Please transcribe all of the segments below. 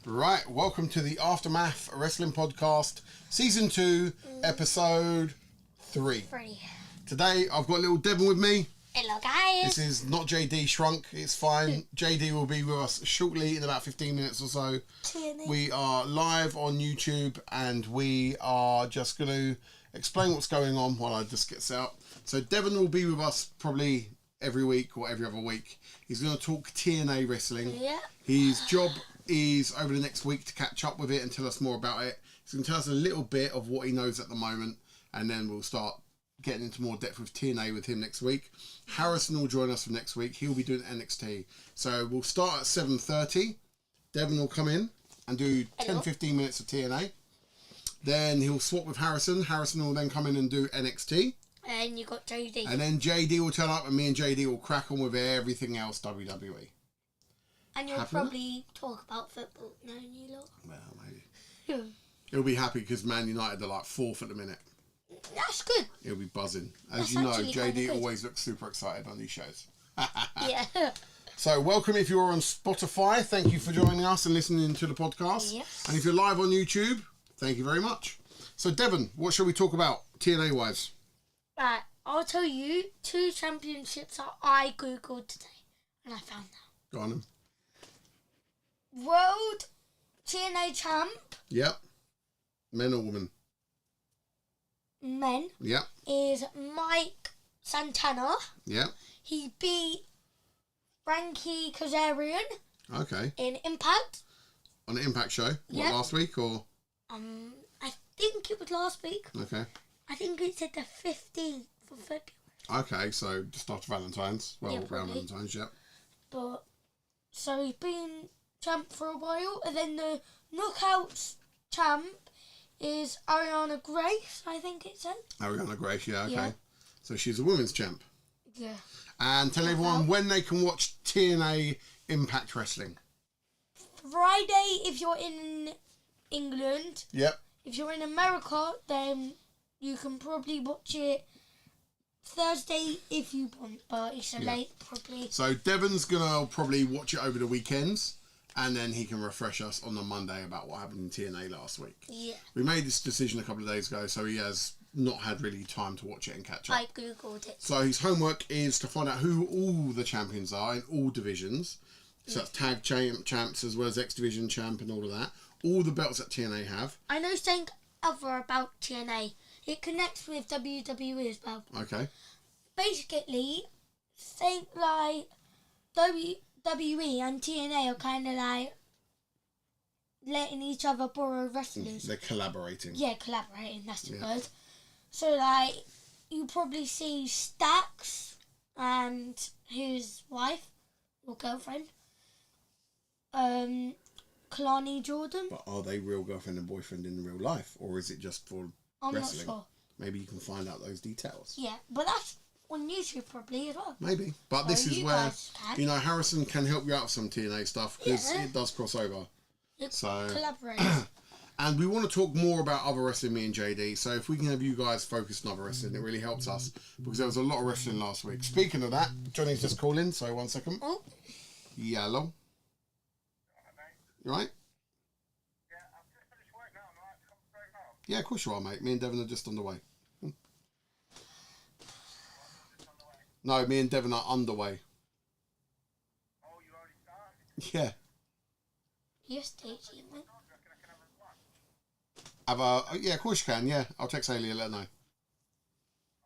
Right, welcome to the Aftermath Wrestling Podcast, Season 2, Episode 3. Today, I've got little Devon with me. Hello, guys. This is not J.D. Shrunk, it's fine. J.D. will be with us shortly in about 15 minutes or so. We are live on YouTube and we are just going to explain what's going on while I just get set up. So Devon will be with us probably every week or every other week. He's going to talk TNA wrestling. Yeah. His job is over the next week to catch up with it and tell us more about it. He's going to tell us a little bit of what he knows at the moment, and then we'll start getting into more depth with TNA with him next week. Harrison will join us for next week. He'll be doing NXT. So we'll start at 7:30. Devon will come in and do 10-15 minutes of TNA. Then he'll swap with Harrison. Harrison will then come in and do NXT. And you got JD. And then JD will turn up and me and JD will crack on with everything else WWE. And you'll probably talk about football, no, you lot? Well, maybe. He'll be happy because Man United are like 4th at the minute. That's good. He'll be buzzing. As you know, JD always looks super excited on these shows. Yeah. So, welcome if you're on Spotify. Thank you for joining us and listening to the podcast. Yes. And if you're live on YouTube, thank you very much. So, Devon, what shall we talk about TNA-wise? Right, I'll tell you 2 championships that I googled today. And I found that. Go on then. World TNA champ. Yep. Men or women? Men. Yep. Is Mike Santana. Yep. He beat Frankie Kazarian. Okay. In Impact. On an Impact show? Yep. Last week or? I think it was last week. Okay. I think it said the 15th of February. Okay, so just after Valentine's. Well, Yeah, around probably. Valentine's, yep. But, so he's been champ for a while, and then the Knockouts champ is Ariana Grace, I think it said. Ariana Grace, yeah, okay. Yeah. So she's a women's champ. Yeah. And tell everyone when they can watch TNA Impact Wrestling. Friday if you're in England. Yep. If you're in America, then you can probably watch it Thursday if you want, but it's late probably. So Devon's going to probably watch it over the weekends, and then he can refresh us on the Monday about what happened in TNA last week. Yeah. We made this decision a couple of days ago, so he has not had really time to watch it and catch up. I googled it. So his homework is to find out who all the champions are in all divisions. So that's tag champs as well as X Division champ and all of that. All the belts that TNA have. I know something other about TNA. It connects with WWE as well. Okay. Basically, think like WWE and TNA are kind of like letting each other borrow wrestlers. They're collaborating. Yeah, collaborating, that's the word. So, like, you probably see Stax and his wife or girlfriend, Kalani Jordan. But are they real girlfriend and boyfriend in real life, or is it just for wrestling? I'm not sure. Maybe you can find out those details. Yeah, but that's on YouTube probably as well. Maybe. But So this is you where, guys can. you know, Harrison can help you out with some TNA stuff because it does cross over. So Collaborate. And we want to talk more about other wrestling, me and JD. So if we can have you guys focused on other wrestling, it really helps us because there was a lot of wrestling last week. Speaking of that, Johnny's just calling, so 1 second. Oh. Yellow. You right? Yeah, I've just finished work now. I'm alright to come straight home. Yeah, of course you are, mate. Me and Devon are just on the way. No, me and Devon are underway. Oh, you already started? Yeah. You're staging, mate. I reckon I can have a watch. Yeah, of course you can. Yeah, I'll text Haley and let her know. Alright,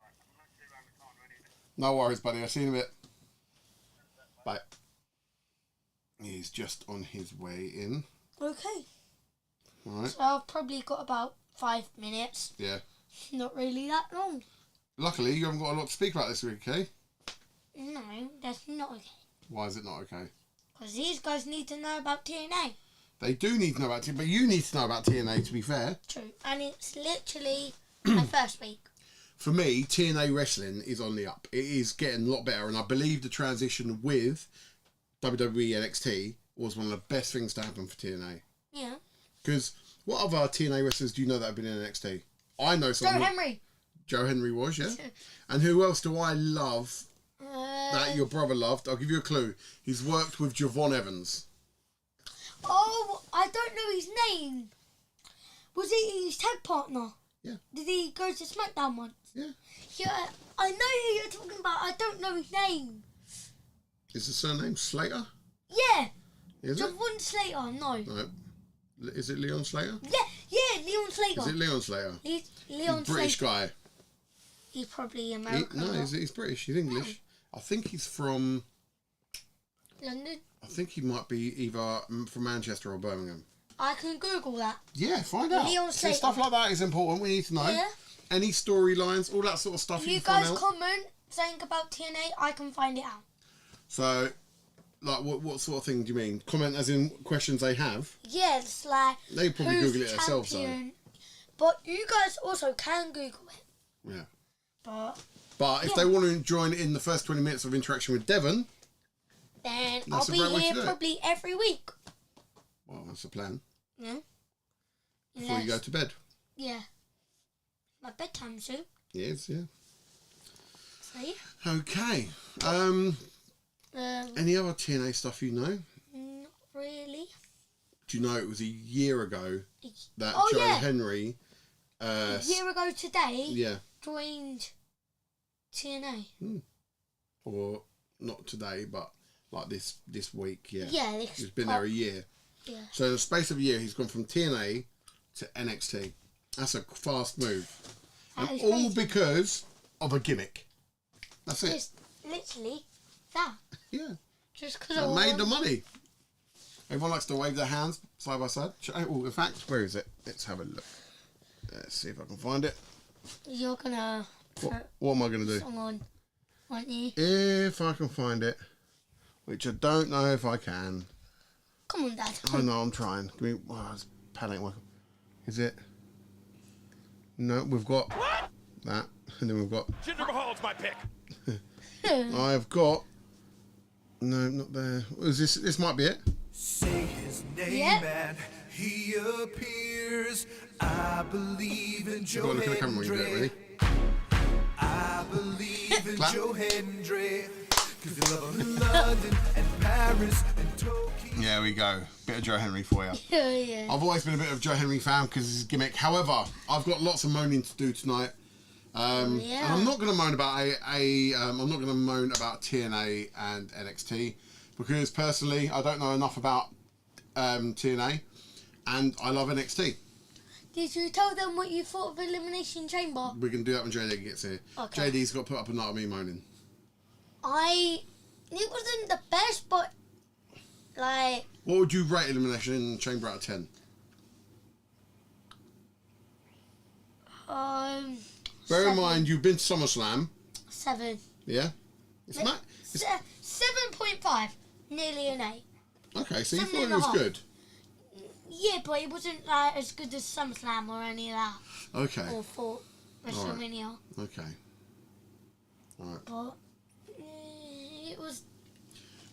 I'm literally around the corner anyway. No worries, buddy. I'll see you in a bit. Bye. He's just on his way in. Okay. All right. So I've probably got about 5 minutes. Yeah. Not really that long. Luckily, you haven't got a lot to speak about this week, okay? No, that's not okay. Why is it not okay? Because these guys need to know about TNA. They do need to know about TNA, but you need to know about TNA, to be fair. True. And it's literally my first week. For me, TNA wrestling is on the up. It is getting a lot better, and I believe the transition with WWE NXT was one of the best things to happen for TNA. Yeah. Because what other TNA wrestlers do you know that have been in NXT? I know some. Joe Henry. Joe Henry was, yeah. And who else do I love that your brother loved? I'll give you a clue. He's worked with Javon Evans. Oh, I I don't know his name. Was he his tag partner? Yeah. Did he go to SmackDown once? Yeah. Yeah, I know who you're talking about. I don't know his name. Is the surname Slater? Yeah. Is it? Devon Slater, no. No. Is it Leon Slater? Yeah, Leon Slater. Is it Leon Slater? Leon British Slater. guy. He's probably American. No, he's British. He's English. I think he's from... London. I think he might be either from Manchester or Birmingham. I can Google that. Yeah, find out. Leon See, Slater. stuff like that is important. We need to know. Yeah. Any storylines, all that sort of stuff. If you can find guys out. comment something about TNA, I can find it out. So, like, what sort of thing do you mean? Comment as in questions they have? Yeah, it's like They probably who's Google it themselves, though. champion. But you guys also can Google it. Yeah. But if they want to join in the first 20 minutes of interaction with Devon, then That's I'll a great way be to here do it. probably every week. well, that's the plan. Yeah. Before you go to bed. Yeah. My bedtime soon. Yes, yeah. See? Okay. Any other TNA stuff you know? Not really. Do you know it was a year ago that Oh, Joe yeah. Henry... A year ago today, yeah. joined TNA. Or not today, but like this week, yeah. Yeah. He's been there a year. Yeah. So in the space of a year, he's gone from TNA to NXT. That's a fast move. That And is all crazy. because of a gimmick. That's it. Just literally that. Yeah. Just because That I made the money. Everyone likes to wave their hands side by side. Oh, in fact, where is it? Let's have a look. Let's see if I can find it. You're gonna What am I going to do? song on, aren't you? If I can find it, which I don't know if I can. Come on, Dad. I know, I'm trying. Give me, it's pad ain't working. Is it? No, we've got that, and then we've got. Jinder Mahal's my pick. I've got. No, not there. Is this? This might be it. Say his name Yep. and he appears. I believe in You've got Joe to look at the camera when you do it, ready? I believe in Clap. Joe Hendry. Cause they love him in London and Paris and Tokyo. Yeah, we go. Bit of Joe Henry for you. Yeah. I've always been a bit of Joe Henry fan because of his gimmick. However, I've got lots of moaning to do tonight. And I'm not going to moan about I'm not going to moan about TNA and NXT because personally I don't know enough about TNA and I love NXT. Did you tell them what you thought of Elimination Chamber? We can do that when JD gets here. Okay. JD's got to put up a night of me moaning. It wasn't the best, but like What would you rate Elimination Chamber out of 10? Bear in mind you've been to SummerSlam. 7. Yeah. It's 7.5, nearly an 8. okay. So you Seven thought and it a was half. good. Yeah, but it wasn't like as good as SummerSlam or any of that, Okay. or for WrestleMania. Okay. All right. But it was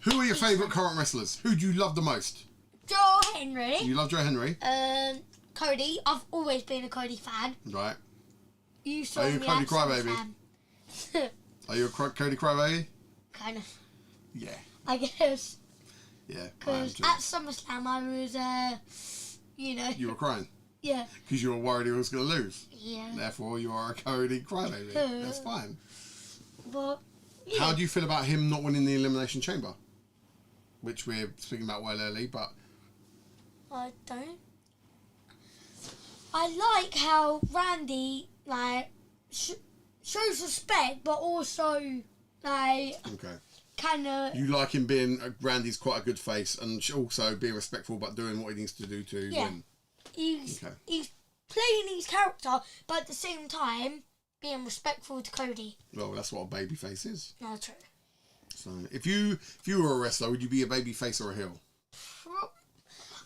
Who are your favourite current wrestlers? Who do you love the most? Joe Henry, You love Joe Henry, Cody. I've always been a Cody fan. right? You saw Are you a me Cody at Crybaby? SummerSlam. Are you a Cody Crybaby? Kind of, Yeah. I guess. Yeah. I am Because too. at SummerSlam I was, You were crying yeah, because you were worried he was going to lose. yeah. Therefore, you are a Cody Crybaby. That's fine. But yeah, How do you feel about him not winning the Elimination Chamber? Which we're speaking about well early, but I don't. I like how Randy shows respect, but also okay. kind of You like him being Randy's quite a good face, and also being respectful, but doing what he needs to do to win. he's Okay. he's playing his character, but at the same time being respectful to Cody. Well, that's what a baby face is. Not true. So, if you were a wrestler, would you be a baby face or a heel?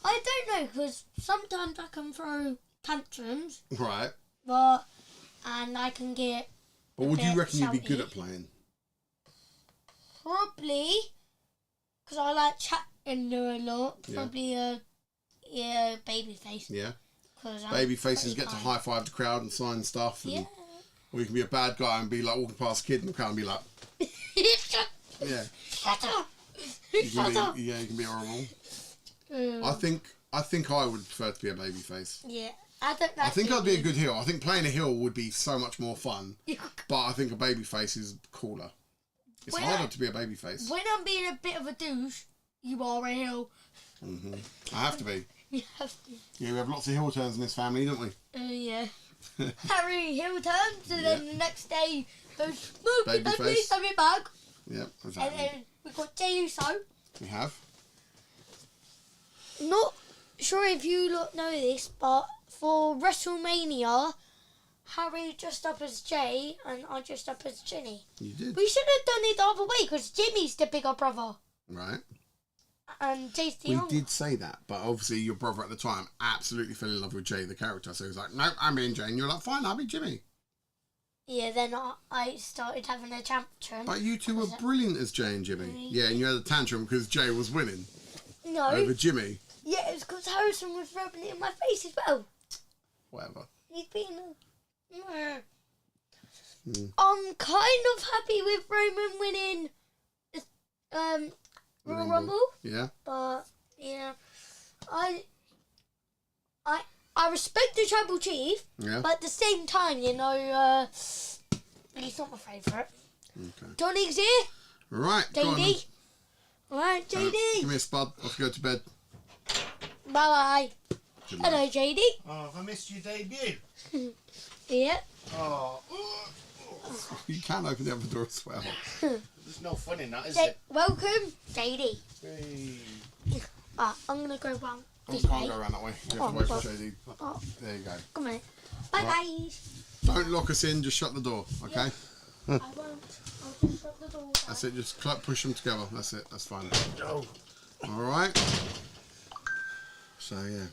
I don't know, because sometimes I can throw tantrums, Right. and I can get But would you bit reckon you'd be good shouty. at playing? probably, because I like chatting a lot. Yeah. Probably baby face. Yeah. 'Cause I'm Baby faces pretty get to kind. high five the crowd and sign stuff. And, Yeah. Or you can be a bad guy and be like walking past a kid in the crowd and be like, yeah. Shut up! You Shut up! can be, yeah, you can be horrible. Mm. I think I think I would prefer to be a babyface. Yeah. I don't like I think I'd be a JD. good heel. I think playing a heel would be so much more fun. But I think a babyface is cooler. It's harder to be a babyface. When I'm being a bit of a douche, you are a heel. I have to be. You have to. Yeah, we have lots of heel turns in this family, don't we? Yeah. Harry heel turns, and then the next day goes, "Move, Babyface. please, have it back." Yeah, And exactly. then we've got Jey Uso. We have. Not sure if you lot know this, but for WrestleMania, Harry dressed up as Jay and I dressed up as Jenny. You did. We should have done it the other way because Jimmy's the bigger brother Right. and Jay's the We younger. did say that, but obviously your brother at the time absolutely fell in love with Jay, the character. So he was like, no, I'm being Jay. And you're like, fine, I'll be Jimmy. Yeah, then I started having a tantrum. But you two were brilliant as Jay and Jimmy. Yeah, and you had a tantrum because Jay was winning No. over Jimmy. Yeah, it was because Harrison was rubbing it in my face as well. Whatever. He's been. I'm kind of happy with Roman winning Royal Rumble, Yeah. but yeah, I respect the Tribal Chief, Yeah. but at the same time, he's not my favourite. Okay. Johnny's here, Right. Go on then. JD. Alright, JD. Give me a spud. Off you go to bed. Bye bye. Good Hello, night. JD. Oh, have I missed your debut? Yeah. Oh, You can open the other door as well. there's no fun in that, is J- it? welcome, JD. Hey. I'm gonna go round You this can't way. go around that way. You Oh, have to wait for well. JD. Oh, There you go. come on. Bye, guys. Don't lock us in. Just shut the door. Okay. I won't. I'll just shut the door. That's it. Just push them together. That's it. That's fine. Oh. All right. So yeah,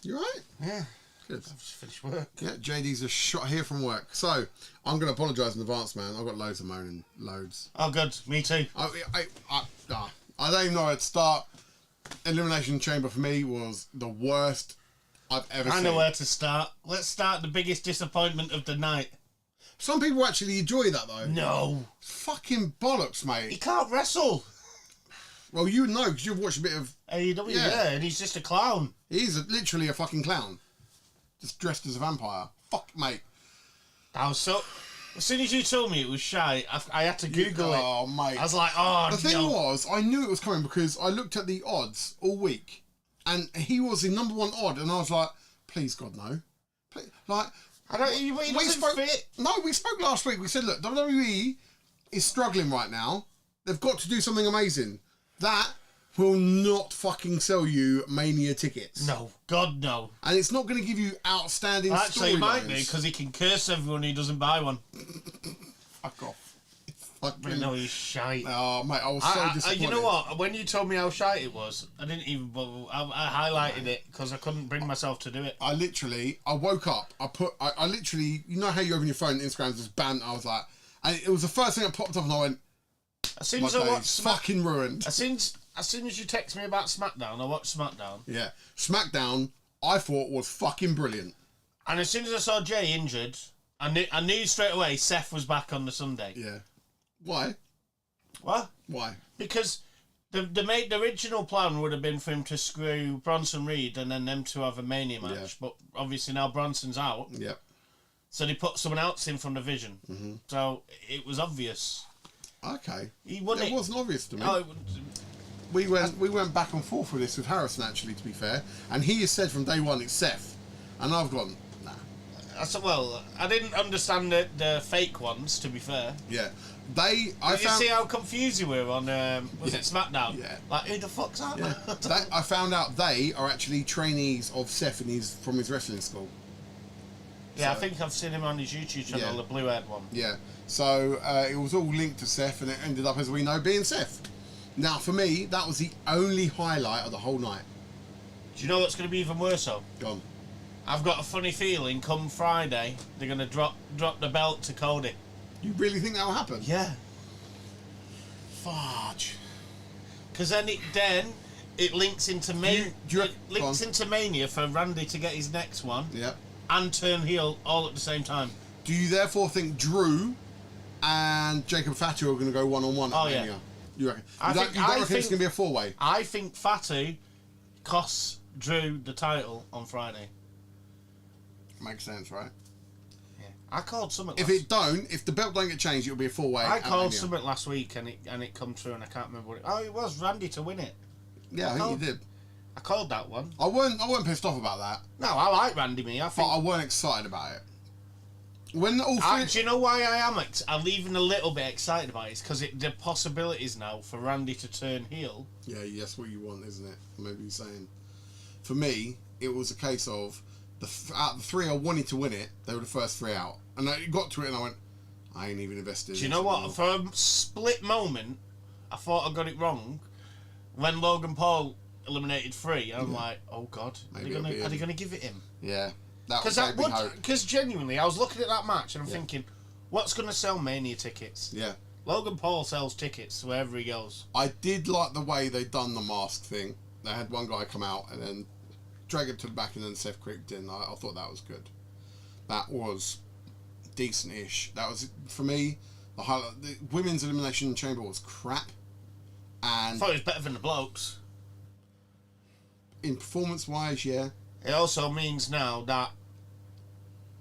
you all right? Yeah, Good. I've just finished work. Yeah, JD's a shot here from work. So I'm going to apologise in advance, man. I've got loads of moaning, loads. Oh, good. Me too. I don't even know where to start. Elimination Chamber for me was the worst I've ever I seen. know where to start. Let's start the biggest disappointment of the night. Some people actually enjoy that though. No. Fucking bollocks, He mate. can't wrestle. Well, you know because you've watched a bit of. AEW, Yeah. yeah, and he's just a clown. He's literally a fucking clown, just dressed as a vampire. Fuck, mate. I was so... As soon as you told me it was shy, I had to Google it. Oh, mate. I was like, oh, The thing no. was, I knew it was coming because I looked at the odds all week, and he was the number one odd, and I was like, please God no, please, like I don't... He doesn't spoke. fit. No, we spoke last week. We said, look, WWE is struggling right now. They've got to do something amazing. That will not fucking sell you Mania tickets. No. God, no. And it's not going to give you outstanding Actually, it might be, storylines. because he can curse everyone who doesn't buy one. Fuck off. But Fucking. no, he's shite. Oh, mate, I was so disappointed. You know what? When you told me how shite it was, I didn't even bother. I highlighted it because I couldn't bring myself to do it. I woke up, I literally, you know how you open your phone, Instagram's just banned, I was like, and it was the first thing that popped up and I went, As soon my as I watched day's fucking ruined. as soon as you text me about SmackDown, I watched SmackDown, Yeah. SmackDown, I thought was fucking brilliant. and as soon as I saw Jay injured, I knew straight away Seth was back on the Sunday. Yeah. Why? What? Why? Because the original plan would have been for him to screw Bronson Reed and then them to have a Mania match, Yeah. but obviously now Bronson's out, Yep. so they put someone else in from the Vision. Mm-hmm. So it was obvious. Okay. He won It it. wasn't obvious to me. Oh, We went back and forth with this with Harrison, actually, to be fair. And he has said from day one it's Seth. And I've gone, nah. I said, well, I didn't understand the fake ones, to be fair. Yeah. Did you see how confused you were on, was it SmackDown? Yeah. Like, who the fuck's that? Yeah. I found out they are actually trainees of Seth from his wrestling school. Yeah, I So- think I've seen him on his YouTube channel, Yeah. the blue-haired one. Yeah. So it was all linked to Seth, and it ended up, as we know, being Seth. Now, for me, that was the only highlight of the whole night. Do you know what's going to be even worse, though? Gone. I've got a funny feeling come Friday, they're going to drop the belt to Cody. You really think that will happen? Yeah. Fudge. Because then it links into Mania. Do you It links go on. into Mania for Randy to get his next one Yeah. and turn heel all at the same time. Do you therefore think Drew and Jacob Fatu are going to go one-on-one at Oh, yeah. Mania? You reckon? I You don't think- reckon it's think- going to be a four-way? I think Fatu costs Drew the title on Friday. Makes sense, right? Yeah. I called something. If the belt don't get changed, it'll be a 4-way. I called something last week and it come through and I can't remember what it. Oh, it was Randy to win it. Yeah, I think you did. I called that one. I weren't pissed off about that. No, I like Randy. I think. But I weren't excited about it. When all three... Do you know why I am? I'm even a little bit excited about it. It's because the possibilities now for Randy to turn heel. Yeah, that's what you want, isn't it? Maybe you're saying. For me, it was a case of out of the three I wanted to win it, they were the first three out, and I got to it and I went, I ain't even invested. Do you know what? For a split moment, I thought I got it wrong. When Logan Paul eliminated 3, I'm like, oh god, are they gonna give it him? Yeah. Because genuinely, I was looking at that match and I'm thinking, what's going to sell Mania tickets? Yeah. Logan Paul sells tickets wherever he goes. I did like the way they done the mask thing. They had one guy come out and then drag him to the back and then Seth creeped in. I thought that was good. That was decent-ish. That was, for me, the highlight. The women's elimination chamber was crap. And I thought it was better than the blokes. In performance-wise, yeah. It also means now that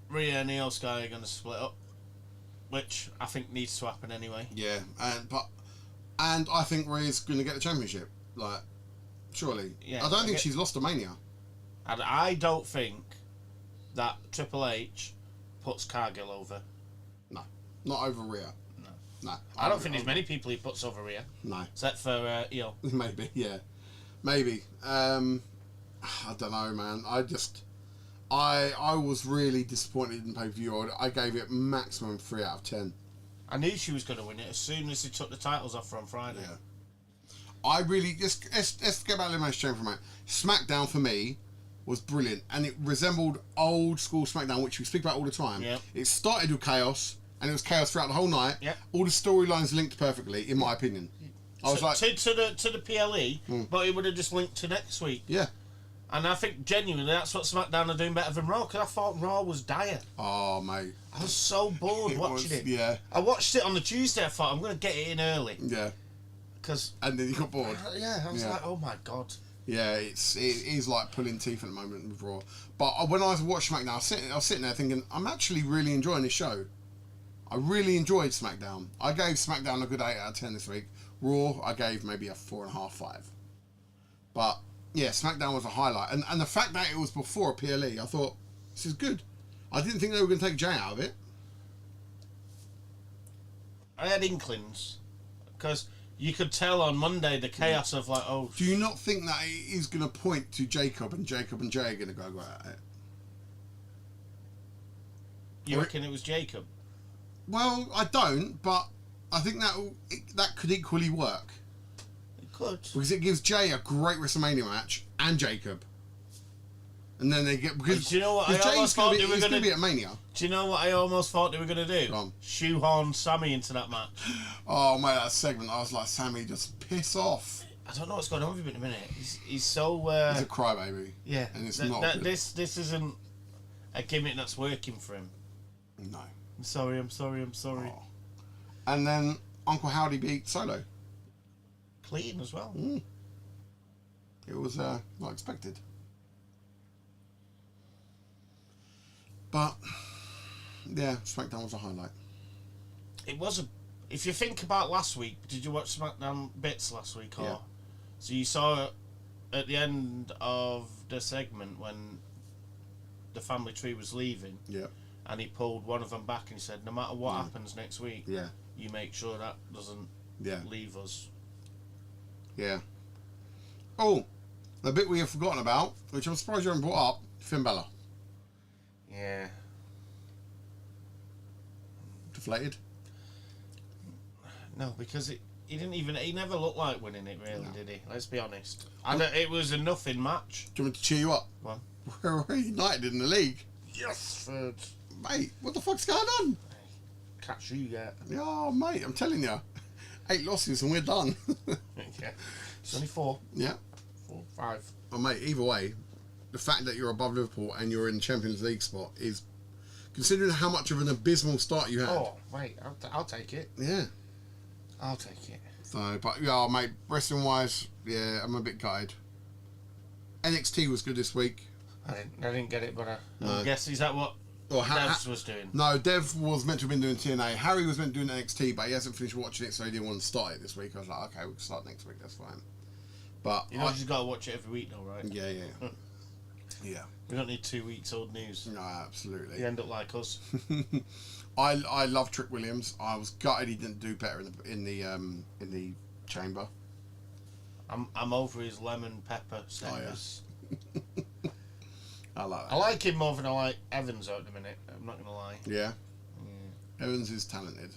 Rhea and Io Sky are going to split up, which I think needs to happen anyway. Yeah, and I think Rhea's going to get the championship. Like, surely. Yeah, I don't think she's lost to Mania. And I don't think that Triple H puts Cargill over. No, not over Rhea. No. I don't think there's many people he puts over Rhea. No. Except for Io. Maybe, yeah. Maybe. I don't know, man. I was really disappointed in pay-per-view. I gave it maximum 3 out of 10. I knew she was going to win it as soon as he took the titles off her on Friday. Yeah. I really... Let's get back to Elimination Chamber for a minute. SmackDown, for me, was brilliant. And it resembled old-school SmackDown, which we speak about all the time. Yep. It started with chaos, and it was chaos throughout the whole night. Yep. All the storylines linked perfectly, in my opinion. I was like... To the PLE, but it would have just linked to next week. Yeah. And I think genuinely that's what SmackDown are doing better than Raw, because I thought Raw was dire. Oh, mate. I was so bored watching it. Yeah. I watched it on the Tuesday. I thought I'm going to get it in early. Yeah. And then you got bored. Yeah, I was like, oh my god. Yeah, it is like pulling teeth at the moment with Raw. But when I was watching SmackDown, I was sitting there thinking, I'm actually really enjoying this show. I really enjoyed SmackDown. I gave SmackDown a good 8 out of 10 this week. Raw, I gave maybe a 4.5, 5. But yeah, SmackDown was a highlight. And the fact that it was before a PLE, I thought, this is good. I didn't think they were going to take Jay out of it. I had inklings. Because you could tell on Monday the chaos of like, oh... Do you not think that it is going to point to Jacob and Jay are going to go at it? You reckon it was Jacob? Well, I don't, but I think that could equally work. It could. Because it gives Jay a great WrestleMania match and Jacob. And then they get... Because, do you know what I Jay's almost thought they were going to be at Mania. Do you know what I almost thought they were going to do? Go on. Shoehorn Sammy into that match. Oh, mate, that segment, I was like, Sammy, just piss off. I don't know what's going on with him in a minute. He's so... He's a crybaby. Yeah. And it's not good. This isn't a gimmick that's working for him. No. I'm sorry. Oh. And then Uncle Howdy beat Solo. Clean as well. It was not expected. But, yeah, SmackDown was a highlight. It was a... If you think about last week, did you watch SmackDown bits last week? Or? Yeah. So you saw at the end of the segment when the family tree was leaving. Yeah. And he pulled one of them back and he said, no matter what happens next week, you make sure that doesn't leave us. Yeah. Oh, the bit we have forgotten about, which I'm surprised you haven't brought up, Finn Balor. Yeah. Deflated? No, because he never looked like winning it, really, did he? Let's be honest. It was a nothing match. Do you want me to cheer you up? Well, We're United in the league. yes, third. Mate, what the fuck's going on? Catch you yet. Oh, mate, I'm telling you. 8 losses and we're done. Yeah. It's only 4. Yeah. 4, 5. Oh, mate, either way, the fact that you're above Liverpool and you're in Champions League spot is, considering how much of an abysmal start you had. Oh, mate, I'll take it. Yeah. I'll take it. So, but, yeah, mate, wrestling-wise, yeah, I'm a bit gutted. NXT was good this week. I didn't get it, but No. I guess is that what Dev was doing? No, Dev was meant to have been doing TNA. Harry was meant to be doing NXT, but he hasn't finished watching it, so he didn't want to start it this week. I was like, okay, we can start next week. That's fine. But You know, you just got to watch it every week, though, right? Yeah. Yeah. We don't need 2 weeks old news. No, absolutely. You end up like us. I love Trick Williams. I was gutted he didn't do better in the chamber. I'm over his lemon pepper sandwich. I like that. I like him more than I like Evans at the minute. I'm not gonna lie. Yeah. Evans is talented.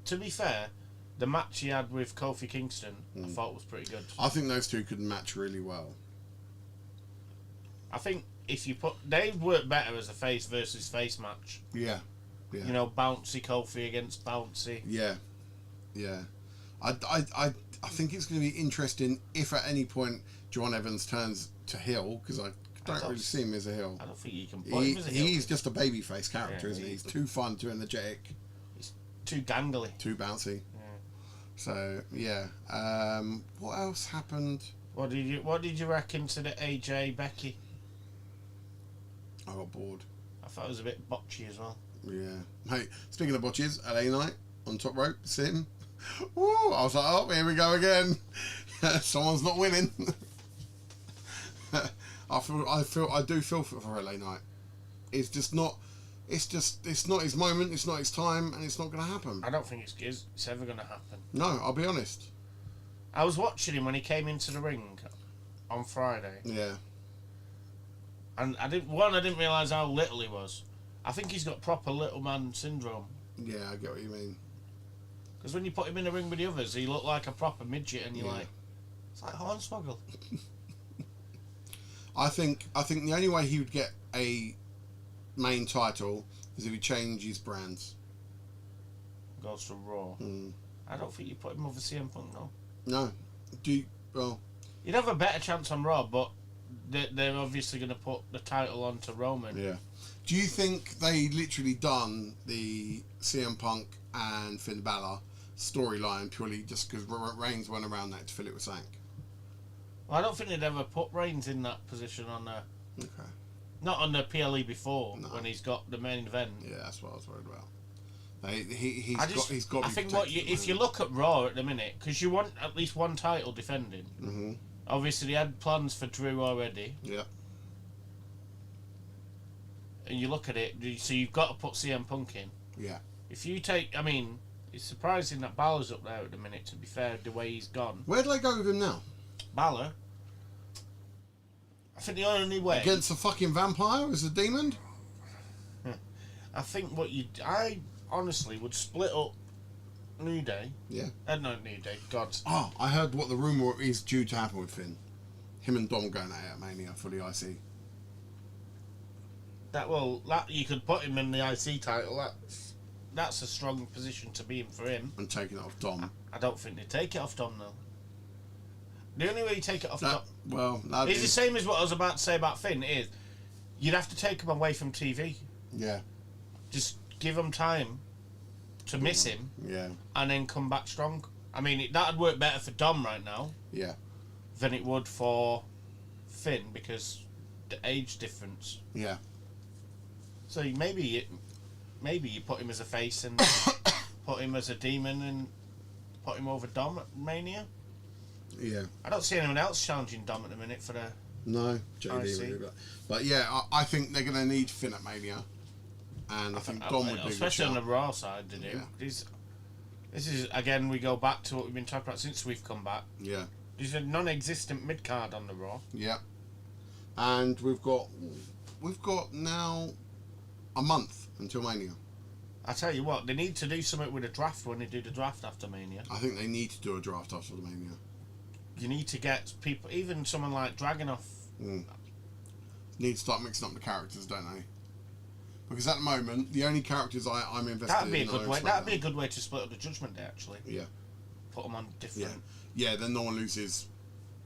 To be fair, the match he had with Kofi Kingston, I thought was pretty good. I think those two could match really well. I think if you they work better as a face versus face match. Yeah. You know, bouncy Kofi against bouncy. Yeah. I think it's going to be interesting if at any point John Evans turns to heel, because I don't really see him as a heel. I don't think you can put him as a heel. He's just a babyface character, isn't he? He's too fun, too energetic. He's too gangly. Too bouncy. Yeah. So, yeah. What else happened? What did you reckon to the AJ Becky? I got bored. I thought it was a bit botchy as well. Yeah. Hey, speaking of botches, LA Knight on top rope, Sim. Woo! I was like, oh, here we go again. Someone's not winning. I do feel for LA Knight. It's just not. It's not his moment. It's not his time, and it's not going to happen. I don't think it's ever going to happen. No, I'll be honest. I was watching him when he came into the ring on Friday. Yeah. And I didn't realise how little he was. I think he's got proper little man syndrome. Yeah, I get what you mean. Because when you put him in the ring with the others, he looked like a proper midget, and you're like, it's like Hornswoggle. I think the only way he would get a main title is if he changes brands. Goes to Raw. I don't think you put him over CM Punk, no. No. You'd have a better chance on Raw, but they're obviously going to put the title onto Roman. Yeah. Do you think they literally done the CM Punk and Finn Balor storyline purely just because Reigns went around that to fill it with Sank? Well, I don't think they'd ever put Reigns in that position on the... Okay. Not on the PLE before, No. when he's got the main event. Yeah, that's what I was worried about. He's got. I think if you look at Raw at the minute, because you want at least one title defending. Mm-hmm. Obviously, they had plans for Drew already. Yeah. And you look at it, so you've got to put CM Punk in. Yeah. If you take, I mean, it's surprising that Balor's up there at the minute. To be fair, the way he's gone. Where do they go with him now? Balor. I think the only way Against a fucking vampire as a demon? I think I honestly would split up New Day. Yeah. Not New Day. God. Oh, I heard what the rumour is due to happen with Finn. Him and Dom going at Mania for the IC. That you could put him in the IC title. That's a strong position to be in for him. And taking it off Dom. I don't think they take it off Dom though. The only way you take it off Dom. Well, It's the same as what I was about to say about Finn. Is you'd have to take him away from TV. Yeah. Just give him time to miss him. Yeah. And then come back strong. I mean, that'd work better for Dom right now. Yeah. Than it would for Finn because the age difference. Yeah. So maybe you put him as a face and put him as a demon and put him over Dom at Mania. Yeah. I don't see anyone else challenging Dom at the minute for the... No, J.D. Rugga. But yeah, I think they're going to need Finn at Mania. And I think Dom would be especially on the good Raw side, did it? Yeah. This is, again, we go back to what we've been talking about since we've come back. Yeah. There's a non-existent mid-card on the Raw. Yeah. And we've got now a month until Mania. I tell you what, they need to do something with a draft when they do the draft after Mania. I think they need to do a draft after the Mania. You need to get people, even someone like Dragunov. Need to start mixing up the characters, don't they? Because at the moment, the only characters I'm invested That'd be in a good way. That'd be a good way to split up the Judgment Day, actually. Yeah. Put them on different. Yeah. Then no one loses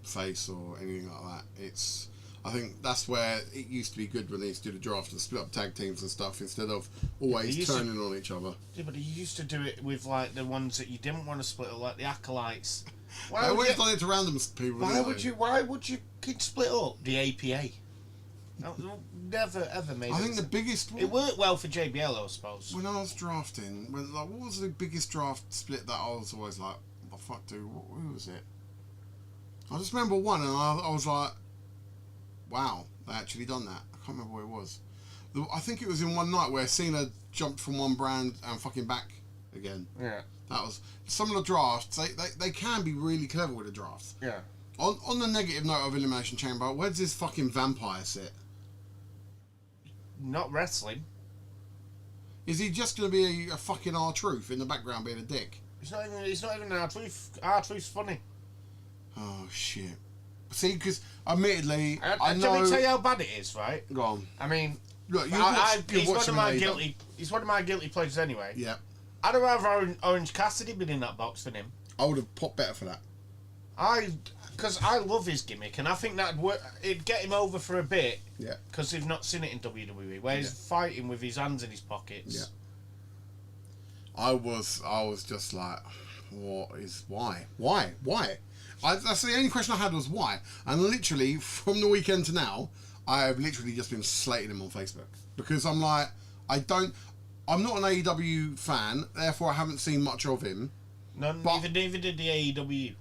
face or anything like that. I think that's where it used to be good when they used to do the draft and split up tag teams and stuff instead of always turning on each other. Yeah, but you used to do it with like the ones that you didn't want to split up, like the Acolytes Why They would always you, done it to random people. why would you keep split up the APA? No, never ever made I it. think the biggest. It worked well for JBL, I suppose. When I was drafting, what was the biggest draft split that I was always like, what the fuck, dude? Who was it? I just remember one, and I was like, wow, they actually done that. I can't remember what it was. I think it was in one night where Cena jumped from one brand and fucking back again. Yeah. That was some of the drafts. They can be really clever with the drafts. Yeah. On the negative note of Elimination Chamber, where does this fucking vampire sit? Not wrestling. Is he just going to be a fucking R-Truth in the background being a dick? It's not even R-Truth. R-Truth's funny. Oh shit! See, because admittedly, I Let know. me tell you how bad it is, right? Go on. I mean, Look, he's one of my guilty. He's one of my guilty pleasures anyway. Yeah. I'd have rather Orange Cassidy been in that box than him. I would have popped better for that. Because I love his gimmick, and I think that'd work. It'd get him over for a bit. Yeah. Because they've not seen it in WWE, where he's fighting with his hands in his pockets. Yeah. I was just like, why? That's the only question I had was why. And literally, from the weekend to now, I have literally just been slating him on Facebook. Because I'm like, I'm not an AEW fan, therefore I haven't seen much of him. Neither did the AEW.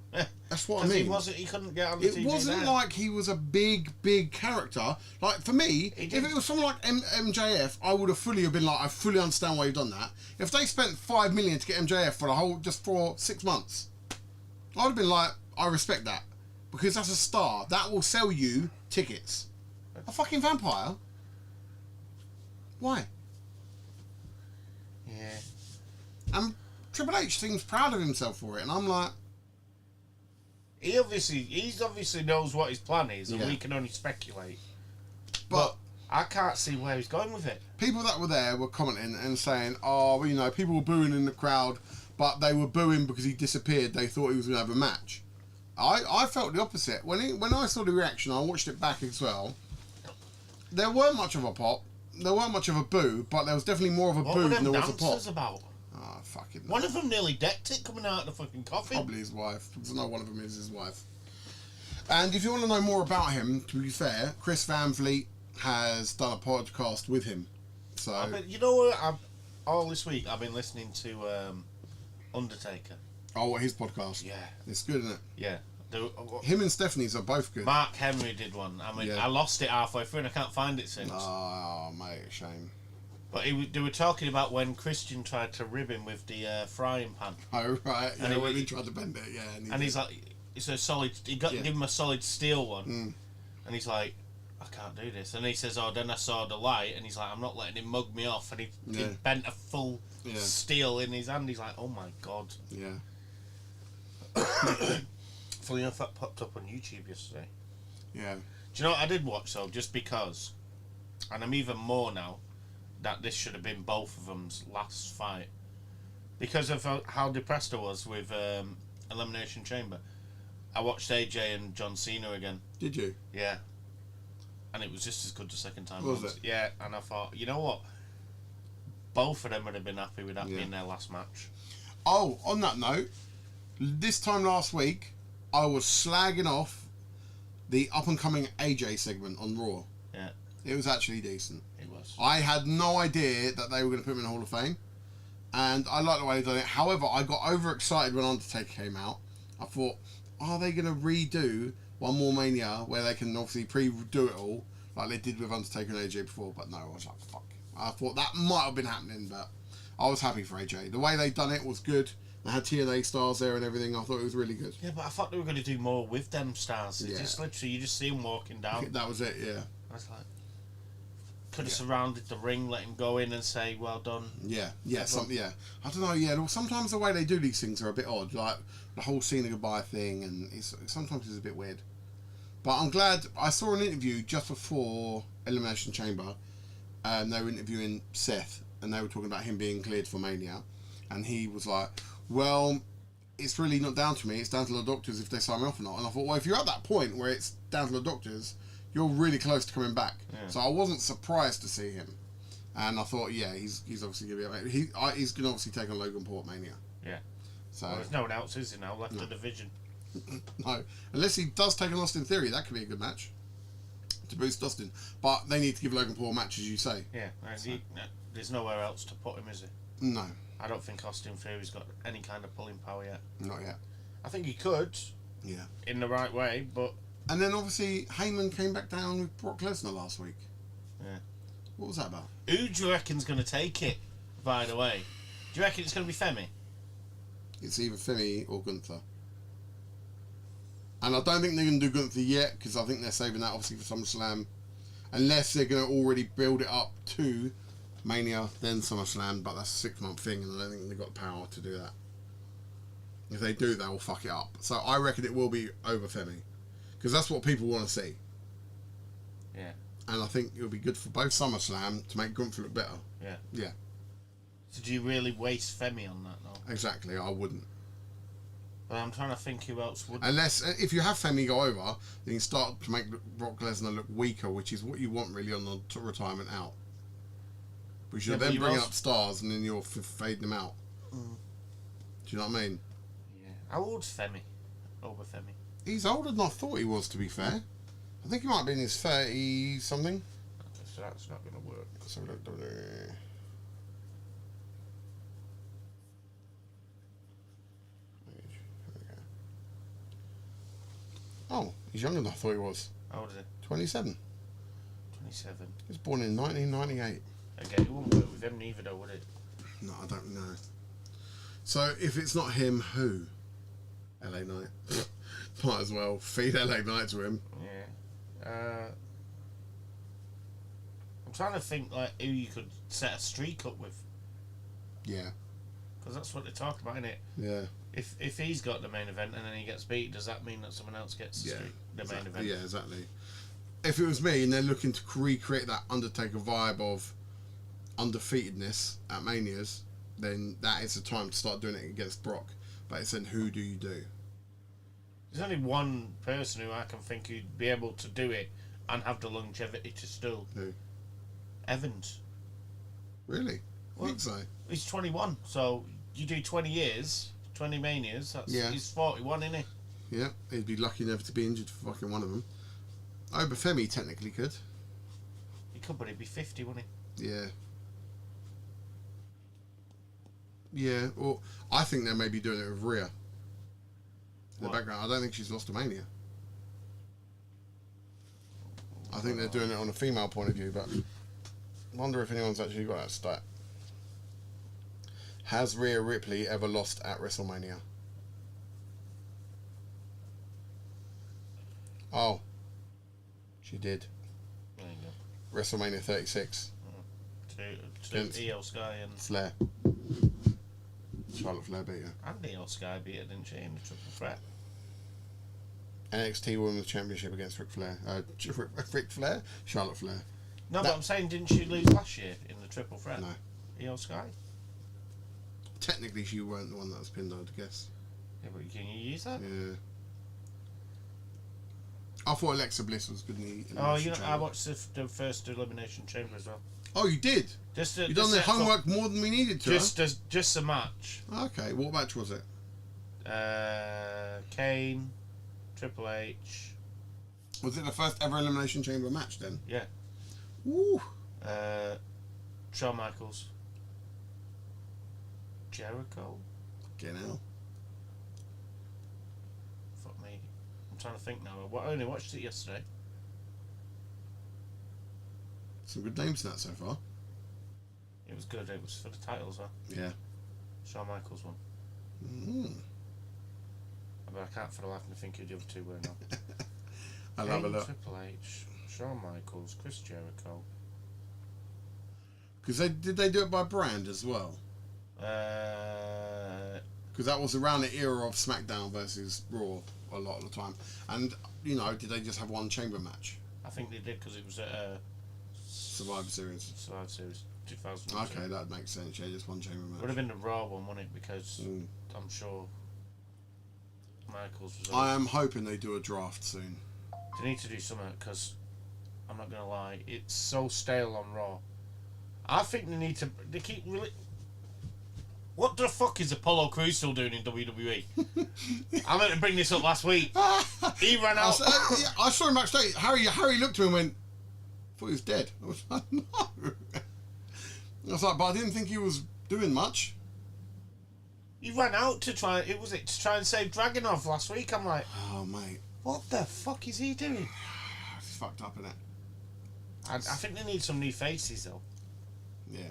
That's what I mean. He couldn't get on the TV. It wasn't there. like he was a big character. Like, for me, if it was someone like MJF, I would have fully been like, I fully understand why you've done that. If they spent $5 million to get MJF for 6 months, I would have been like, I respect that. Because that's a star. That will sell you tickets. A fucking vampire? Why? Yeah. And Triple H seems proud of himself for it, and I'm like... He obviously knows what his plan is, and we can only speculate. But I can't see where he's going with it. People that were there were commenting and saying, oh, well, you know, people were booing in the crowd, but they were booing because he disappeared. They thought he was going to have a match. I felt the opposite. When I saw the reaction, I watched it back as well. There weren't much of a pop. There weren't much of a boo, but there was definitely more of a boo than there was a pop. About? Oh, fucking... One of them nearly decked it coming out of the fucking coffin. Probably his wife. Because I know one of them is his wife. And if you want to know more about him, to be fair, Chris Van Vliet has done a podcast with him. So... You know what? All this week I've been listening to Undertaker. Oh, his podcast? Yeah. It's good, isn't it? Yeah. Him and Stephanie's are both good. Mark Henry did one. I mean, I lost it halfway through and I can't find it since. Oh, mate, shame. But they were talking about when Christian tried to rib him with the frying pan. Oh, right. Yeah, And when he tried to bend it, yeah. And he's like, it's a solid... Give him a solid steel one. Mm. And he's like, I can't do this. And he says, oh, then I saw the light. And he's like, I'm not letting him mug me off. And he bent a full steel in his hand. He's like, oh my God. Yeah. Funny enough, that popped up on YouTube yesterday. Yeah. Do you know what I did watch though? Just because, and I'm even more now, that this should have been both of them's last fight. Because of how depressed I was with Elimination Chamber. I watched AJ and John Cena again. Did you? Yeah. And it was just as good the second time. Was it? Yeah, and I thought, you know what? Both of them would have been happy with that being their last match. Oh, on that note, this time last week, I was slagging off the up-and-coming AJ segment on Raw. Yeah. It was actually decent. It was. I had no idea that they were going to put him in the Hall of Fame. And I like the way they done it. However, I got overexcited when Undertaker came out. I thought, are they going to redo one more Mania where they can obviously pre-do it all like they did with Undertaker and AJ before? But no, I was like, fuck. I thought that might have been happening, but I was happy for AJ. The way they done it was good. They had TNA stars there and everything. I thought it was really good. Yeah, but I thought they were going to do more with them stars. It's just literally, you just see them walking down. That was it, yeah. I was like, could have surrounded the ring, let him go in and say, well done. Yeah. I don't know, sometimes the way they do these things are a bit odd. Like the whole Cena goodbye thing, and sometimes it's a bit weird. But I'm glad I saw an interview just before Elimination Chamber. They were interviewing Seth, and they were talking about him being cleared for Mania. And he was like, well, it's really not down to me. It's down to the doctors if they sign me off or not. And I thought, well, if you're at that point where it's down to the doctors, you're really close to coming back. Yeah. So I wasn't surprised to see him. And I thought, he's obviously going to be... He's going to obviously take on Logan Paul at Mania. Yeah. So there's no one else, is there now, left the division? No. Unless he does take an Austin Theory, that could be a good match to boost Austin. But they need to give Logan Paul a match, as you say. Yeah, there's nowhere else to put him, is there? No, I don't think Austin Theory's got any kind of pulling power yet. not yet. I think he could, Yeah. in the right way, but... And then obviously Heyman came back down with Brock Lesnar last week. Yeah. What was that about? Who do you reckon's going to take it, by the way? Do you reckon it's going to be Femi? It's either Femi or Gunther. And I don't think they're going to do Gunther yet, because I think they're saving that obviously for SummerSlam. Unless they're going to already build it up to Mania, then SummerSlam, but that's a 6-month thing, and I don't think they've got the power to do that. If they do, they'll fuck it up. So I reckon it will be over Femi, because that's what people want to see. Yeah. And I think it'll be good for both SummerSlam to make Gunther look better. Yeah. Yeah. So do you really waste Femi on that, though? Exactly, I wouldn't. But I'm trying to think who else would. Unless, if you have Femi go over, then you start to make Brock Lesnar look weaker, which is what you want really on the retirement out. We should then bring up stars and then you're fading them out. Mm. Do you know what I mean? Yeah. How old's Femi? Over Femi? He's older than I thought he was, to be fair. I think he might be in his 30-something. So that's not going to work. So oh, he's younger than I thought he was. How old is he? 27. 27. He was born in 1998. Again, it wouldn't work with him neither, though, would it? No, I don't know. So if it's not him, who? LA Knight. Might as well feed LA Knight to him. Yeah. I'm trying to think like who you could set a streak up with, Yeah. because that's what they're talking about, isn't it? Yeah. If he's got the main event and then he gets beat, does that mean that someone else gets the exactly. main event? Yeah, exactly. If it was me and they're looking to recreate that Undertaker vibe of undefeatedness at Manias, then that is the time to start doing it against Brock. But it's then who do you do? There's only one person who I can think who'd be able to do it and have the longevity to still. Who? Evans. Really? I think so. He's 21, so you do 20 years, 20 Manias, he's 41, isn't he? Yeah, he'd be lucky never to be injured for fucking one of them. Femi technically could. He could, but he'd be 50, wouldn't he? Yeah. Yeah, well, I think they may be doing it with Rhea. In the background, I don't think she's lost to Mania. I think they're doing it on a female point of view, but I wonder if anyone's actually got that stat. Has Rhea Ripley ever lost at WrestleMania? Oh. She did. There you go. WrestleMania 36. To EO Sky and Flair. Charlotte Flair beat her. And EO Sky beat her, didn't she, in the triple threat? NXT Women's Championship against Ric Flair. Ric Flair? Charlotte Flair. No, but I'm saying, didn't she lose last year in the triple threat? No. EO Sky? Technically, she weren't the one that was pinned, I'd guess. Yeah, but can you use that? Yeah. I thought Alexa Bliss was good in the Oh, Elimination I Chamber. watched the first Elimination Chamber as well. Oh, you did? You done the homework more than we needed to, Just a match. Okay, what match was it? Kane, Triple H. Was it the first ever Elimination Chamber match then? Yeah. Woo! Shawn Michaels. Jericho. Get out. Fuck me. I'm trying to think now. I only watched it yesterday. Some good names in that so far. It was good. It was for the titles, huh? Yeah. Shawn Michaels won. But I can't for the life of me think who the other two were now. I'll have a look. Triple H, Shawn Michaels, Chris Jericho. Because did they do it by brand as well? Because that was around the era of SmackDown versus Raw a lot of the time. And, you know, did they just have one chamber match? I think they did because it was at Survivor Series. Survivor Series 2002. Okay, that makes sense. Yeah, just one chamber match. Would have been the Raw one, wouldn't it? Because I'm sure Michaels was. I am hoping they do a draft soon. They need to do something because I'm not gonna lie, it's so stale on Raw. I think they need to. They keep really. What the fuck is Apollo Crews still doing in WWE? I meant to bring this up last week. He ran out. I saw him backstage. Harry looked at me and went, I thought he was dead. I was like, no. I was like, but I didn't think he was doing much. He ran out to try. To try and save Dragunov last week. I'm like, oh mate, what the fuck is he doing? It's fucked up, isn't it? I think they need some new faces though. Yeah.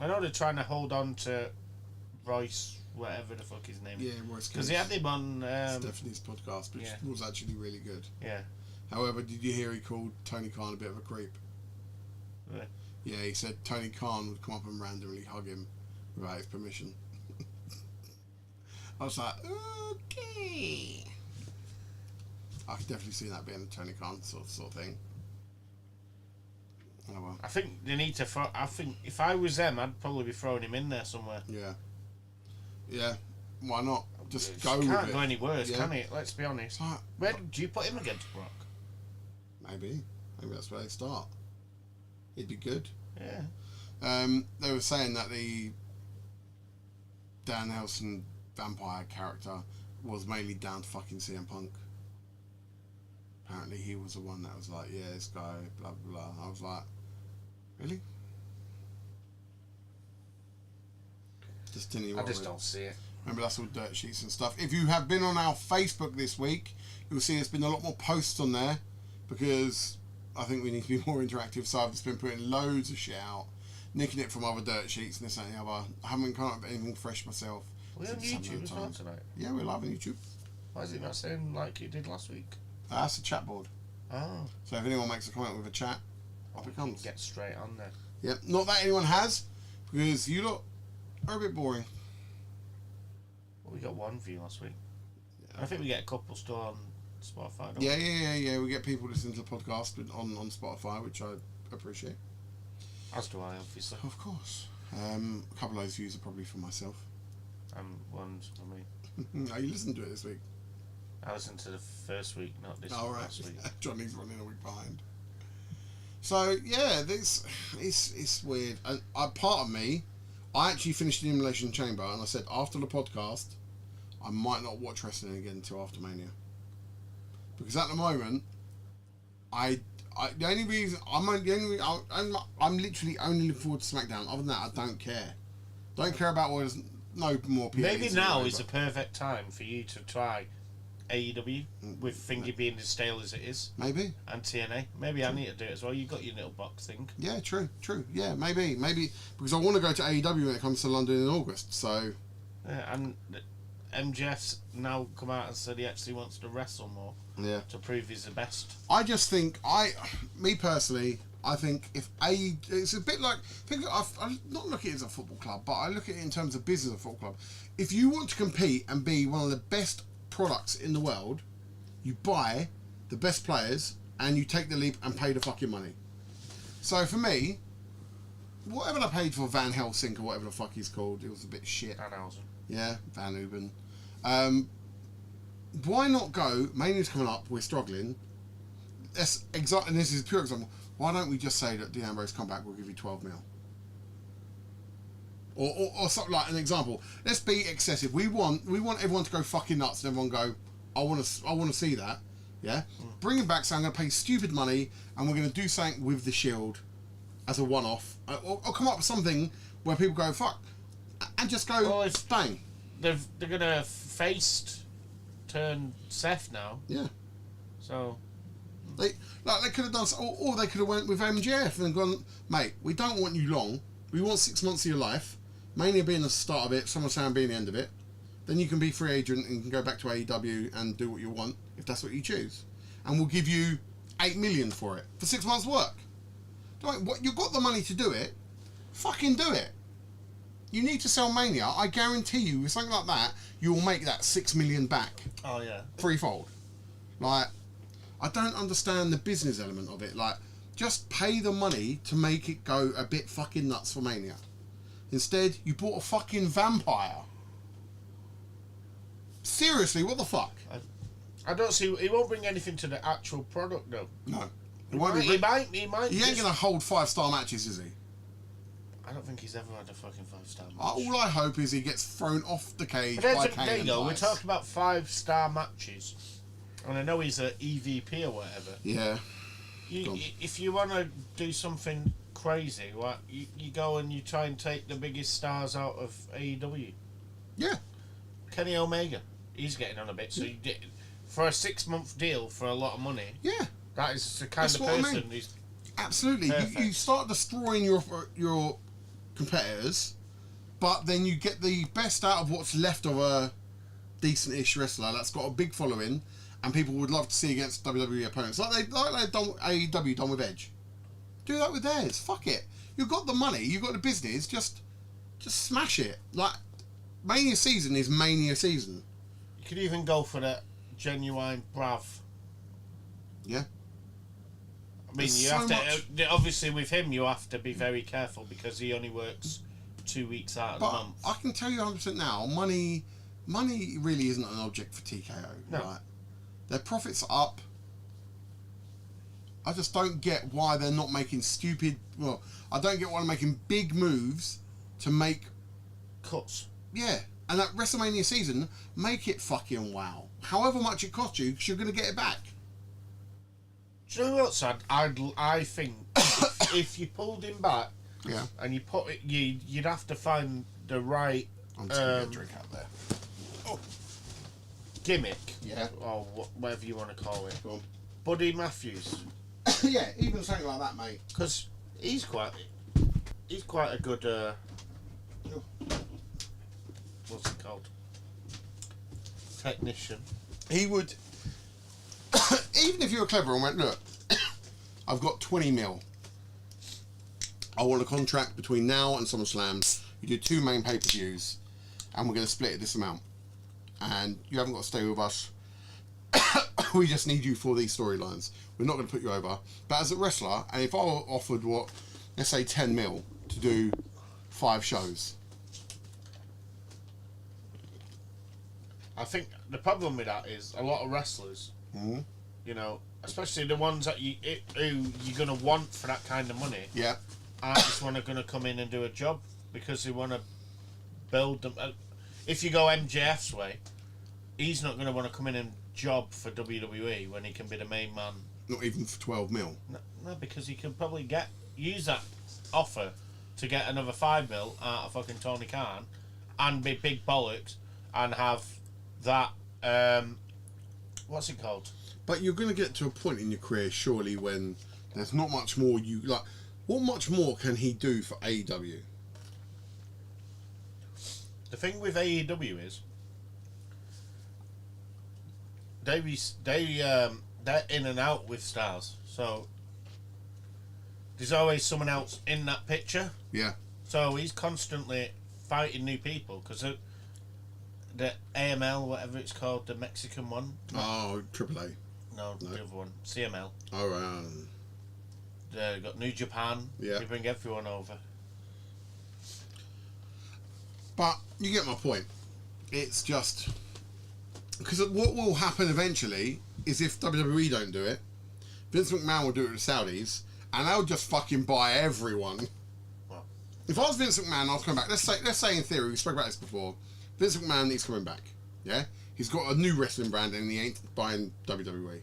I know they're trying to hold on to Royce, whatever the fuck his name. Yeah, Royce. Because he had him on Stephanie's podcast, which was actually really good. Yeah. However, did you hear he called Tony Khan a bit of a creep? Yeah. Yeah, he said Tony Khan would come up and randomly hug him without his permission. I was like, okay. I could definitely see that being a Tony Khan sort of thing. Oh well. I think they need to throw. I think if I was them, I'd probably be throwing him in there somewhere. Yeah. Yeah. Why not? Just go It with it. can't go any worse, Yeah. can it? Let's be honest. Like, Where do you put him against Brock? maybe that's where they start. It'd be good. Yeah. They were saying that the Dan Nelson vampire character was mainly down to fucking CM Punk. Apparently he was the one that was like, yeah, this guy, blah, blah, blah. I was like, really? Just didn't even I just don't see it. Remember, that's all dirt sheets and stuff. If you have been on our Facebook this week, you'll see there's been a lot more posts on there because I think we need to be more interactive. So I've just been putting loads of shit out, nicking it from other dirt sheets and this and the other. I haven't come up with anything fresh myself. We're on YouTube as well tonight. Yeah, we're live on YouTube. Why is it not saying like it did last week? That's a chat board. Oh. So if anyone makes a comment with a chat, up it comes. Get straight on there. Yep. Not that anyone has, because you lot are a bit boring. Well, we got one view last week. Yeah. I think we get a couple still on Spotify. Don't Yeah. We get people listening to the podcast on Spotify, which I appreciate. As do I, obviously. Of course. A couple of those views are probably for myself. And one's for me. No, you listened to it this week. I listened to the first week, not this All right. last week. Johnny's running a week behind. So yeah, this it's weird. And part of me, I actually finished the Elimination Chamber, and I said after the podcast, I might not watch wrestling again until after Mania, because at the moment, I'm literally only looking forward to SmackDown. Other than that, I don't care. Don't care about what is no more people. Maybe now is the perfect time for you to try AEW with Thingy being as stale as it is. Maybe. And TNA. Maybe I need to do it as well. You got your little box thing. Yeah, true. Yeah, maybe because I want to go to AEW when it comes to London in August. So. Yeah, and MJF's now come out and said he actually wants to wrestle more. Yeah. To prove he's the best. I just think me personally, I think if it's a bit like I not look at it as a football club, but I look at it in terms of business of a football club. If you want to compete and be one of the best products in the world, you buy the best players and you take the leap and pay the fucking money. So for me, whatever I paid for Van Helsing or whatever the fuck he's called, it was a bit shit. Van Helsing. Yeah, Van Uben. Why not go? Mania's coming up. We're struggling. And this is a pure example. Why don't we just say that Dean Ambrose come back? We'll give you 12 mil. Or something like an example. Let's be excessive. We want everyone to go fucking nuts and everyone go, I want to see that. Yeah. Bring him back. So I'm going to pay stupid money and we're going to do something with the Shield as a one-off. Or come up with something where people go fuck and just go bang. They're gonna turn Seth now. Yeah. So they could have done, or they could have went with MJF and gone, mate, we don't want you long. We want 6 months of your life. Mania being the start of it, SummerSlam being the end of it. Then you can be free agent and can go back to AEW and do what you want if that's what you choose. And we'll give you $8 million for it for 6 months' work. What you've got the money to do it? Fucking do it. You need to sell Mania. I guarantee you, with something like that, you will make that $6 million back. Oh yeah. Threefold. Like, I don't understand the business element of it. Like, just pay the money to make it go a bit fucking nuts for Mania. Instead, you bought a fucking vampire. Seriously, what the fuck? I don't see. He won't bring anything to the actual product though. No. He might. He ain't gonna hold 5-star matches, is he? I don't think he's ever had a fucking 5-star match. All I hope is he gets thrown off the cage But by there you Kane. go. We're talking about 5-star matches, and I know he's a EVP or whatever. Yeah. If you want to do something crazy, what you go and you try and take the biggest stars out of AEW. Yeah. Kenny Omega, he's getting on a bit. So you did, for a 6-month deal for a lot of money. Yeah. That is the kind That's of what I person mean. who's absolutely. You start destroying your competitors, but then you get the best out of what's left of a decent-ish wrestler that's got a big following, and people would love to see against WWE opponents, like they've done AEW done with Edge. Do that with theirs. Fuck it. You've got the money. You've got the business. Just smash it. Like Mania season is Mania season. You could even go for that genuine brav. Yeah. I mean, you have to. Obviously, with him, you have to be very careful because he only works 2 weeks out of the month. I can tell you 100% now, money really isn't an object for TKO. No. Right? Their profits are up. I just don't get why they're not making stupid. Well, I don't get why they're making big moves to make Cuts. Yeah, and that WrestleMania season, make it fucking wow. However much it costs you, because you're going to get it back. Do you know what's sad? I think if you pulled him back, Yeah. and you put it, you'd have to find the right I'm just going to get a drink out there. gimmick, Yeah. or whatever you want to call it. Go on. Buddy Matthews, Yeah, even something like that, mate. because he's quite a good. What's it called? Technician. He would, even if you were clever and went, look, I've got 20 mil. I want a contract between now and SummerSlam. You do 2 main pay-per-views, and we're going to split it this amount. And you haven't got to stay with us. We just need you for these storylines. We're not going to put you over. But as a wrestler, and if I were offered, let's say 10 mil to do 5 shows. I think the problem with that is a lot of wrestlers, you know, especially the ones that who you're going to want for that kind of money, Yeah. aren't just going to come in and do a job because they want to build them. If you go MJF's way, he's not going to want to come in and job for WWE when he can be the main man. Not even for 12 mil. No, because he can probably use that offer to get another 5 mil out of fucking Tony Khan and be big bollocks and have that, what's it called? But you're going to get to a point in your career, surely, when there's not much more you... Like, what much more can he do for AEW? The thing with AEW is they're in and out with stars, so there's always someone else in that picture. Yeah. So he's constantly fighting new people because the AML, whatever it's called, the Mexican one. Oh, AAA. No, the other one, CML. All right. They've got New Japan. Yeah. They bring everyone over. But you get my point. It's just... Because what will happen eventually is if WWE don't do it, Vince McMahon will do it with the Saudis, and they'll just fucking buy everyone. Well, If I was Vince McMahon, I'll come back. Let's say in theory, we spoke about this before. Vince McMahon is coming back. Yeah? He's got a new wrestling brand and he ain't buying WWE.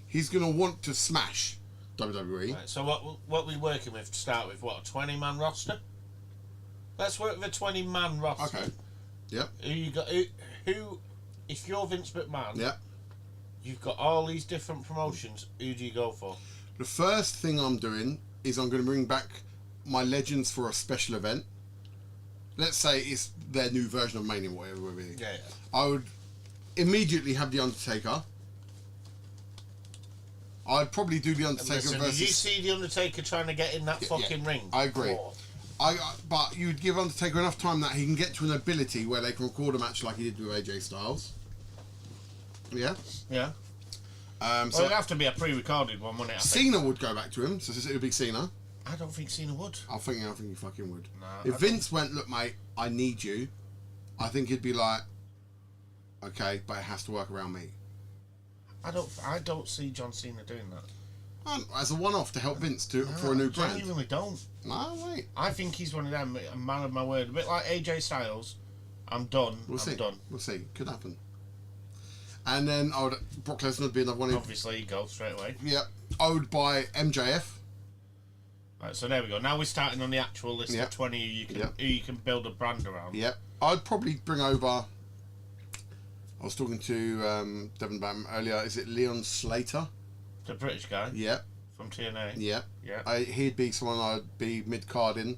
He's going to want to smash WWE. right, so what we working with to start with? What, a 20-man roster? Let's work with a 20-man roster. Okay. Yep. Who you got? Who? If you're Vince McMahon, Yep. you've got all these different promotions. Who do you go for? The first thing I'm doing is I'm going to bring back my legends for a special event. Let's say it's their new version of Mania, whatever it is. Yeah. I would immediately have The Undertaker. I'd probably do The Undertaker Listen, versus... did you see The Undertaker trying to get in that fucking ring? I agree. Oh. But you'd give Undertaker enough time that he can get to an ability where they can record a match like he did with AJ Styles. Yeah? Yeah. So Well, it'd have to be a pre-recorded one, wouldn't it? I think? Cena would go back to him, so it would be Cena. I don't think Cena would. I think he fucking would. Nah, If Vince went, look, mate, I need you, I think he'd be like, okay, but it has to work around me. I don't see John Cena doing that. As a one-off to help Vince for a new I brand. genuinely don't. No, wait. I think he's one of them, a man of my word. A bit like AJ Styles. I'm done. We'll see. Done. We'll see. Could happen. And then Brock Lesnar would be another one. Obviously, he goes straight away. Yeah. Owed by MJF. Right, so there we go. Now we're starting on the actual list of 20 who you can build a brand around. Yep. I'd probably bring over. I was talking to Devon Bam earlier. Is it Leon Slater? The British guy. Yep. From TNA. Yep. Yeah. He'd be someone I'd be mid-card in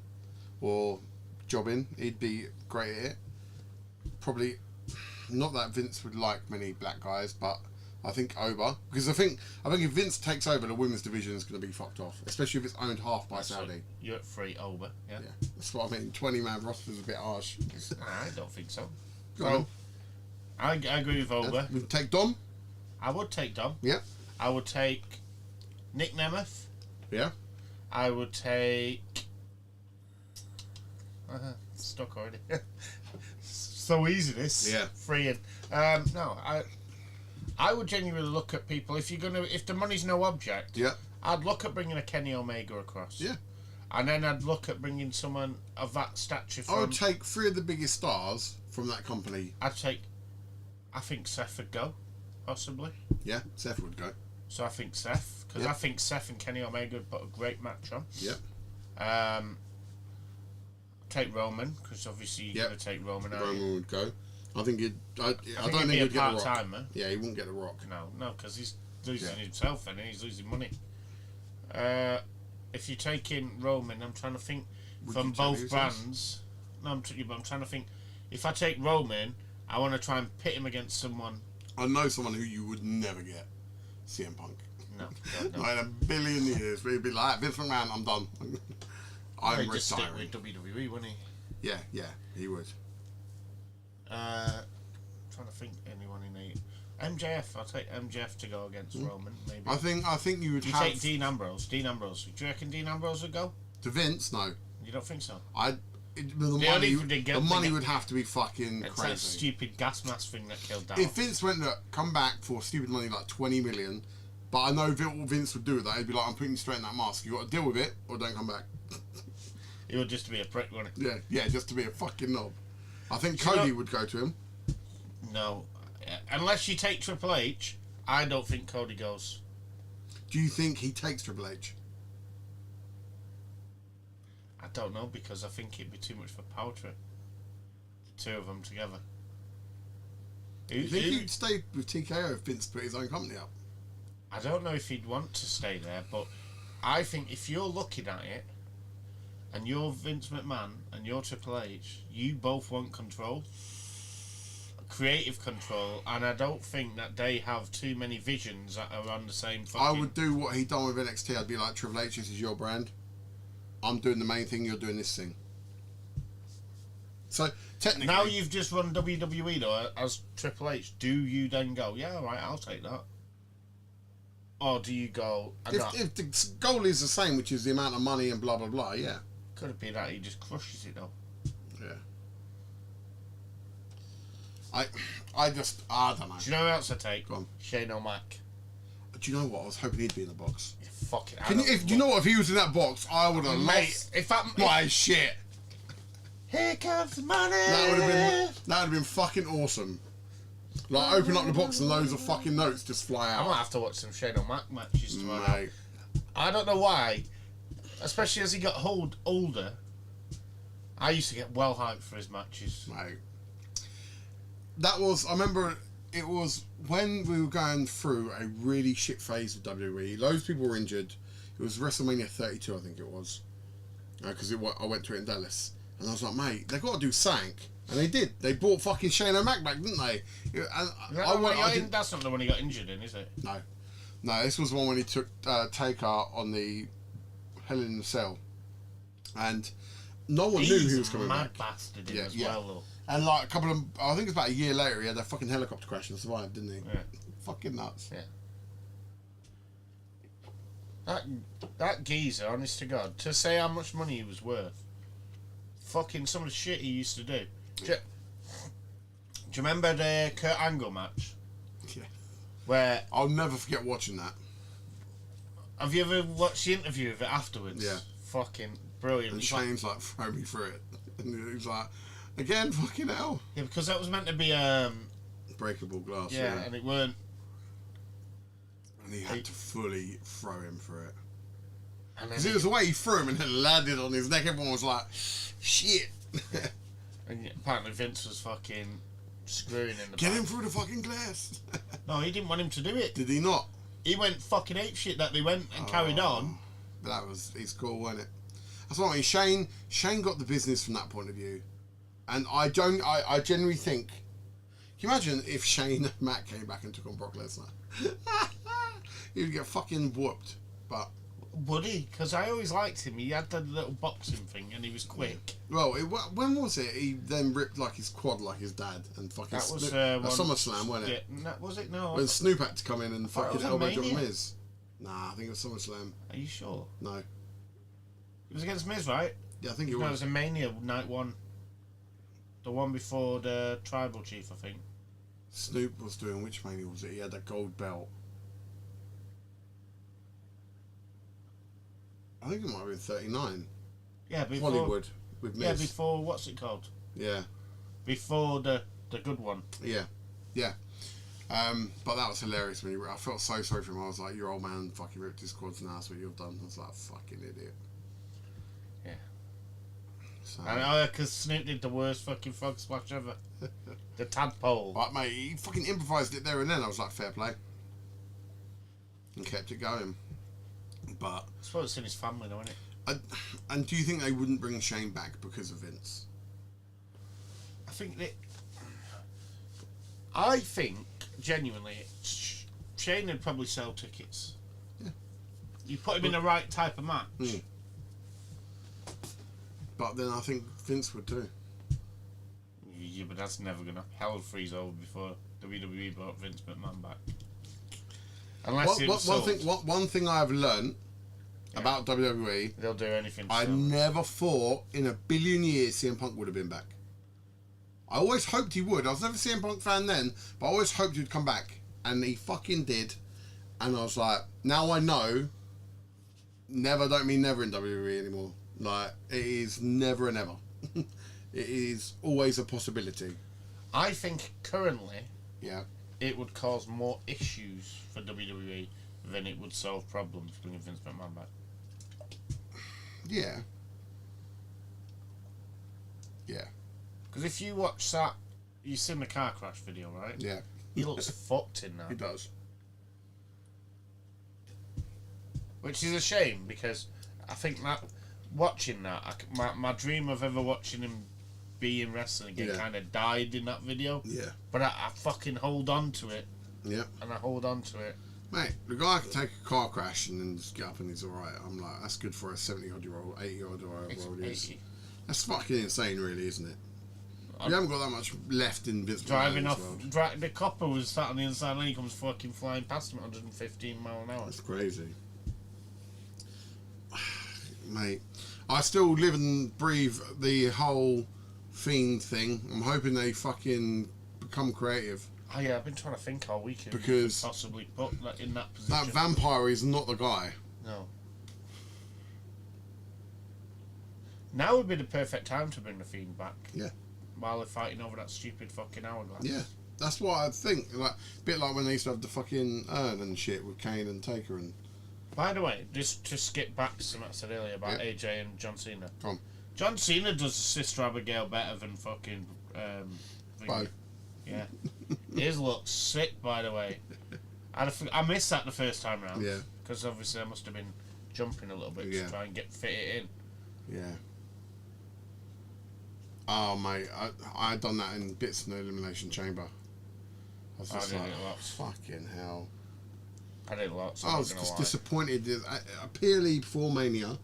or jobbing. He'd be great at it. Probably not that Vince would like many black guys, but I think Oba, because I think if Vince takes over, the women's division is going to be fucked off, especially if it's owned half by Saudi. You're at 3 Oba. Yeah. That's what I mean. 20-man roster is a bit harsh. I don't think so. Go on. I agree with Oba. We'd take Dom. I would take Dom. Yeah. I would take Nick Nemeth. Yeah. I would take. Stuck already. So easy this. Yeah. Freeing. No, I would genuinely look at people if the money's no object. Yeah. I'd look at bringing a Kenny Omega across. Yeah. And then I'd look at bringing someone of that stature from. I would take 3 of the biggest stars from that company. I think Seth would go, possibly. Yeah, Seth would go. So I think Seth, because I think Seth and Kenny Omega would put a great match on. Yeah. Take Roman, because obviously you're going to take Roman out. Roman would go. I think I don't think he'd he'd get the Rock. part-timer. Yeah, he wouldn't get the Rock. No, because he's losing himself and he's losing money. If you're taking Roman, I'm trying to think from both brands. No, I'm trying to think. If I take Roman, I want to try and pit him against someone. I know someone who you would never get. CM Punk. No. Not in a billion years. But he'd be like, Vince McMahon, I'm done. I'm He'd just stick retiring. with WWE, wouldn't he? Yeah, he would. Trying to think anyone in the MJF. I'll take MJF to go against Roman. Maybe. I think you would You have take Dean Ambrose. Do you reckon Dean Ambrose would go? to Vince. No, You don't think so? The money would have to be fucking It's crazy. that stupid gas mask thing that killed Down. If Vince went to come back for stupid money like 20 million, but I know what Vince would do with that. He'd be like, I'm putting you straight in that mask. You got to deal with it or don't come back. It would just be a prick, wouldn't it? Yeah, just to be a fucking knob. I think Cody would go to him. No. Unless you take Triple H, I don't think Cody goes. Do you think he takes Triple H? I don't know, because I think it'd be too much of a power trip. The two of them together. Do you think he'd stay with TKO if Vince put his own company up? I don't know if he'd want to stay there, but I think if you're looking at it, and you're Vince McMahon and you're Triple H, you both want control, creative control, and I don't think that they have too many visions that are on the same fucking... I would do what he done with NXT. I'd be like, Triple H, this is your brand. I'm doing the main thing, you're doing this thing. So, technically... Now you've just run WWE, though, as Triple H, do you then go, yeah, alright, I'll take that? Or do you go... If the goal is the same, which is the amount of money and blah, blah, blah, yeah. Could it be that he just crushes it, though? Yeah. I don't know. Do you know who else I take? Go on. Shane O'Mac. Do you know what? I was hoping he'd be in the box. Fucking Do you know what? If he was in that box, I would have lost my shit. Here comes the money. That would have been fucking awesome. Like, open up the box and loads of fucking notes just fly I out. might have to watch some Shane O'Mac matches tomorrow. Mate. I don't know why, especially as he got older. I used to get well hyped for his matches. Mate. I remember it was when we were going through a really shit phase with WWE. Loads of people were injured. It was WrestleMania 32, I think it was. Because I went to it in Dallas. And I was like, mate, they got to do Sank. And they did. They brought fucking Shane O'Mac back, didn't they? That's not the one he got injured in, is it? No. No, this was the one when he took Taker on the Hell in the Cell. And no one knew he was coming back. He's a mad bastard as well, though. And like a couple of, I think it was about a year later, he had a fucking helicopter crash and survived, didn't he? Yeah. Fucking nuts. Yeah. That geezer, honest to God, to say how much money he was worth. Fucking some of the shit he used to do. Do you remember the Kurt Angle match? Yeah. Where I'll never forget watching that. Have you ever watched the interview of it afterwards? Yeah. Fucking brilliant. And It's like- Shane's like, throw me through it. And he's like, again, fucking hell. yeah, because that was meant to be Breakable glass. yeah, and it weren't. And he had to fully throw him through it. And then Because it was the way he threw him and then landed on his neck. Everyone was like, shit. and apparently Vince was fucking screwing in the Get back. him through the fucking glass. No, he didn't want him to do it. Did he not? He went fucking apeshit that they went and carried on. But that was, it's cool, wasn't it? That's what I mean. Shane got the business from that point of view. And I genuinely think, can you imagine if Shane and Matt came back and took on Brock Lesnar? He'd get fucking whooped. But, Would he? Because I always liked him. He had the little boxing thing and he was quick. well, when was it? He then ripped like his quad like his dad and fucking That was SummerSlam, wasn't it? Yeah, was it? No. When Snoop had to come in and thought it fucking was elbow drop Mania. Miz. Nah, I think it was SummerSlam. Are you sure? No. It was against Miz, right? Yeah, I think it No, it was. was a Mania night one. The one before the Tribal Chief, I think. Snoop was doing, which Mania was it? He had that gold belt. I think it might have been 39. Yeah, before. Hollywood with Yeah, Miz. before, what's it called? Yeah. Before the good one. Yeah. But that was hilarious when I felt so sorry for him. I was like, your old man fucking ripped his quads and that's what you've done. I was like, fucking idiot. Yeah. So, And because Snoop did the worst fucking frog splash ever. The tadpole. but mate, he fucking improvised it there and then. I was like, fair play. And kept it going. But, I suppose it's in his family, though, isn't it? and do you think they wouldn't bring Shane back because of Vince? I think, genuinely, Shane would probably sell tickets. Yeah. You put him in the right type of match. Mm. But then I think Vince would too. Yeah, but that's never gonna. Hell would freeze over before WWE brought Vince McMahon back. Unless he was sold. One thing I've learned about WWE, They'll do anything to I sell him. never thought in a billion years CM Punk would have been back. I always hoped he would. I was never a CM Punk fan then, but I always hoped he'd come back. And he fucking did. And I was like, now I know, never don't mean never in WWE anymore. Like, it is never and ever. It is always a possibility. I think currently Yeah. it would cause more issues for WWE than it would solve problems bringing Vince McMahon back. Yeah. Yeah. Because if you watch that, you've seen the car crash video, right? Yeah. He looks fucked in that. He does. Which is a shame because I think that watching that, my dream of ever watching him be in wrestling again Yeah. kind of died in that video. Yeah. But I fucking hold on to it, Yeah. and I hold on to it. Mate, the guy can take a car crash and then just get up and he's alright. I'm like, that's good for a 70-odd-year-old, 80-odd-year-old. It's It is. 80. That's fucking insane, really, isn't it? You haven't got that much left in Vince Driving McMahon's off, world. the copper was sat on the inside lane, he comes fucking flying past him at 115 mile an hour. That's crazy. Mate, I still live and breathe the whole Fiend thing. I'm hoping they fucking become creative. Oh yeah, I've been trying to think all week if you Because could possibly put that in that position. that vampire is not the guy. No. Now would be the perfect time to bring the Fiend back. Yeah. While they're fighting over that stupid fucking hourglass. Yeah. That's what I think. Like, a bit like when they used to have the fucking urn and shit with Kane and Taker and... By the way, just to skip back to something I said earlier about Yeah. AJ and John Cena. Come on. John Cena does Sister Abigail better than fucking... Bo. Yeah. His looks sick, by the way. I missed that the first time round. Yeah. Because obviously I must have been jumping a little bit Yeah. to try and fit it in. Yeah. Oh, mate. I done that in bits in the Elimination Chamber. I was just did like, it lots. fucking hell. I did lots. I was just disappointed, purely before Mania,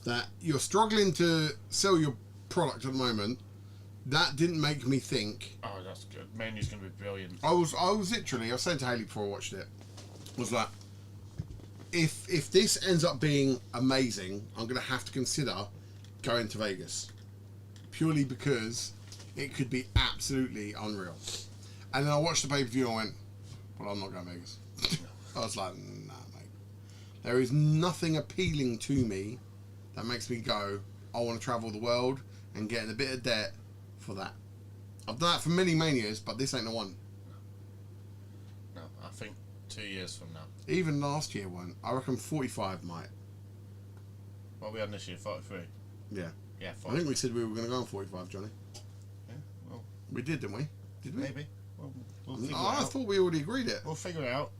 that you're struggling to sell your product at the moment. That didn't make me think. Oh, that's good. Mania's going to be brilliant. I was literally, I was saying to Haley before I watched it, was like, if this ends up being amazing, I'm going to have to consider going to Vegas. Purely because it could be absolutely unreal. And then I watched the pay-per-view and I went, well, I'm not going to Vegas. I was like, nah, mate. There is nothing appealing to me that makes me go, I want to travel the world and get in a bit of debt for that. I've done that for many manias, but this ain't the one. No, I think 2 years from now. Even last year won't. I reckon 45 might. What are we on this year? 43? Yeah. Yeah, I 43. think we said we were going to go on 45, Johnny. Yeah, well, We did, didn't we? Did we? maybe. We'll figure it I out. thought we already agreed it. We'll figure it out.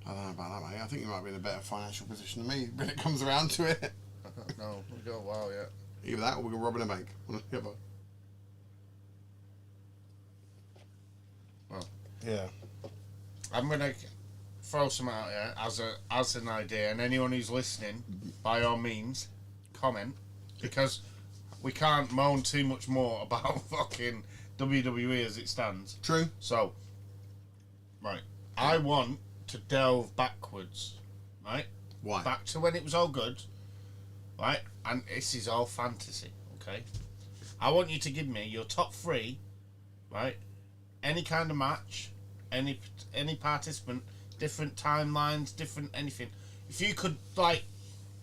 I don't know about that, mate. I think you might be in a better financial position than me when it comes around to it. No, we've got a while yet. Either that or we're going to rob in a bank. One or the other. Well, yeah. I'm going to throw some out here as an idea, and anyone who's listening, by all means, comment, because we can't moan too much more about fucking WWE as it stands. True. So, right, I want to delve backwards, right? Why? Back to when it was all good, right? And this is all fantasy, okay? I want you to give me your top 3, right? Any kind of match, any participant, different timelines, different anything. If you could, like,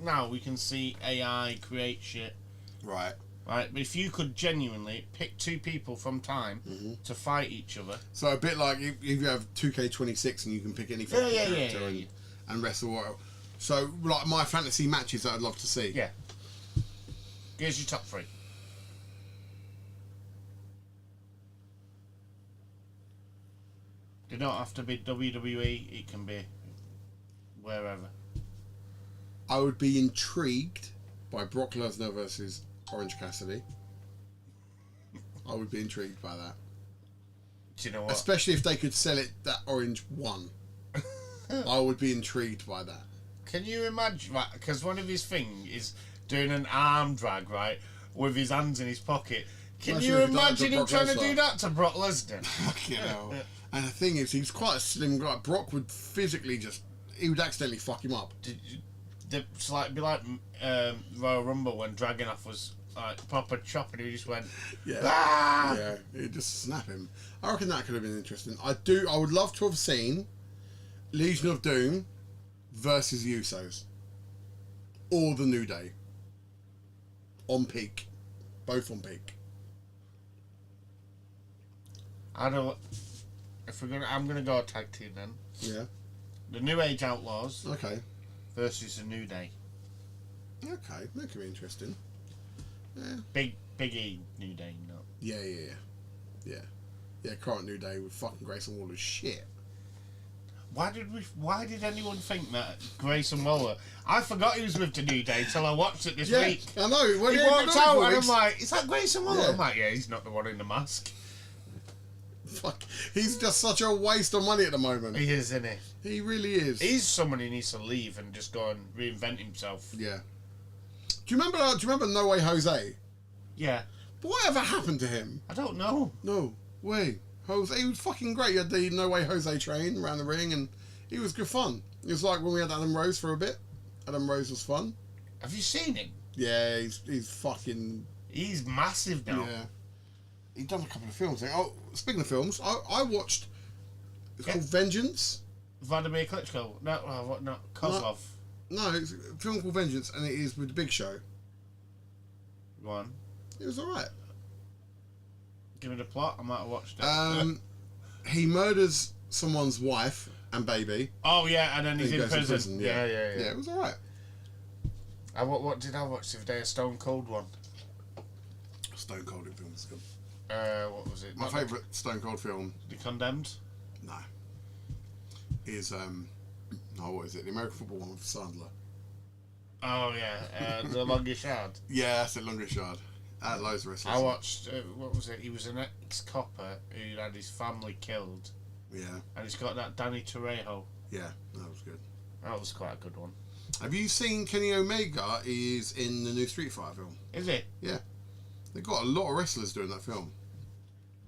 now we can see AI create shit, Right. right? But if you could genuinely pick 2 people from time to fight each other. So a bit like if you have 2K26 and you can pick any fucking character yeah. and wrestle. So like my fantasy matches that I'd love to see. Yeah. Here's your top 3. They don't have to be WWE, it can be wherever. I would be intrigued by Brock Lesnar versus Orange Cassidy. I would be intrigued by that. Do you know what? Especially if they could sell it that Orange won. I would be intrigued by that. Can you imagine? Right, because one of his things is doing an arm drag, right, with his hands in his pocket. Can Imagine you if he done that to imagine him Brock trying to Lesnar. do that to Brock Lesnar? Fucking hell. And the thing is, he's quite a slim guy. Brock would physically he would accidentally fuck him up. It's like be like Royal Rumble when Dragunov was like proper chopping. He just went, Yeah. ah! Yeah, he'd just snap him. I reckon that could have been interesting. I would love to have seen Legion of Doom versus the Usos. Or the New Day. On peak. Both on peak. I don't. I'm gonna go tag team then. Yeah. The New Age Outlaws Okay. versus the New Day. Okay, that could be interesting. Yeah. Big E New Day, no. Yeah. Yeah, current New Day with fucking Grayson Waller's shit. Why did anyone think that Grayson Waller? I forgot he was with the New Day until I watched it this week. I know. When He walked out and I'm like, is that Grayson Waller? Yeah. I'm like, yeah, he's not the one in the mask. Fuck. He's just such a waste of money at the moment. He is, isn't he? He really is. He's someone who needs to leave and just go and reinvent himself. Yeah. Do you remember No Way Jose? Yeah. But whatever happened to him? I don't know. No way. Jose, he was fucking great. He had the No Way Jose train around the ring and he was good fun. It was like when we had Adam Rose for a bit. Adam Rose was fun. Have you seen him? Yeah, he's fucking... He's massive now. Yeah. He's done a couple of films. Oh, speaking of films, I watched... It's called Vengeance. Vladimir Klitschko. No, what? No, Kozlov. No, it's a film called Vengeance and it is with The Big Show. Go on. It was alright. Give me the plot. I might have watched it. He murders someone's wife and baby. Oh yeah, and then he's He in goes to prison. Yeah. Yeah, it was alright. What did I watch the other day? A Stone Cold one. Stone Cold film was good. What was it? My favourite Stone Cold film, The Condemned. no, is what is it? The American football one with Sandler. Oh yeah, The Longest Yard. Yeah, that's it. Longest Yard. I had loads of wrestlers. I watched. What was it? He was an ex-copper who had his family killed, Yeah, and he's got that Danny Trejo. yeah, that was good. That was quite a good one. Have you seen Kenny Omega is in the new Street Fighter film? Is it? Yeah, they got a lot of wrestlers doing that film.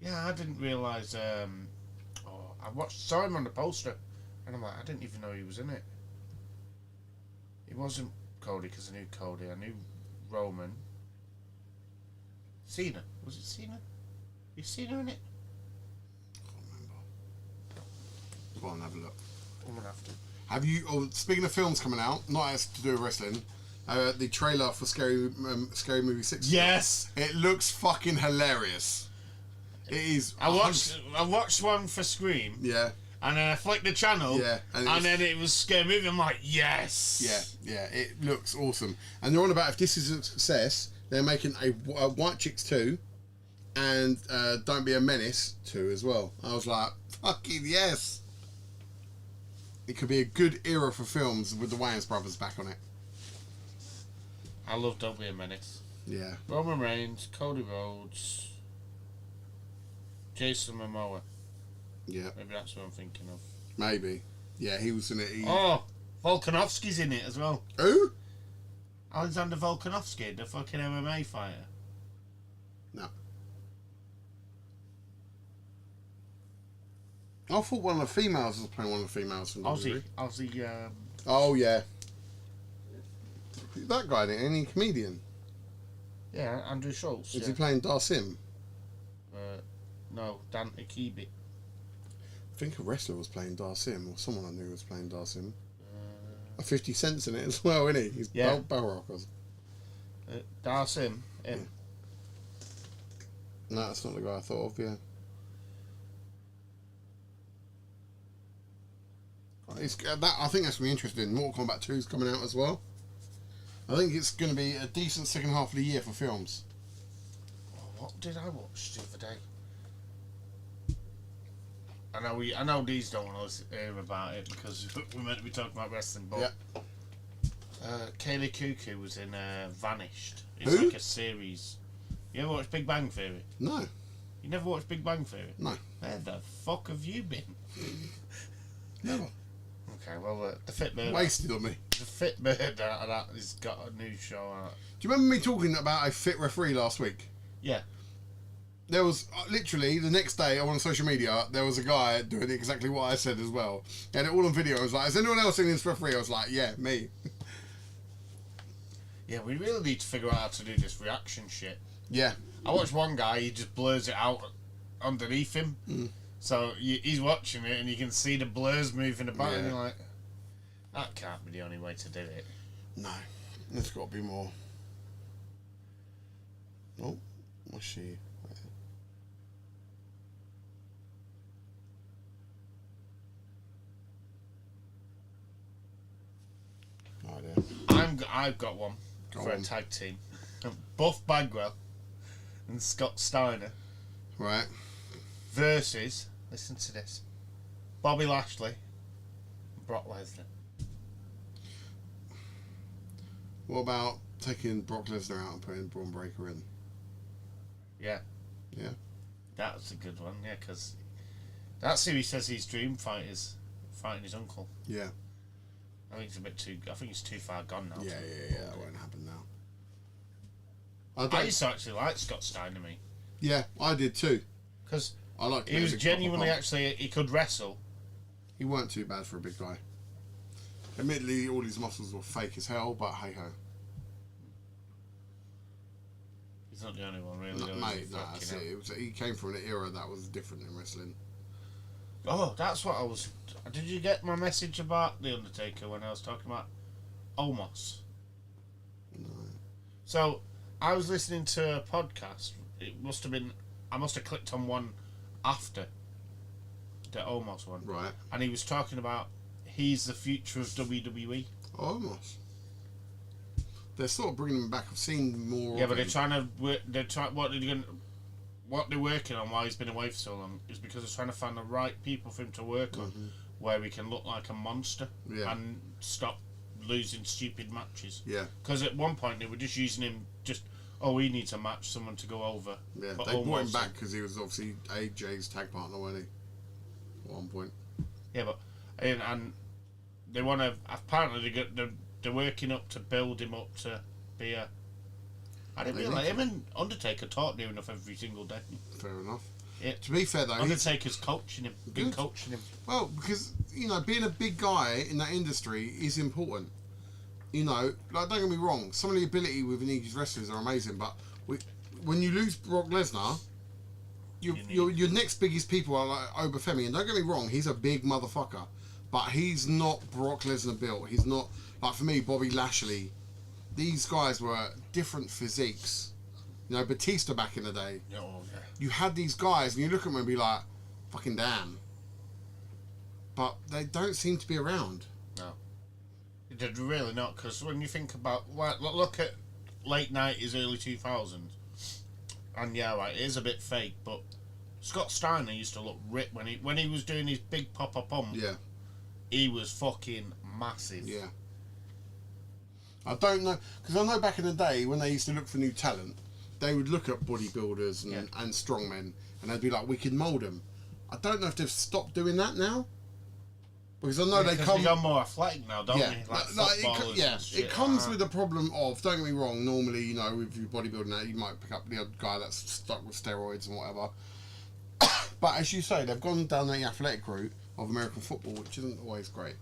Yeah, I didn't realise. I saw him on the poster, and I'm like, I didn't even know he was in it. It wasn't Cody because I knew Cody. I knew Roman. Cena. Was it Cena? Is Cena in it? I can't remember. Go on, have a look. I'm gonna have to. Have you? Oh, speaking of films coming out, not as to do with wrestling. The trailer for Scary Movie 6. Yes. It looks fucking hilarious. It is. I watched one for Scream. Yeah. And then I flicked the channel. Yeah. And then it was Scary Movie. I'm like, yes. Yeah. It looks awesome. And they're on about, if this is a success, they're making a White Chicks 2 and Don't Be a Menace 2 as well. I was like, fucking yes. It could be a good era for films with the Wayans brothers back on it. I love Don't Be a Menace. Yeah. Roman Reigns, Cody Rhodes, Jason Momoa. Yeah. Maybe that's what I'm thinking of. Maybe. Yeah, he was in it. Oh, Volkanovski's in it as well. Who? Alexander Volkanovski, the fucking MMA fighter. No. I thought one of the females was playing one of the females from WWE. Aussie. Oh, yeah. That guy, any comedian? Yeah, Andrew Schultz. Is he playing Darsim? No, Dan Akibi. I think a wrestler was playing Darsim, or someone I knew was playing Darsim. 50 Cent's in it as well, isn't he? He's Barrow Rockers. Darsim, him. No, that's not the guy I thought of, yeah. I think that's going to be interesting. Mortal Kombat 2 is coming out as well. I think it's going to be a decent second half of the year for films. What did I watch the other day? I know these don't want us to hear about it because we're meant to be talking about wrestling, but Kaylee Cuckoo was in Vanished. It's Who? like a series. You ever watched Big Bang Theory? No. You never watched Big Bang Theory? No. Where the fuck have you been? Never. Okay, well, the Fit Bird. Wasted on me. The Fit Bird out of that has got a new show out. Do you remember me talking about a fit referee last week? Yeah. There was literally the next day on social media, there was a guy doing exactly what I said as well. He had it all on video. I was like, has anyone else seen this referee? I was like, yeah, me. Yeah, we really need to figure out how to do this reaction shit. Yeah. I watched one guy, he just blurs it out underneath him. Mm. So he's watching it and you can see the blurs moving about and Yeah. you're like, that can't be the only way to do it. No. There's got to be more. Oh, what's she? Oh, dear. I've got one Go for on. a tag team. Buff Bagwell and Scott Steiner Right. versus, listen to this, Bobby Lashley and Brock Lesnar. What about taking Brock Lesnar out and putting Braun Breaker in? Yeah. Yeah. That's a good one, yeah, because that's who he says his dream fight is, fighting his uncle. Yeah. I think it's too far gone now. Yeah. That won't happen now. I used to actually like Scott Steiner, me. Yeah, I did too. Because I like. he was genuinely he could wrestle. He weren't too bad for a big guy. Admittedly, all his muscles were fake as hell, but hey ho. He's not the only one, really. No, though, mate, is he? no, Fucking that's hell. it. He came from an era that was different in wrestling. Oh, that's what I was. Did you get my message about The Undertaker when I was talking about Omos? No. So, I was listening to a podcast. It must have been. I must have clicked on one after the Omos one. Right. And he was talking about he's the future of WWE. Almost. They're sort of bringing him back. I've seen more. Yeah, of but they're him. trying to work. What they're working on, why he's been away for so long, is because they're trying to find the right people for him to work on, where he can look like a monster and stop losing stupid matches. Yeah. Because at one point they were just using him. He needs a match, someone to go over. Yeah, But they brought him almost- back because he was obviously AJ's tag partner, wasn't he? At one point. Yeah, but and they want to. Apparently they're working up to build him up to be a. I didn't Maybe. realise him and Undertaker talk near enough every single day. Fair enough. Yeah. To be fair though, Undertaker's coaching him. Been Good. coaching him. well, because being a big guy in that industry is important. Like, don't get me wrong, some of the ability within these wrestlers are amazing, but when you lose Brock Lesnar, your next biggest people are like Obafemi, and don't get me wrong, he's a big motherfucker, But he's not Brock Lesnar built. He's not, like for me, Bobby Lashley. These guys were different physiques. You know, Batista back in the day. Oh, yeah. You had these guys and you look at them and be like, fucking damn. But they don't seem to be around. No. It did really not, because when you think about, like, look at late 90s, early 2000s, and yeah, right, it is a bit fake, but Scott Steiner used to look ripped when he was doing his big pop-up pump. Yeah. He was fucking massive. Yeah. I don't know, because I know back in the day when they used to look for new talent, they would look at bodybuilders and strongmen, and they'd be like, we can mould them. I don't know if they've stopped doing that now. Because I know they come. They got more athletic now, don't Yeah, they? Like it, and shit it comes like with the problem of, don't get me wrong, normally, you know, with your bodybuilding now, you might pick up the odd guy that's stuck with steroids and whatever. But as you say, they've gone down the athletic route of American football, which isn't always great.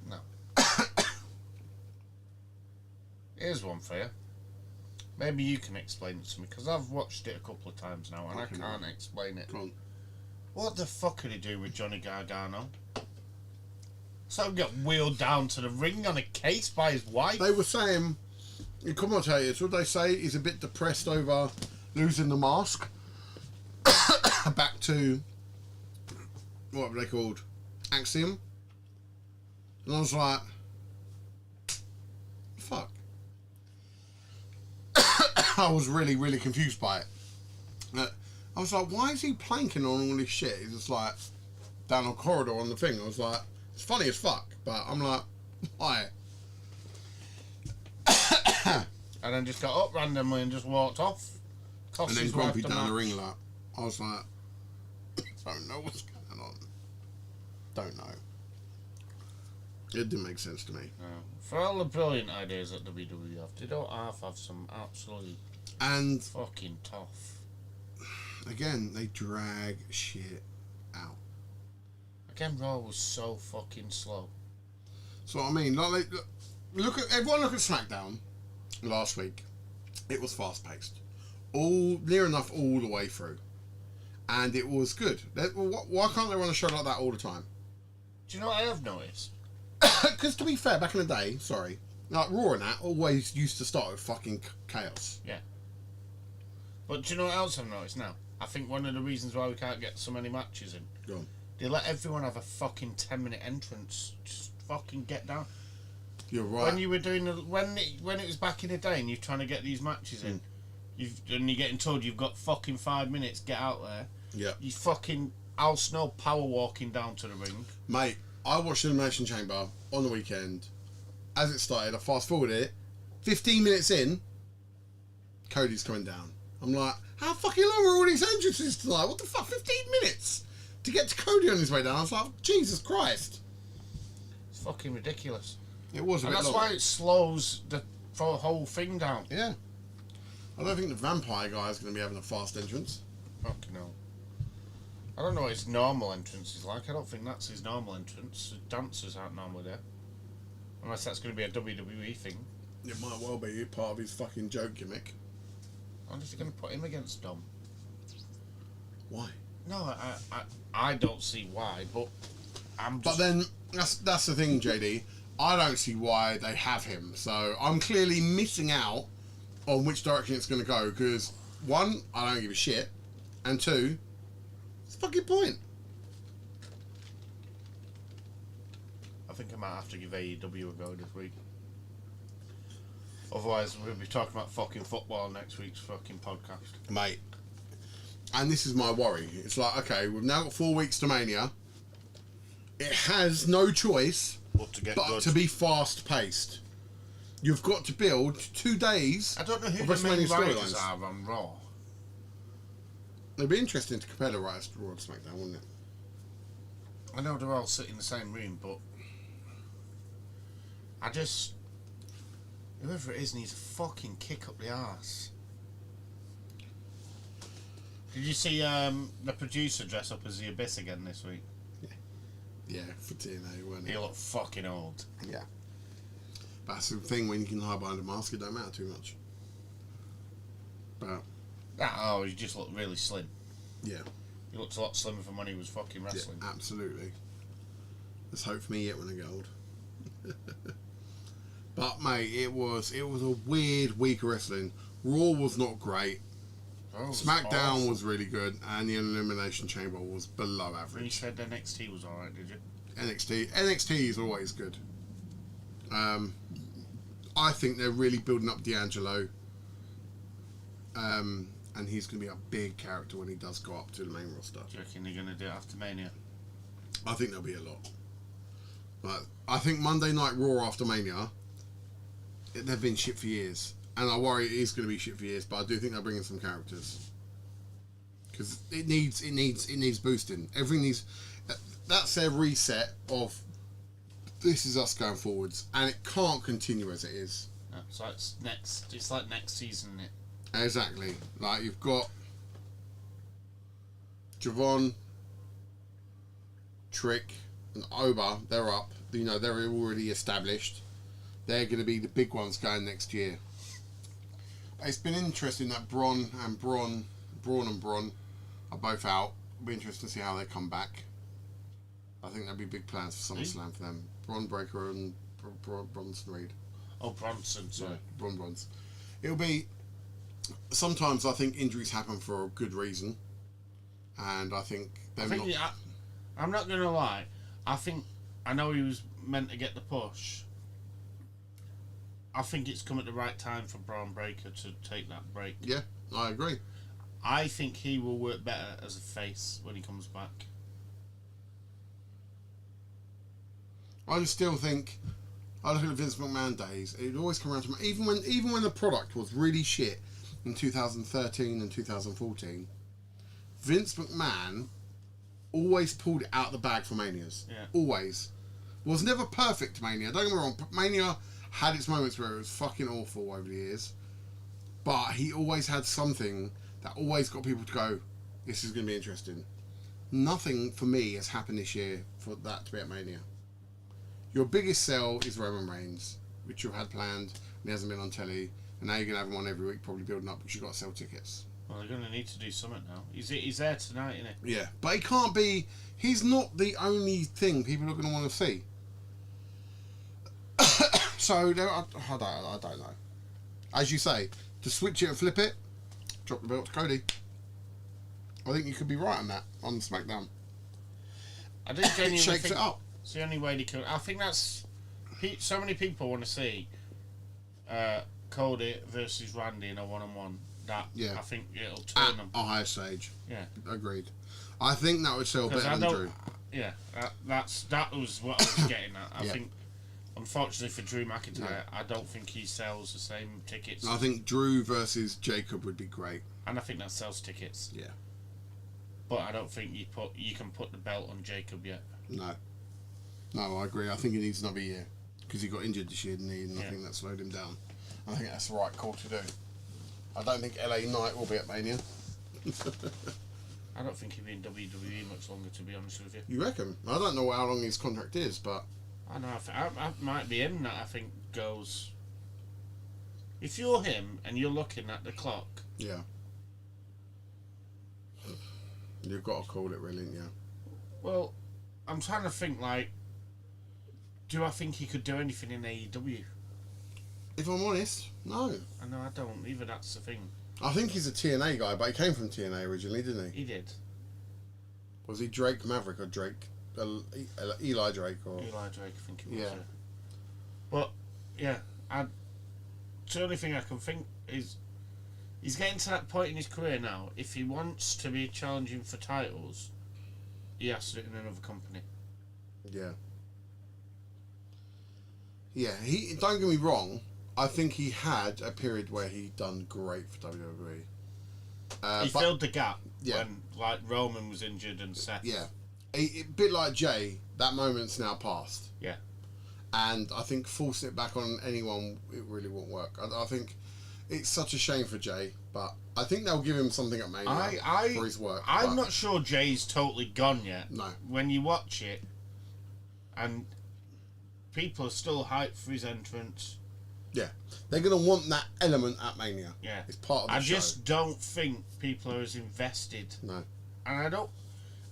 No. Here's one for you. Maybe you can explain it to me, because I've watched it a couple of times now and I can't explain it. Go on. What the fuck could he do with Johnny Gargano? So he got wheeled down to the ring on a case by his wife. They were saying, the commentators, what they say, he's a bit depressed over losing the mask. Back to, what were they called? Axiom. And I was like, fuck. I was really, really confused by it. I was like, why is he planking on all this shit? He's just like, down a corridor on the thing. I was like, it's funny as fuck, but I'm like, why? And then just got up randomly and just walked off. And then grumpy down the ring like, I was like, don't know what's going on. Don't know. It didn't make sense to me. No. For all the brilliant ideas that WWE have, they don't have some absolute And fucking tough. again, they drag shit out. Again, Raw was so fucking slow. So I mean, like, look at everyone. Look at SmackDown last week. It was fast paced, all near enough all the way through, and it was good. Why can't they run a show like that all the time? Do you know what I have noticed? Because to be fair, back in the day, like Raw and that always used to start with fucking chaos. Yeah. But do you know what else I've noticed now? I think one of the reasons why we can't get so many matches in, Go on. they let everyone have a fucking 10-minute entrance. Just fucking get down. You're right. When you were doing when it was back in the day and you're trying to get these matches in, and you're getting told you've got fucking 5 minutes, get out there. Yeah. You fucking Al Snow power walking down to the ring. Mate, I watched Elimination Chamber on the weekend. As it started, I fast forwarded it. 15 minutes in, Cody's coming down. I'm like, how fucking long are all these entrances tonight? What the fuck, 15 minutes? To get to Cody on his way down, I was like, Jesus Christ. It's fucking ridiculous. It was a And bit that's long. why it slows the whole thing down. Yeah. I don't think the vampire guy is going to be having a fast entrance. Fucking hell. I don't know what his normal entrance is like. I don't think that's his normal entrance. The dancers aren't normally there. Unless that's going to be a WWE thing. It might well be part of his fucking joke gimmick. Unless they're going to put him against Dom. Why? No, I don't see why, but I'm But just... then, that's the thing, JD. I don't see why they have him. So I'm clearly missing out on which direction it's going to go. Because, one, I don't give a shit. And two, it's the fucking point. I think I might have to give AEW a go this week. Otherwise, we'll be talking about fucking football next week's fucking podcast. Mate. And this is my worry. It's like, okay, we've now got 4 weeks to Mania. It has no choice But to get but good. to be fast-paced. You've got to build 2 days I don't know who of the main WrestleMania writers storylines. are on Raw. It'd be interesting to compare the writers to Raw and SmackDown, wouldn't it? I know they're all sitting in the same room, but I just... Whoever it is needs a fucking kick up the arse. Did you see the producer dress up as the Abyss again this week? Yeah, for TNA, weren't He it? looked fucking old. Yeah. That's the thing, when you can hide behind a mask, it don't matter too much. But, He just looked really slim. yeah. He looked a lot slimmer from when he was fucking Yeah, wrestling. absolutely. Let's hope for me yet when I get old. But mate, it was a weird week of wrestling. Raw was not great. SmackDown was really good, and the Elimination Chamber was below average. You said NXT was alright, did you? NXT is always good. I think they're really building up D'Angelo. And he's going to be a big character when he does go up to the main roster. Do you reckon they're going to do it after Mania? I think there'll be a lot. But I think Monday Night Raw after Mania, they've been shit for years. And I worry it is going to be shit for years, but I do think they'll bring in some characters. Because it needs boosting. Everything needs... That's their reset of... This is us going forwards. And it can't continue as it is. No, so it's like next season, isn't it? Exactly. Like, you've got Devon, Trick, and Oba. They're up. You know, they're already established. They're going to be the big ones going next year. It's been interesting that Braun and Braun are both out. It'll be interesting to see how they come back. I think there'll be big plans for SummerSlam for them. Braun Breaker and Bronson Reed. Oh, Bronson, sorry. Yeah, Bronze. It'll be... Sometimes I think injuries happen for a good reason. And I think... I'm not going to lie. I know he was meant to get the push. I think it's come at the right time for Braun Breaker to take that break. Yeah, I agree. I think he will work better as a face when he comes back. I just still think... I look at the Vince McMahon days, it would always come around to me. Even when the product was really shit in 2013 and 2014, Vince McMahon always pulled it out the bag for Manias. Yeah. Always. Was never perfect Mania. Don't get me wrong, Mania had its moments where it was fucking awful over the years. But he always had something that always got people to go, this is going to be interesting. Nothing for me has happened this year for that to be at Mania. Your biggest sell is Roman Reigns, which you had planned and he hasn't been on telly, and now you're going to have him on every week, probably building up because you've got to sell tickets. Well, they're going to need to do something now. He's there tonight, isn't he? Yeah, but he can't be... He's not the only thing people are going to want to see. So, I don't know. As you say, to switch it and flip it, drop the belt to Cody. I think you could be right on that, on SmackDown. I do genuinely It shakes think it up. it's the only way they could. I think that's... So many people want to see Cody versus Randy in a one-on-one. That, Yeah. I think it'll turn them. A higher stage. Yeah. Agreed. I think that would sell better than Drew. Yeah, that was what I was getting at. I think, unfortunately for Drew McIntyre, I don't think he sells the same tickets. I think Drew versus Jacob would be great. And I think that sells tickets. Yeah. But I don't think you can put the belt on Jacob yet. No, I agree. I think he needs another year because he got injured this year, didn't he? And I think that slowed him down. I think that's the right call to do. I don't think LA Knight will be at Mania. I don't think he'll be in WWE much longer, to be honest with you. You reckon? I don't know how long his contract is, but... I know, I might be him that I think goes... If you're him and you're looking at the clock... Yeah. You've got to call it, really, yeah. Well, I'm trying to think, like... Do I think he could do anything in AEW? If I'm honest, no. I know, I don't either, that's the thing. I think he's a TNA guy, but he came from TNA originally, didn't he? He did. Was he Drake Maverick or Drake... Eli Drake or... Eli Drake, I think it was. Yeah. But, yeah, the only thing I can think is he's getting to that point in his career now. If he wants to be challenging for titles, he has to do it in another company. Yeah. Yeah, don't get me wrong, I think he had a period where he done great for WWE. He filled the gap Yeah. when, like, Roman was injured and Seth. Yeah. A bit like Jay, that moment's now passed. Yeah. And I think forcing it back on anyone, it really won't work. I think it's such a shame for Jay, but I think they'll give him something at Mania for his work. I'm not sure Jay's totally gone yet. No. When you watch it, and people are still hyped for his entrance. Yeah. They're going to want that element at Mania. Yeah. It's part of the show. I just don't think people are as invested. No. And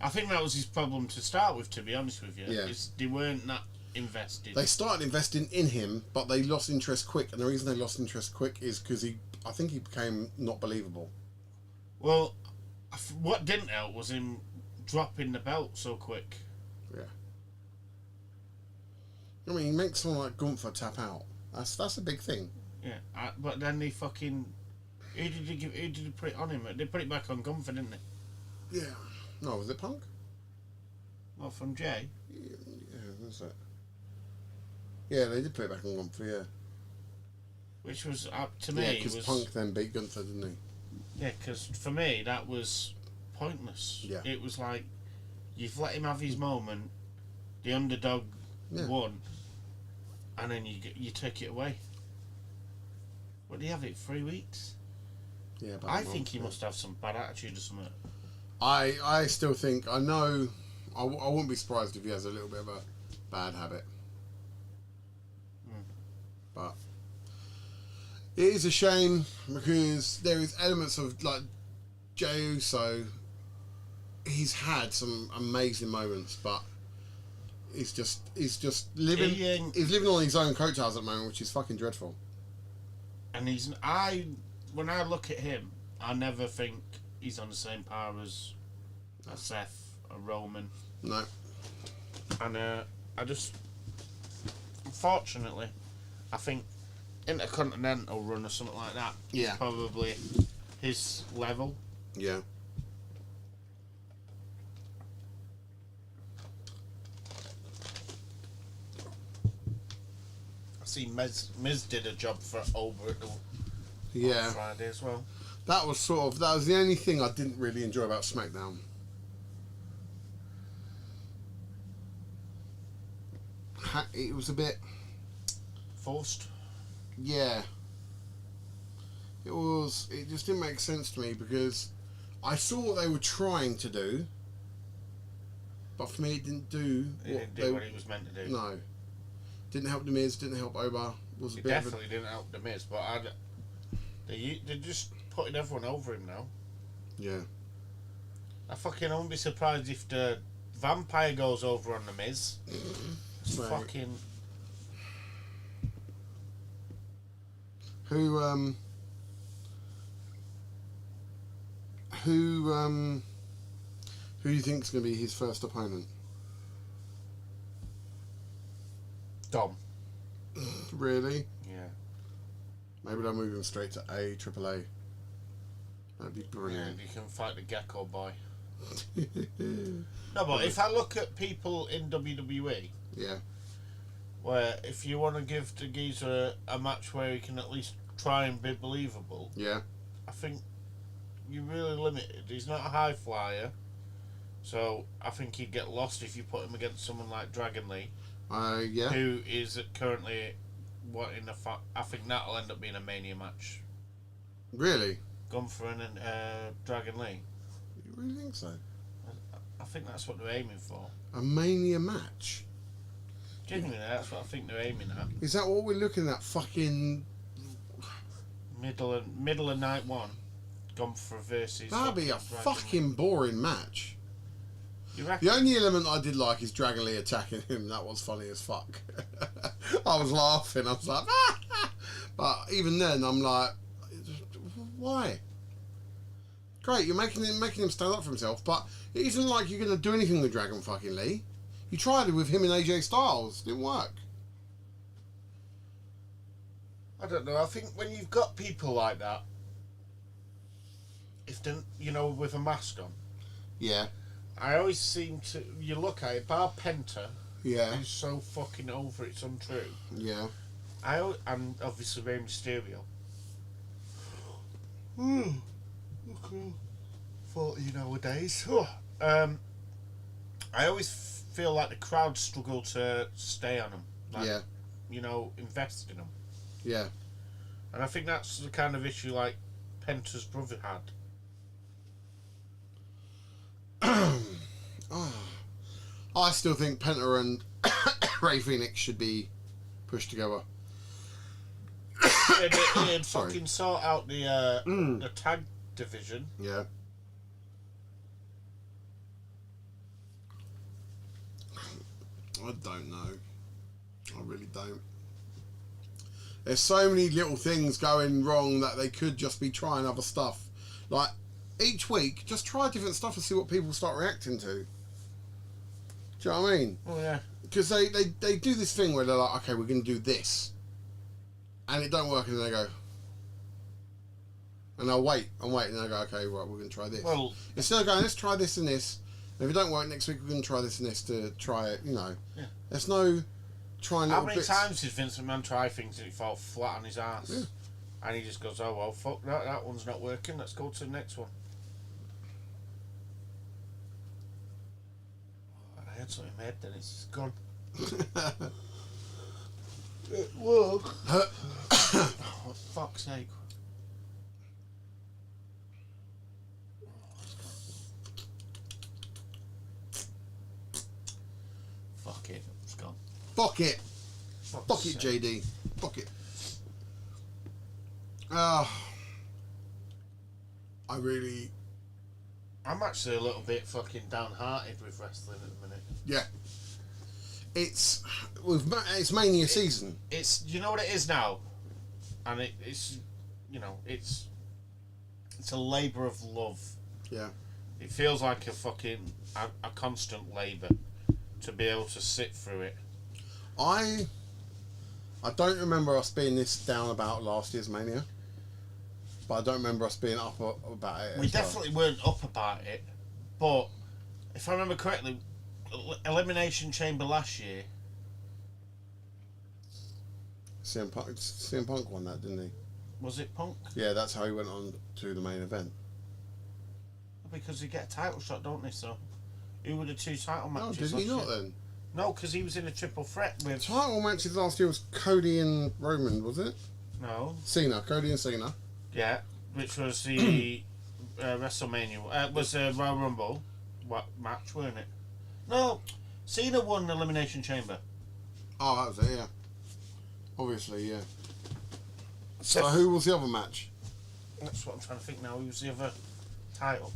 I think that was his problem to start with, to be honest with you. Yeah. They weren't that invested. They started investing in him, but they lost interest quick. And the reason they lost interest quick is because I think he became not believable. Well, what didn't help was him dropping the belt so quick. Yeah. I mean, he makes someone like Gunther tap out. That's a big thing. Yeah, but then they fucking... Who did they put it on him? They put it back on Gunther, didn't they? Yeah. No, was it Punk? Well, from Jay. Yeah, was that? Yeah, they did put it back on Gunther, yeah. Which was, to me... Yeah, because Punk then beat Gunther, didn't he? Yeah, because for me, that was pointless. Yeah. It was like, you've let him have his moment, the underdog won, and then you take it away. What, do you have it 3 weeks? Yeah, but I think he must have some bad attitude or something. I still think, I know, I wouldn't be surprised if he has a little bit of a bad habit. But it is a shame because there is elements of, like, Jey Uso, he's had some amazing moments, but he's just living, he's living on his own coattails at the moment, which is fucking dreadful. And when I look at him, I never think he's on the same par as a Seth, a Roman. No. And unfortunately, I think Intercontinental run or something like that is probably his level. Yeah. I see Miz did a job for over at the Yeah. Friday as well. That was the only thing I didn't really enjoy about SmackDown. It was a bit Forced. Yeah. It just didn't make sense to me because I saw what they were trying to do, but for me it didn't do It didn't do what he was meant to do. No. Didn't help The Miz, didn't help Oba. Was a It bit definitely didn't help the Miz, but they're just putting everyone over him now. Yeah. I wouldn't be surprised if the Vampire goes over on the Miz. Right. Fucking. Who do you think's going to be his first opponent? Dom. Really? Yeah. Maybe they'll move him straight to AAA. That'd be Yeah, brilliant. you can fight the Gecko Boy. No, but if I look at people in WWE, Yeah. where if you want to give the geezer a match where he can at least try and be believable, Yeah. I think you're really limited. He's not a high flyer, so I think he'd get lost if you put him against someone like Dragon Lee, Yeah. who is currently I think that'll end up being a Mania match. Really? Gunther and Dragon Lee. You really think so? I think that's what they're aiming for. A Mania match? Genuinely, that's what I think they're aiming at. Is that what we're looking at? Fucking... Middle of night one, Gunther versus. That'd be a Dragon Lee. fucking boring match. You reckon? The only element I did like is Dragon Lee attacking him. That was funny as fuck. I was laughing. I was like, but even then, I'm like, why? Great, you're making him stand up for himself, but it isn't like you're going to do anything with Dragon fucking Lee. You tried it with him and AJ Styles. It didn't work. I don't know. I think when you've got people like that, if they, with a mask on, Yeah. I always seem to. You look at it, bar Penta, Yeah. who's so fucking over it's untrue. Yeah. And obviously Rey Mysterio. Okay. 40 nowadays. I always feel like the crowd struggle to stay on them. Like, Yeah. Invest in them. Yeah. And I think that's the kind of issue like Penta's brother had. I still think Penta and Rey Fenix should be pushed together. They'd fucking sort out the tag division. Yeah. I don't know. I really don't. There's so many little things going wrong that they could just be trying other stuff. Like, each week, just try different stuff and see what people start reacting to. Do you know what I mean? Oh, yeah. Because they do this thing where they're like, okay, we're going to do this. And it don't work, and then they go... And they'll wait, and they go, okay, right, we're going to try this. Well, instead of going, let's try this and this. And if it don't work next week, we're going to try this and this to try it, you know. Yeah. There's no trying how little many bits. times did Vince McMahon try things and he fall flat on his ass? Yeah. And he just goes, oh, well, fuck that one's not working, let's go to the next one. I had something in my head, then it's gone. It will. Oh, for fuck's sake. Fuck it, it's gone. Fuck it. Fuck it, JD. Fuck it. I'm actually a little bit fucking downhearted with wrestling at the minute. Yeah. It's Mania season. It's you know what it is now, and it's you know it's a labour of love. Yeah. It feels like a constant labour to be able to sit through it. I don't remember us being this down about last year's Mania, but I don't remember us being up about it. We definitely weren't up about it, but if I remember correctly, Elimination Chamber last year. CM Punk won that, didn't he? Was it Punk? Yeah, that's how he went on to the main event. Because they get a title shot, don't they? So, who were the two title matches? Oh, did he not then? No, because he was in a triple threat with... Title matches last year was Cody and Roman, was it? No. Cody and Cena. Yeah, which was the WrestleMania. Was a Royal Rumble match, weren't it? No, Cena won the Elimination Chamber. Oh, that was it, yeah. Obviously, yeah. So who was the other match? That's what I'm trying to think now. Who was the other title?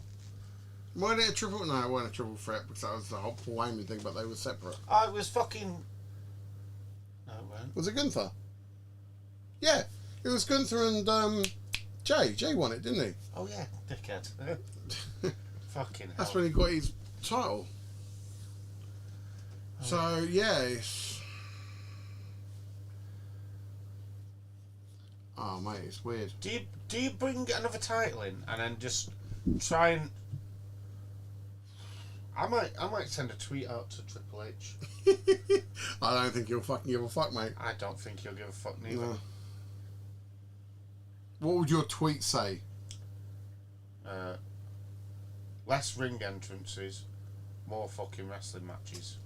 Weren't it a triple? No, it wasn't a triple threat because that was the whole Paul Heyman thing, but they were separate. Oh, it was fucking... No, it weren't. Was it Gunther? Yeah, it was Gunther and Jay. Jay won it, didn't he? Oh, yeah, dickhead. Fucking hell. That's when he got his title. Oh. So, yeah, it's... Oh, mate, it's weird. Do you bring another title in and then just try and... I might send a tweet out to Triple H. I don't think he'll fucking give a fuck, mate. I don't think he'll give a fuck neither. No. What would your tweet say? Less ring entrances, more fucking wrestling matches.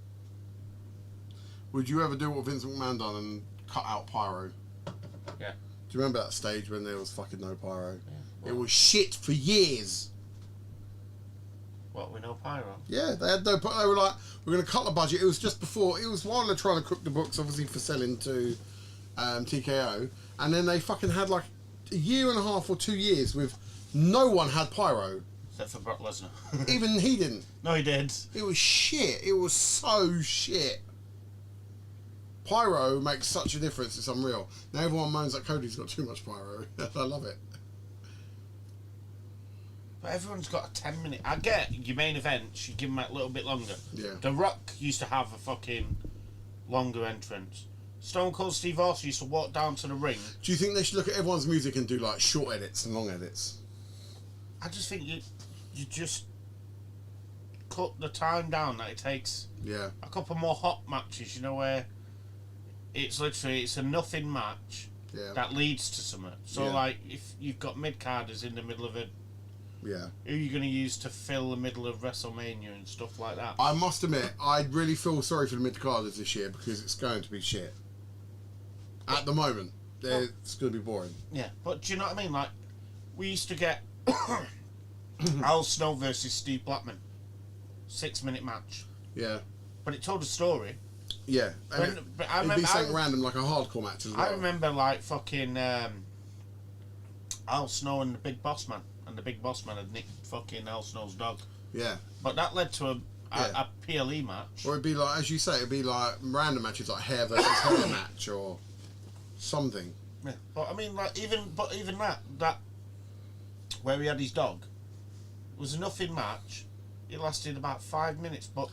Would you ever do what Vince McMahon done and cut out pyro? Yeah. Do you remember that stage when there was fucking no pyro? Yeah. It was shit for years. What, with no pyro? Yeah, they had no. They were like, we're going to cut the budget. It was just before. It was while they're trying to cook the books, obviously for selling to TKO, and then they fucking had like a year and a half or 2 years with no one had pyro. Except for Brock Lesnar. Even he didn't. No, he did. It was shit. It was so shit. Pyro makes such a difference. It's unreal. Now everyone moans that Cody's got too much pyro. I love it. But everyone's got a 10-minute... I get your main events, you give them a little bit longer. Yeah. The Rock used to have a fucking longer entrance. Stone Cold Steve Austin used to walk down to the ring. Do you think they should look at everyone's music and do like short edits and long edits? I just think you just cut the time down that it takes. Yeah. A couple more hot matches, you know, where it's a nothing match that leads to something. So like if you've got mid-carders in the middle of a... Yeah. Who are you going to use to fill the middle of WrestleMania and stuff like that? I must admit, I really feel sorry for the mid-carders this year because it's going to be shit. At the moment, it's going to be boring. Yeah, but do you know what I mean? Like, we used to get Al Snow versus Steve Blackman. 6-minute match. Yeah. But it told a story. Yeah. But I it'd remember, be something random, like a hardcore match as well. I remember, like, fucking Al Snow and the Big Boss Man. And the Big Boss Man had nicked fucking Al Snow's dog. Yeah. But that led to a PLE match. Or it'd be like, as you say, it'd be like random matches like hair versus hair match or something. Yeah. But I mean, like even that where he had his dog was a nothing match. It lasted about 5 minutes, but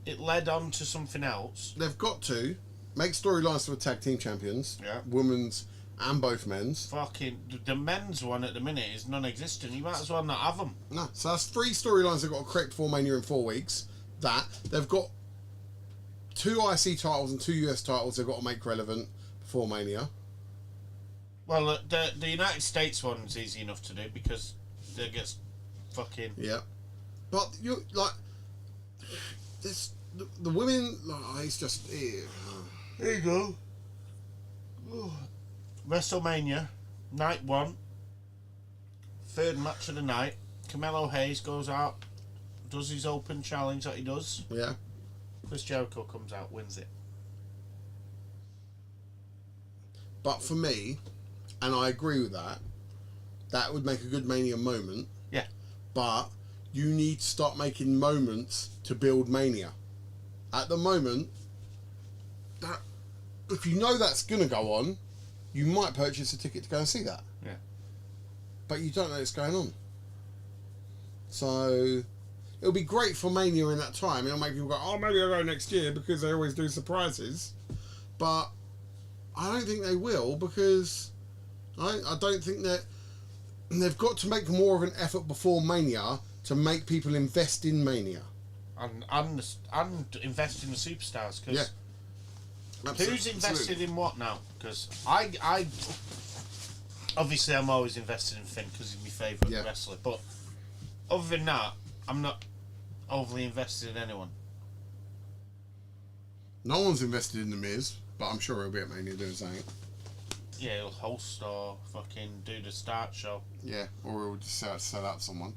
it led on to something else. They've got to make storylines for the tag team champions, Yeah. women's and both men's. Fucking the men's one at the minute is non-existent. You might as well not have them. No, so that's 3 storylines they've got to create before Mania in 4 weeks. That they've got 2 IC titles and 2 US titles they've got to make relevant before Mania. Well, the United States one's easy enough to do because they get fucking... Yeah. But you like this the women like it's just There you go. WrestleMania, night 1, 3rd match of the night. Carmelo Hayes goes out, does his open challenge that he does. yeah. Chris Jericho comes out, wins it. But for me, and I agree with that, that would make a good Mania moment. Yeah. But you need to start making moments to build Mania. At the moment, that if you know that's gonna go on, you might purchase a ticket to go and see that. Yeah. But you don't know it's going on. So it'll be great for Mania in that time. It'll make people go, oh, maybe I'll go next year because they always do surprises. But I don't think they will because I don't think that they've got to make more of an effort before Mania to make people invest in Mania. And invest in the superstars because Yeah. who's invested in what now? Because I obviously I'm always invested in Finn because he's my favourite wrestler. But other than that, I'm not overly invested in anyone. No one's invested in The Miz, but I'm sure he'll be at Mania doing something. Yeah, he'll host or fucking do the start show. Yeah, or he'll just sell out someone.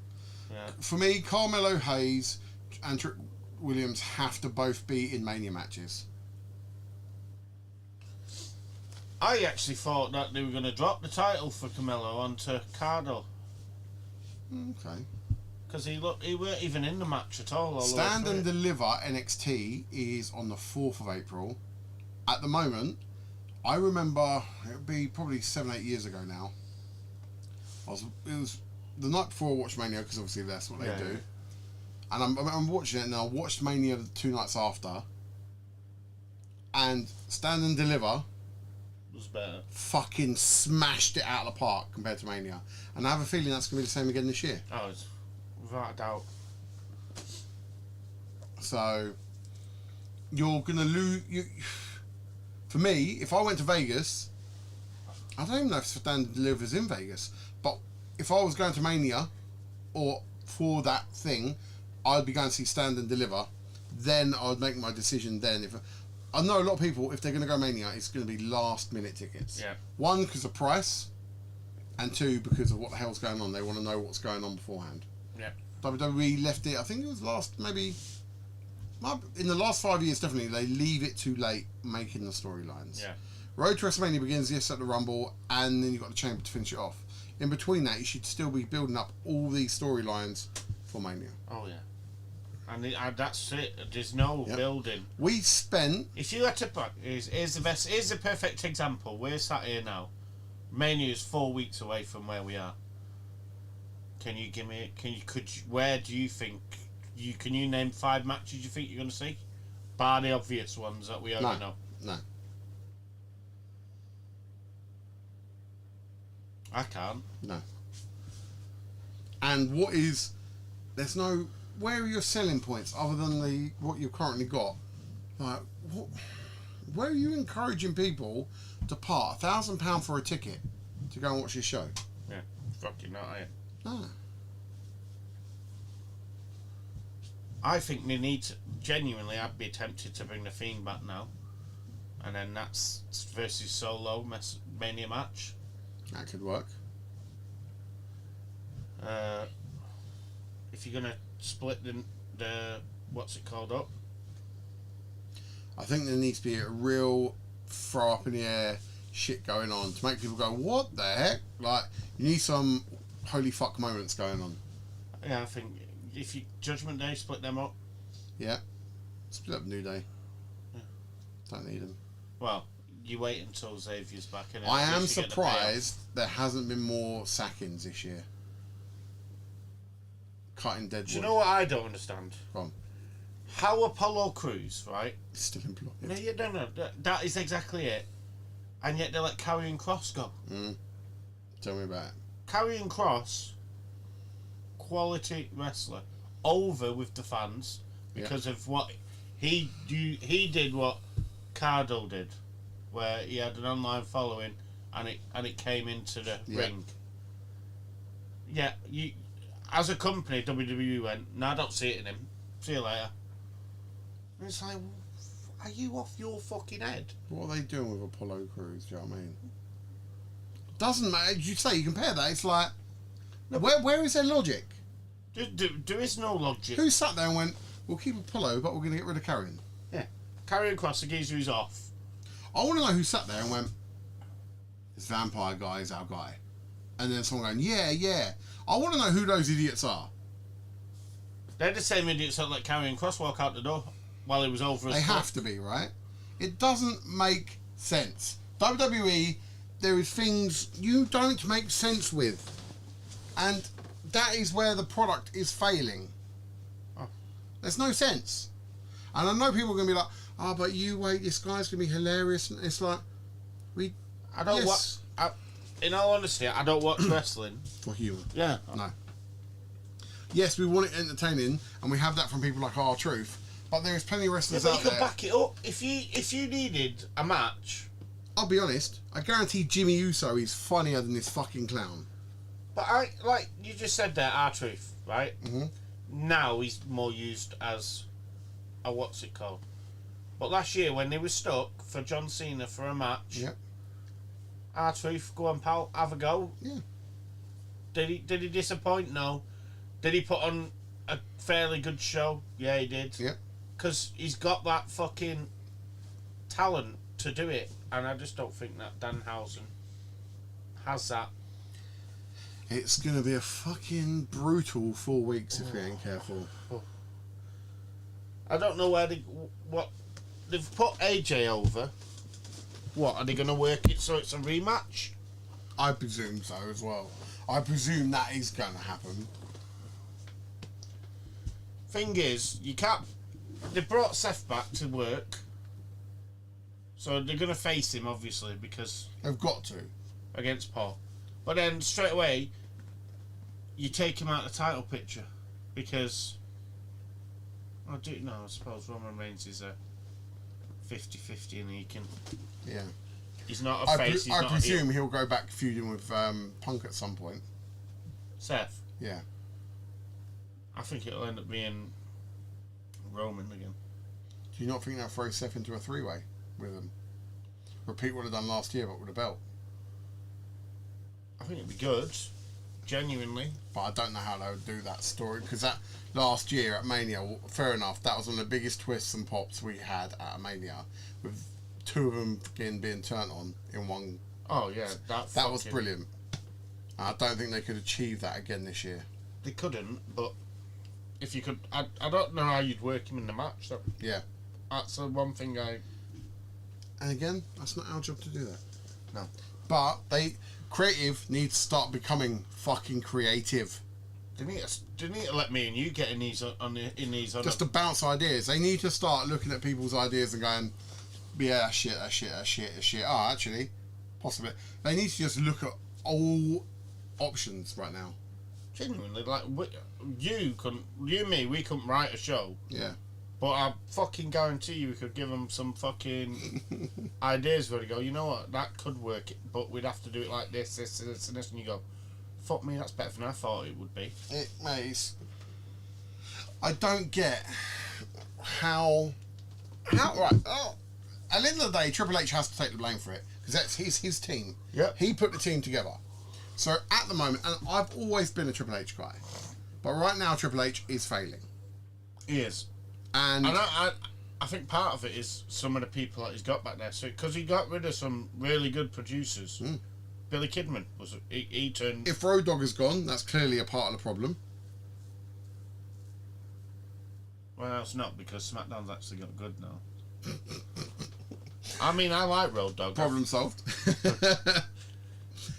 Yeah. For me, Carmelo Hayes and Trick Williams have to both be in Mania matches. I actually thought that they were going to drop the title for Carmelo onto Cardo Okay. because he weren't even in the match at all. Stand and Deliver NXT is on the 4th of April. At the moment, I remember it would be probably 7-8 years ago now. It was the night before I watched Mania because obviously that's what they do. Yeah. And I'm watching it and I watched Mania the 2 nights after. And Stand and Deliver Was better. fucking smashed it out of the park compared to Mania. And I have a feeling that's going to be the same again this year. Oh, it's without a doubt. So you're going to lose... For me, if I went to Vegas, I don't even know if Stand and Deliver's in Vegas, but if I was going to Mania or for that thing, I'd be going to see Stand and Deliver. Then I'd make my decision then. If I know a lot of people, if they're going to go Mania, it's going to be last minute tickets. Yeah. 1, because of price, and 2, because of what the hell's going on. They want to know what's going on beforehand. Yeah. WWE left it, I think it was in the last 5 years, definitely, they leave it too late making the storylines. Yeah. Road to WrestleMania begins, yes, at the Rumble, and then you've got the Chamber to finish it off. In between that, you should still be building up all these storylines for Mania. Oh yeah. And that's it. There's no building. We spent... If you had to put, here's the perfect example. We're sat here now. Mania is 4 weeks away from where we are. Where do you think can you name 5 matches you think you're going to see? Bar the obvious ones that we already know. No. I can't. No. And where are your selling points other than what you've currently got? Like, where are you encouraging people to part £1,000 for a ticket to go and watch your show? Yeah, fucking not, I am. No. I think they need to, genuinely, I'd be tempted to bring the Fiend back now. And then that's versus Solo Mania match. That could work. If you're going to split the what's it called up? I think there needs to be a real throw up in the air shit going on to make people go, what the heck? Like, you need some holy fuck moments going on. Yeah, I think if you Judgment Day split them up, Yeah. Split up New Day. Yeah. Don't need him. Well, you wait until Xavier's back. And I at am least you get the surprised there hasn't been more sackings this year. Cutting Deadwood. payoff. Do you know what I don't understand? Go on. How Apollo Crews, right? Still employed. No. That is exactly it. And yet they let Karrion Kross go. Tell me about it. Karrion Kross, quality wrestler, over with the fans because of what he did what Cardo did, where he had an online following and it came into the ring. Yeah, you as a company, WWE went, no, I don't see it in him. See you later. And it's like, are you off your fucking head? What are they doing with Apollo Crews? Do you know what I mean? Doesn't matter. You say you compare that. It's like, where is their logic? There is no logic. Who sat there and went, we'll keep Apollo, but we're going to get rid of Karrion? Yeah. Karrion Kross, the geezer, is off. I want to know who sat there and went, this vampire guy is our guy. And then someone going, yeah. I want to know who those idiots are. They're the same idiots that let Karrion Kross walk out the door while he was over his They foot. have to be, right? It doesn't make sense. WWE, there is things you don't make sense with. And that is where the product is failing. Oh. There's no sense. And I know people are going to be like, oh, but you wait, this guy's going to be hilarious. And it's like, I don't yes. in all honesty, I don't watch wrestling. For humour. Yeah. No. Yes, we want it entertaining, and we have that from people like R-Truth. But there is plenty of Yeah, wrestlers but out you could there. back it up. If you needed a match. I'll be honest, I guarantee Jimmy Uso is funnier than this fucking clown. But like you just said there, R-Truth, right? Mm-hmm. Now he's more used as a what's it called? But last year when they were stuck for John Cena for a match, Yep. R-Truth, go on pal, have a go. Yeah. Did he disappoint? No. Did he put on a fairly good show? Yeah, he did. Yep. Because he's got that fucking talent to do it, and I just don't think that Danhausen has that. It's going to be a fucking brutal 4 weeks if we ain't careful. I don't know where they've put AJ over. What, are they going to work it so it's a rematch? I presume so as well. I presume that is going to happen. Thing is, you can't. They brought Seth back to work, so they're going to face him obviously because They've got to. against Paul. But then straight away, you take him out of the title picture because. I do know. I suppose Roman Reigns is a 50-50 and he can. Yeah. He's not a face. He's I not presume a heel. he'll go back feuding with Punk at some point. Seth. Yeah. I think it'll end up being Roman again. Do you not think they'll throw Seth into a 3-way with him? Repeat what they've done last year, but with a belt. I think it'd be good. Genuinely. But I don't know how they would do that story, because that last year at Mania, fair enough, that was one of the biggest twists and pops we had at a Mania, with 2 of them being turned on in one. Oh yeah, That was brilliant. I don't think they could achieve that again this year. They couldn't, but if you could, I don't know how you'd work him in the match. So Yeah. that's the one thing I. And again, that's not our job to do that. No. But creative needs to start becoming fucking creative. They need to let me and you get in these on these. Just to bounce ideas. They need to start looking at people's ideas and going, yeah, that's shit. Oh, actually, possibly. They need to just look at all options right now. Genuinely, like you and me, we couldn't write a show. Yeah. But I fucking guarantee you we could give them some fucking ideas where they go, you know what, that could work, but we'd have to do it like this, and this, and you go, fuck me, that's better than I thought it would be. Mate, I don't get how right. Oh, at the end of the day, Triple H has to take the blame for it because that's his team. Yeah. He put the team together. So at the moment, and I've always been a Triple H guy, but right now Triple H is failing. He is. And I think part of it is some of the people that he's got back there. So because he got rid of some really good producers. Billy Kidman was he turned. if Road Dogg is gone, that's clearly a part of the problem. Well, it's not because SmackDown's actually got good now. I mean, I like Road Dogg. Problem solved.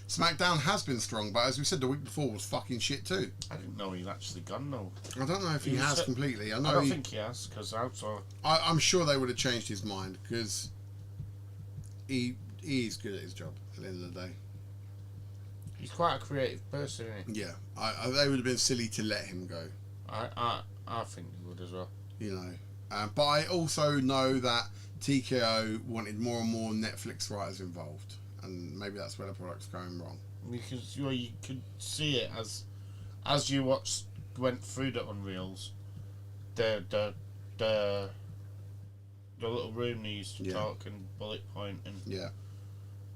SmackDown has been strong, but as we said the week before, was fucking shit too. I didn't know he'd actually gone though. I don't know if he He was has so- completely. I I know don't think he has because I saw. I'm sure they would have changed his mind because he's good at his job at the end of the day. He's quite a creative person, isn't he? Yeah, they would have been silly to let him go. I think he would as well. You know, but I also know that TKO wanted more and more Netflix writers involved, and maybe that's where the product's going wrong. Because you could see it as you went through the Unreals, the little room they used to talk and bullet point and Yeah.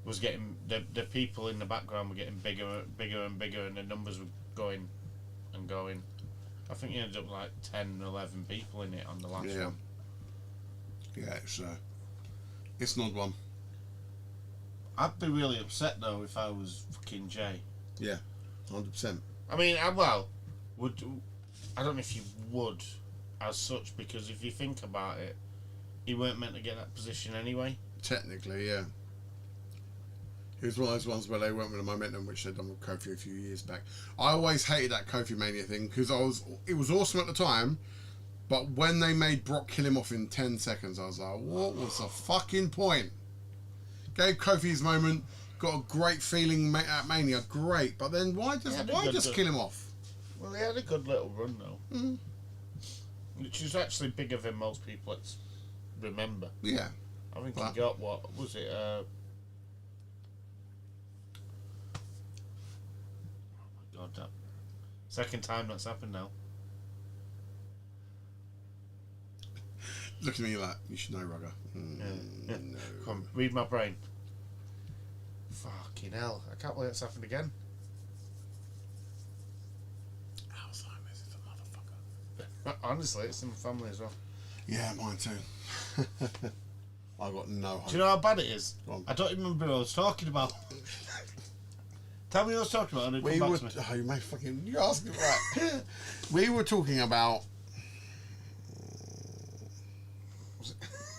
was getting the people in the background were getting bigger and bigger and the numbers were going and going. I think you ended up like 10, 11 people in it on the last one. Yeah, it's an odd one. I'd be really upset though if I was fucking Jay. Yeah, 100%. I mean, I don't know if you would as such, because if you think about it, he weren't meant to get that position anyway. Technically, yeah. It was one of those ones where they went with the momentum, which they'd done with Kofi a few years back. I always hated that Kofi Mania thing because it was awesome at the time, but when they made Brock kill him off in 10 seconds, I was like, what was the fucking point? Gave Kofi his moment, got a great feeling at Mania, great, but then why just kill him off? Well, he had a good little run though, which is actually bigger than most people remember. Yeah. I think he got what was it? Oh my god, that second time that's happened now. Look at me like, you should know, Rugga. Yeah. No. Come on, read my brain. Fucking hell, I can't believe it's happened again. Alzheimer's is a motherfucker. Honestly, it's in my family as well. Yeah, mine too. I got no hope. Do you know how bad it is? Go on. I don't even remember what I was talking about. Tell me what I was talking about and We come were. back to me. Oh, you may fucking. You asked me right. We were talking about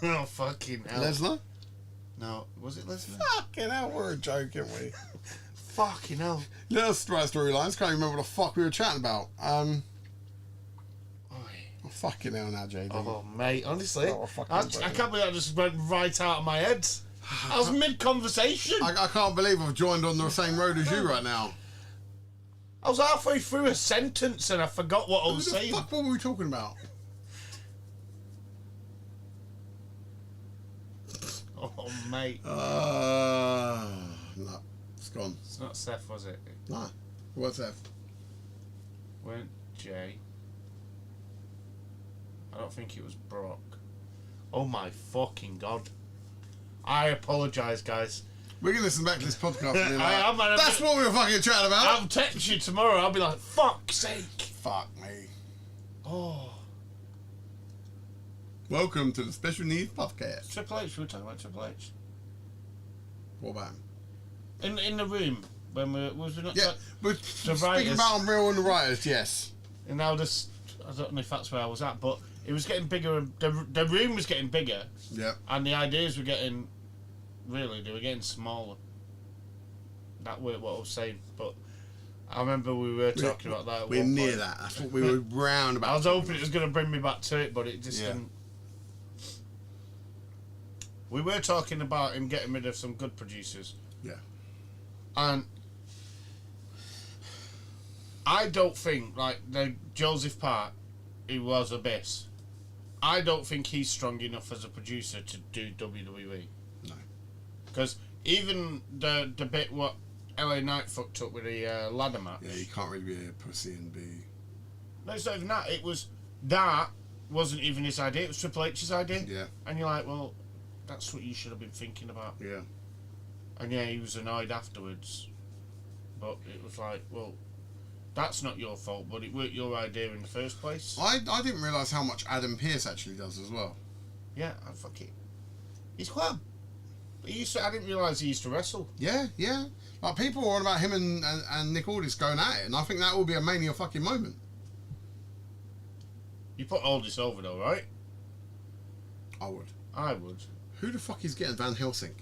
Oh, fucking hell. Lesnar. No, was it Lesnar? Fucking hell, we're joking, we. Fucking hell. Let us write storylines. Can't even remember what the fuck we were chatting about. Oi. Oh, fucking hell now, JD. Oh, mate, honestly. Oh, fucking I brilliant. can't believe that just went right out of my head. I was mid-conversation. I can't believe I've joined on the same road as you right now. I was halfway through a sentence and I forgot what I Who was the saying. fuck were we talking about? Oh, mate. No, it's gone. It's not Seth, was it? Nah, what's that? Weren't Jay. I don't think it was Brock. Oh my fucking god. I apologise, guys. We're gonna listen back to this podcast and be like, I am, and that's what we were fucking chatting about. I'll text you tomorrow. I'll be like, fuck's sake. Fuck me. Oh. Welcome to the Special Needs Podcast. Triple H, we were talking about Triple H. What about him? In the room, when was we not Yeah, but the speaking writers. about Unreal and the writers, yes. And now this, I don't know if that's where I was at, but it was getting bigger, and the room was getting bigger, Yeah. and the ideas were getting, they were getting smaller. That weren't what I was saying, but I remember we were talking about that at We're one near point. that. That's what we were round about. I was hoping it was going to bring me back to it, but it just Yeah. didn't. We were talking about him getting rid of some good producers. Yeah. And I don't think, like, the Joseph Park, who was Abyss, I don't think he's strong enough as a producer to do WWE. No. Because even the bit what LA Knight fucked up with the ladder match. Yeah, you can't really be a pussy and be. No, it's not even that. It was that wasn't even his idea. It was Triple H's idea. Yeah. And you're like, well, that's what you should have been thinking about. Yeah. And yeah, he was annoyed afterwards. But it was like, well, that's not your fault, but it weren't your idea in the first place. I didn't realise how much Adam Pearce actually does as well. Yeah, I fuck it. He's quite. I didn't realise he used to wrestle. Yeah, yeah. Like, people were on about him and Nick Aldis going at it, and I think that will be a Mania fucking moment. You put Aldis over though, right? I would. I would. Who the fuck is getting Van Helsing?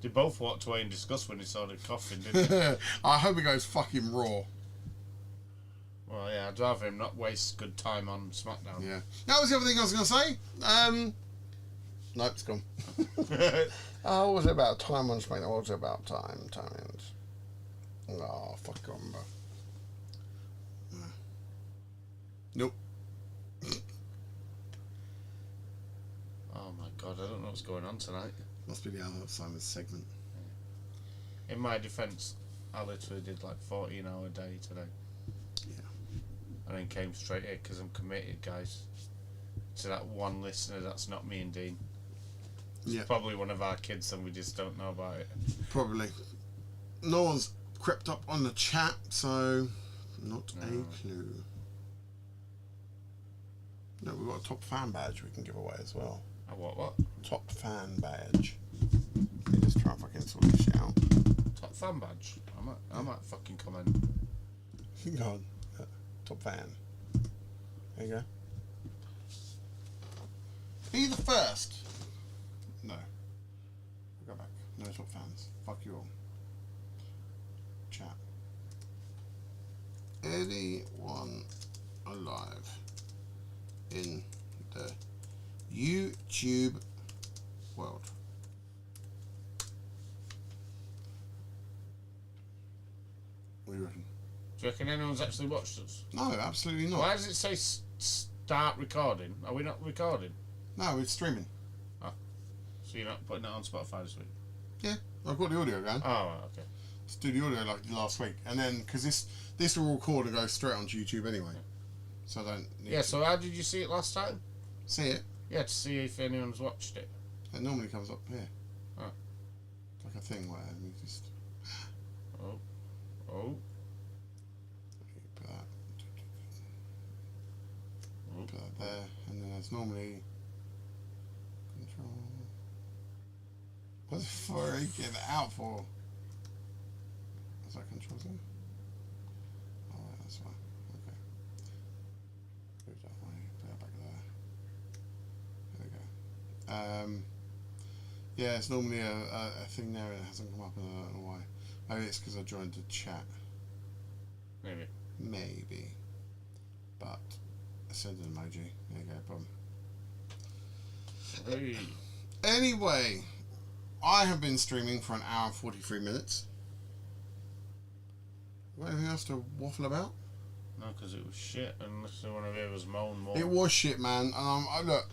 They both walked away in disgust when they saw the coffin, didn't they? I hope he goes fucking Raw. Well, yeah, I'd rather him not waste good time on SmackDown. Yeah. That was the other thing I was going to say. Nope, it's gone. Oh, what was it about? Time on SmackDown. What was it about? Timings. Oh, fuck, I can't remember. Nope. Oh my god, I don't know what's going on tonight. Must be the Alzheimer's segment. In my defence, I literally did like 14-hour day today. Yeah. And then came straight here because I'm committed, guys. To that one listener that's not me and Dean. It's Yeah. probably one of our kids and we just don't know about it. Probably. No one's crept up on the chat, so not a clue. No, we've got a top fan badge we can give away as well. What? Top fan badge. Let me just try and fucking sort this shit out. Top fan badge? I might fucking comment. Go on. Top fan. There you go. Be the first. No. Go back. No top fans. Fuck you all. Chat. Anyone alive in the YouTube world? What do you reckon? Do you reckon anyone's actually watched us? No, absolutely not. Why does it say start recording? Are we not recording? No, it's streaming. So you're not putting it on Spotify this week? Yeah, I've got the audio going. Oh, right, okay. Let's do the audio like last week, and then because this will record and go straight onto YouTube anyway, so I don't. Need Yeah. to So how did you see it last time? see it. Yeah, to see if anyone's watched it. It normally comes up here. Oh. It's like a thing where you just Oh. put that, Oh. put that there, and then there's normally control. What's for you get that out for? Is that control zone? Oh, right, that's fine. Okay. Move that way. Put that back there. There we go. Yeah, it's normally a thing there and it hasn't come up and I don't know why. Maybe it's because I joined the chat. Maybe. Maybe. But I send an emoji. There you go, boom. Hey. Anyway, I have been streaming for an hour and 43 minutes. Got anything else to waffle about? No, because it was shit, unless they want to hear us moan more. It was shit, man. And look,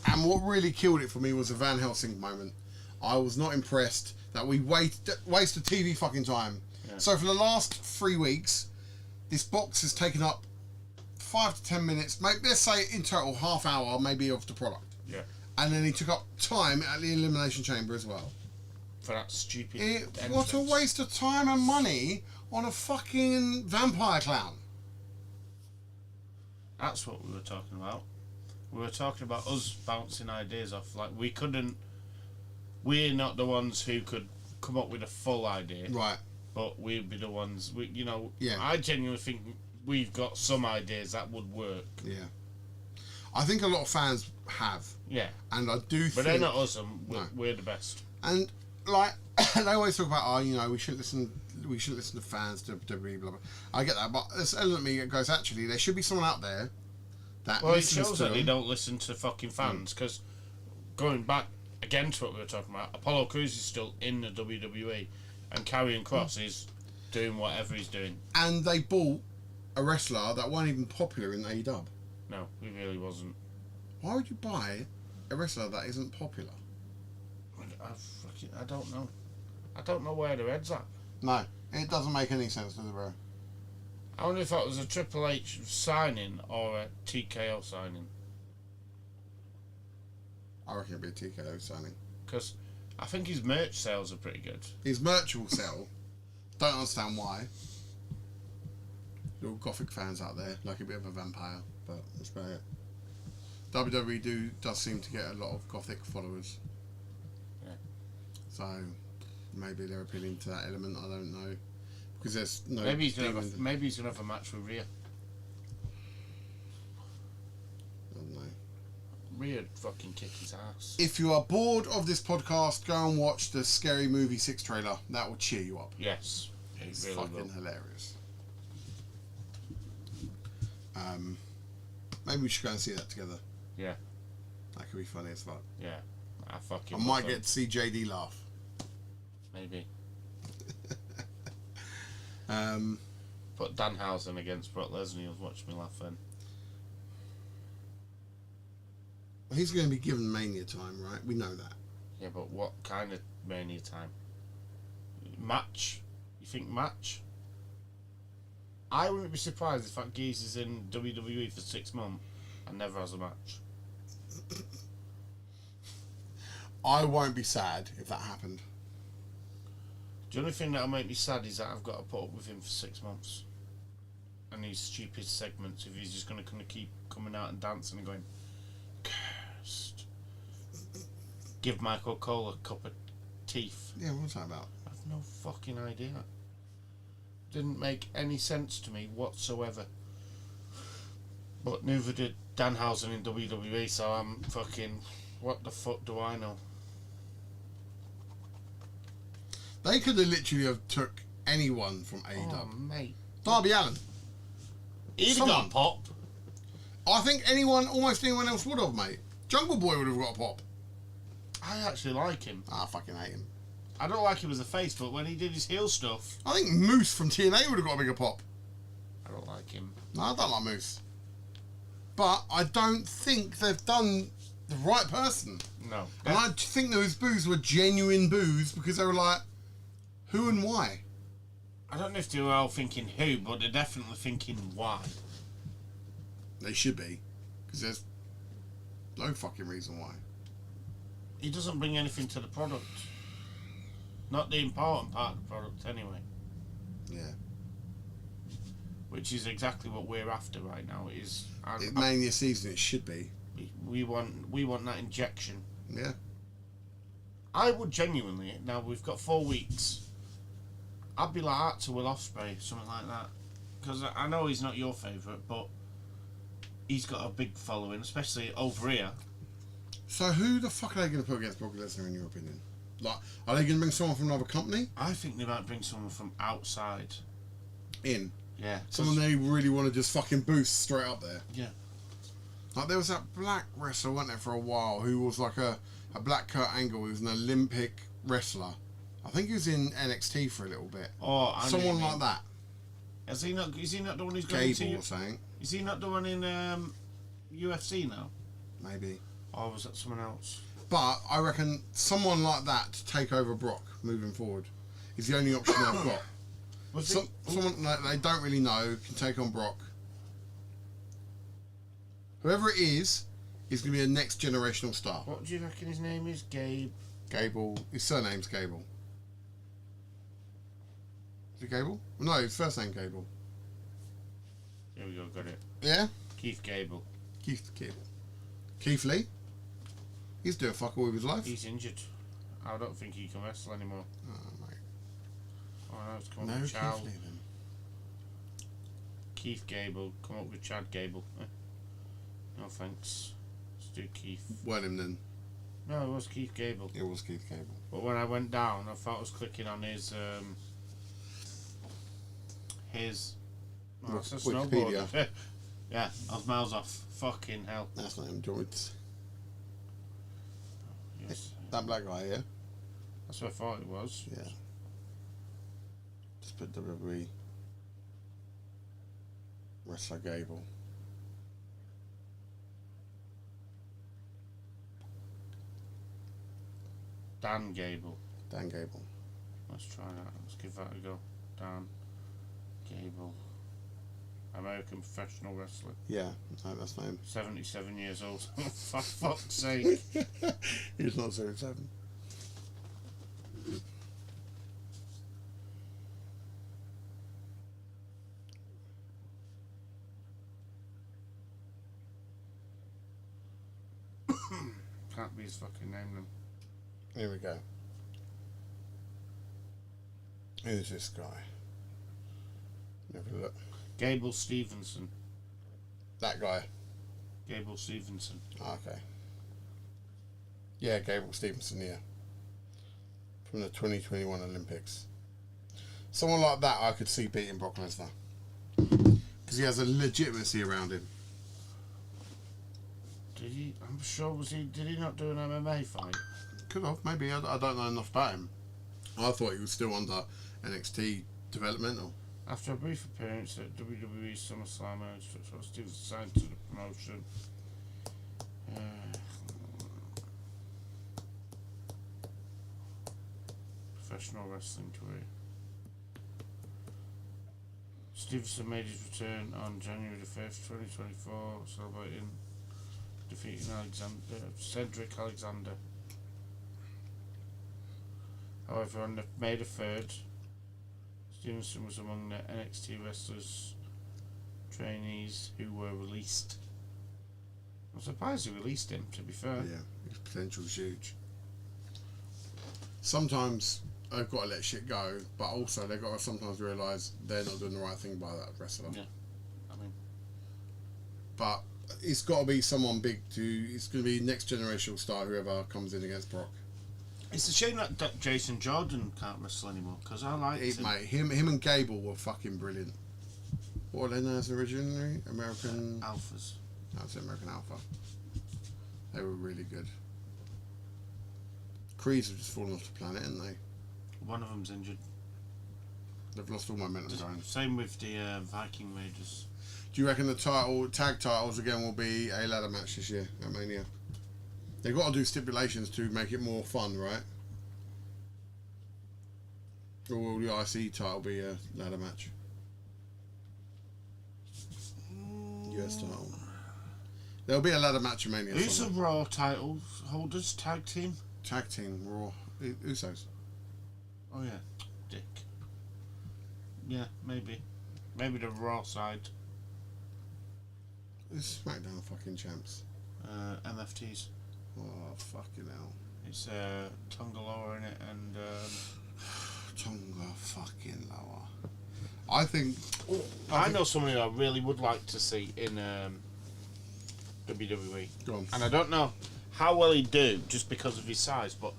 and what really killed it for me was the Van Helsing moment. I was not impressed that we wasted TV fucking time. Yeah. So for the last 3 weeks, this box has taken up 5 to 10 minutes, maybe let's say in total half hour, maybe of the product. Yeah. And then he took up time at the Elimination Chamber as well. For that stupid What a entrance. waste of time and money on a fucking vampire clown. That's what we were talking about. We were talking about us bouncing ideas off. Like, we're not the ones who could come up with a full idea. Right. But we'd be the ones, Yeah. I genuinely think we've got some ideas that would work. Yeah. I think a lot of fans have. Yeah. And I do think... But they're not us, and No. we're the best. And, like, they always talk about, we shouldn't listen to fans, WWE, blah, blah. I get that, but this element of me goes, actually, there should be someone out there that Well, it listens shows to that they them. don't listen to fucking fans, because going back again to what we were talking about, Apollo Crews is still in the WWE, and Karrion Kross is doing whatever he's doing. And they bought a wrestler that weren't even popular in AEW. No, he really wasn't. Why would you buy a wrestler that isn't popular? I don't know. I don't know where their head's at. No, it doesn't make any sense, does it, bro? I wonder if that was a Triple H signing or a TKO signing. I reckon it'd be a TKO signing. Because I think his merch sales are pretty good. His merch will sell. Don't understand why. Little gothic fans out there like a bit of a vampire, but that's about it. WWE does seem to get a lot of gothic followers. Yeah. So maybe they're appealing to that element. I don't know, because there's no. Maybe he's gonna have a match with Rhea. Rhea fucking kick his ass. If you are bored of this podcast, go and watch the Scary Movie 6 trailer. That will cheer you up. Yes. It's really fucking will. hilarious. Maybe we should go and see that together. Yeah. That could be funny as fuck. Yeah. I might get to see JD laugh. Maybe. Um, Put Danhausen against Brock Lesnar, you'll watch me laugh then. he's going to be given Mania time, right? We know that. Yeah, but what kind of Mania time? Match? You think match? I wouldn't be surprised if that geese is in WWE for 6 months and never has a match. I won't be sad if that happened. The only thing that'll make me sad is that I've got to put up with him for 6 months. And these stupid segments, if he's just going to keep coming out and dancing and going, cursed. Give Michael Cole a cup of teeth. Yeah, what's that about? I have no fucking idea. Didn't make any sense to me whatsoever. But neither did Danhausen in WWE, so I'm fucking... What the fuck do I know? They could have literally have took anyone from AEW. Oh, mate. Darby Allin. He'd have Someone. got pop. I think almost anyone else would have, mate. Jungle Boy would have got a pop. I actually like him. I fucking hate him. I don't like him as a face, but when he did his heel stuff, I think Moose from TNA would have got a bigger pop. I don't like him. No, I don't like Moose. But I don't think they've done the right person. No. And I think those boos were genuine boos because they were like, who and why? I don't know if they were all thinking who, but they're definitely thinking why. They should be. Because there's no fucking reason why. He doesn't bring anything to the product. Not the important part of the product, anyway. Yeah. Which is exactly what we're after right now. Is It's Mania season, it should be. we want that injection. Yeah. I would genuinely. Now we've got 4 weeks. I'd be like that to Will Ospreay, something like that, because I know he's not your favourite, but he's got a big following, especially over here. So who the fuck are they going to put against Brock Lesnar in your opinion? Like, are they going to bring someone from another company I think they might bring someone from outside. in? Yeah. Someone they really want to just fucking boost straight up there. Yeah. Like there was that black wrestler, wasn't there, for a while, who was like a black Kurt Angle, who was an Olympic wrestler. I think he was in NXT for a little bit. Oh, Someone like that. Is he not the one who's going Gable to? or something. Is he not the one in UFC now? Maybe. Or was that someone else? But I reckon someone like that to take over Brock moving forward is the only option they've got. Was it? Someone that they don't really know can take on Brock. Whoever it is going to be a next generational star. What do you reckon his name is? Gable. His surname's Gable. Is it Gable? No, his first name Gable. Here we go, got it. Yeah? Keith Gable. Keith Gable. Keith Lee? He's doing fuck all with his life. He's injured. I don't think he can wrestle anymore. Oh, mate. Oh no, it's come No up with Keith Chow. Lee then. Keith Gable. Come up with Chad Gable. No thanks. Let's do Keith. Weren't him then. No, it was Keith Gable. It was Keith Gable. But when I went down, I thought I was clicking on his. Oh, it's a Wikipedia. snowboard. Yeah, I was miles off. Fucking hell. That's not him, George. Yes. That black guy, yeah? That's what I thought it was. Yeah. Just put WWE. Wrestler Gable. Dan Gable. Dan Gable. Let's try that. Let's give that a go. Dan Gable. American professional wrestler. Yeah, no, that's not him. 77 years old. For fuck's sake. He's not 77. Can't be his fucking name then. Here we go. Who's this guy? Have a look. Gable Stevenson. That guy. Gable Stevenson. Okay. Yeah, Gabriel Stevenson, yeah. From the 2021 Olympics. Someone like that I could see beating Brock Lesnar. Because he has a legitimacy around him. Did he? I'm sure, did he not do an MMA fight? Could have, maybe. I don't know enough about him. I thought he was still under NXT developmental. After a brief appearance at WWE SummerSlam, Stevenson signed to the promotion. Professional wrestling career. Stevenson made his return on January the 5th, 2024, celebrating defeating Cedric Alexander. However, on May the 3rd, Stevenson was among the NXT wrestlers trainees who were released. I'm surprised they released him, to be fair. Yeah, his potential's huge. Sometimes they've got to let shit go, but also they've got to sometimes realise they're not doing the right thing by that wrestler. Yeah, I mean... But it's got to be someone big it's going to be next generational star, whoever comes in against Brock. It's a shame that Jason Jordan can't wrestle anymore, because I liked him. Mate, him and Gable were fucking brilliant. What were they known as originally? American... Alphas. That's American Alpha. They were really good. Creeds have just fallen off the planet, haven't they? One of them's injured. They've lost all momentum going. Same with the Viking Raiders. Do you reckon the tag titles again will be a ladder match this year at Mania? They've got to do stipulations to make it more fun, right? Or will the IC title be a ladder match? US title. There'll be a ladder match at Mania. Who's the Raw title holders tag team? Tag team Raw. Usos. Oh yeah, Dick. Yeah, maybe. Maybe the Raw side. It's SmackDown fucking champs. MFTs. Oh, fucking hell. It's Tonga Lower in it and... Tonga fucking Lower. I think... I know somebody I really would like to see in WWE. Go on. And I don't know how well he'd do just because of his size, but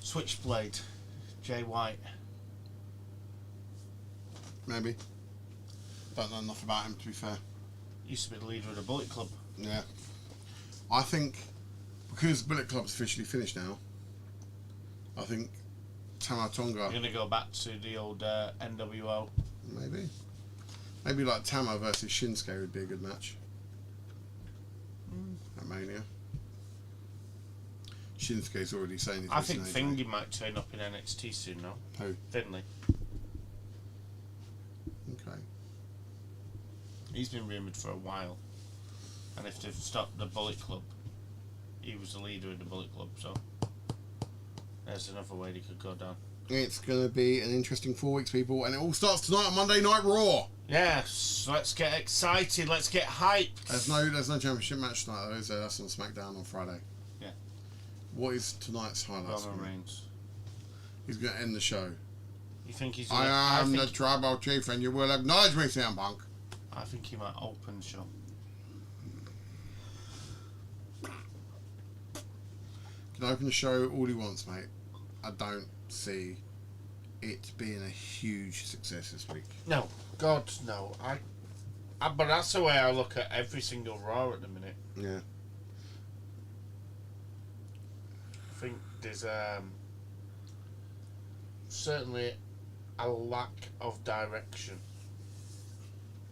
Switchblade, Jay White. Maybe. Don't know enough about him, to be fair. Used to be the leader of the Bullet Club. Yeah. I think, because Bullet Club's officially finished now, I think Tama Tonga... You're going to go back to the old NWO. Maybe. Maybe like Tama versus Shinsuke would be a good match. At Mania. Shinsuke's already saying he's I think missing Fingy might turn up in NXT soon now. Who? Finley. Okay. He's been rumoured for a while. And if they've stopped the Bullet Club, he was the leader of the Bullet Club, so there's another way they could go down. It's going to be an interesting 4 weeks, people, and it all starts tonight on Monday Night Raw. Yes, let's get excited, let's get hyped. There's no championship match tonight, though, is there? That's on SmackDown on Friday. Yeah. What is tonight's highlights? Roman Reigns. He's going to end the show. You think he's... I am the tribal chief, and you will acknowledge me, CM Punk. I think he might open the show. Can open the show all he wants, mate. I don't see it being a huge success this week. No, God, no. But that's the way I look at every single Raw at the minute. Yeah. I think there's certainly a lack of direction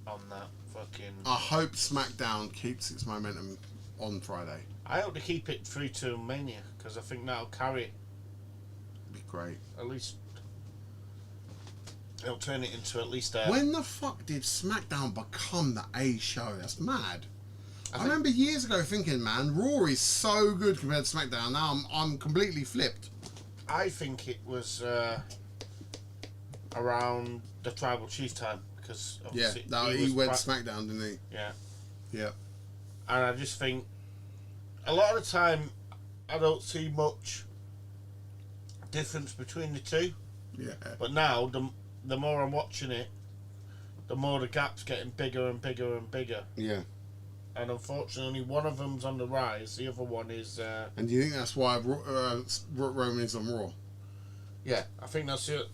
on that fucking... I hope SmackDown keeps its momentum on Friday. I hope to keep it through to Mania, because I think that'll carry it. Be great. At least... It'll turn it into at least a... When the fuck did SmackDown become the A show? That's mad. I remember years ago thinking, man, Raw is so good compared to SmackDown. Now I'm completely flipped. I think it was around the Tribal Chief time, because obviously he went SmackDown, didn't he? Yeah. Yeah. And I just think a lot of the time I don't see much difference between the two. Yeah. But now the more I'm watching it, the more the gap's getting bigger and bigger and bigger. Yeah. and unfortunately one of them's on the rise. The other one is. And do you think that's why Roman is on Raw? Yeah, I think that's it.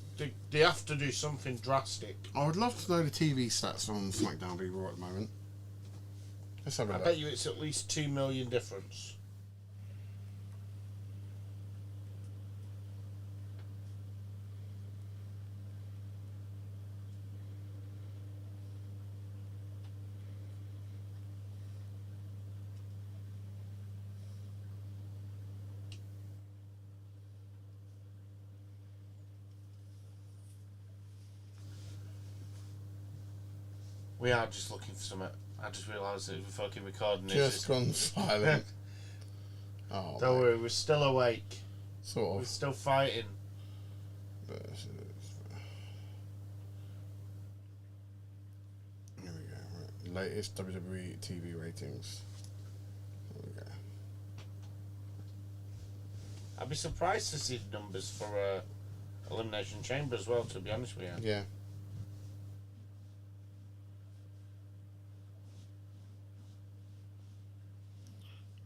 They have to do something drastic. I would love to know the TV stats on SmackDown v Raw at the moment. Let's have a I look. bet you it's at least 2 million difference. We are just looking for something. I just realised that we're fucking recording this. Just gone silent. Oh, Don't mate. worry, we're still awake. Sort We're of. still fighting. Here we go. Right. Latest WWE TV ratings. Here we go. I'd be surprised to see the numbers for Elimination Chamber as well, to be honest with you. Yeah.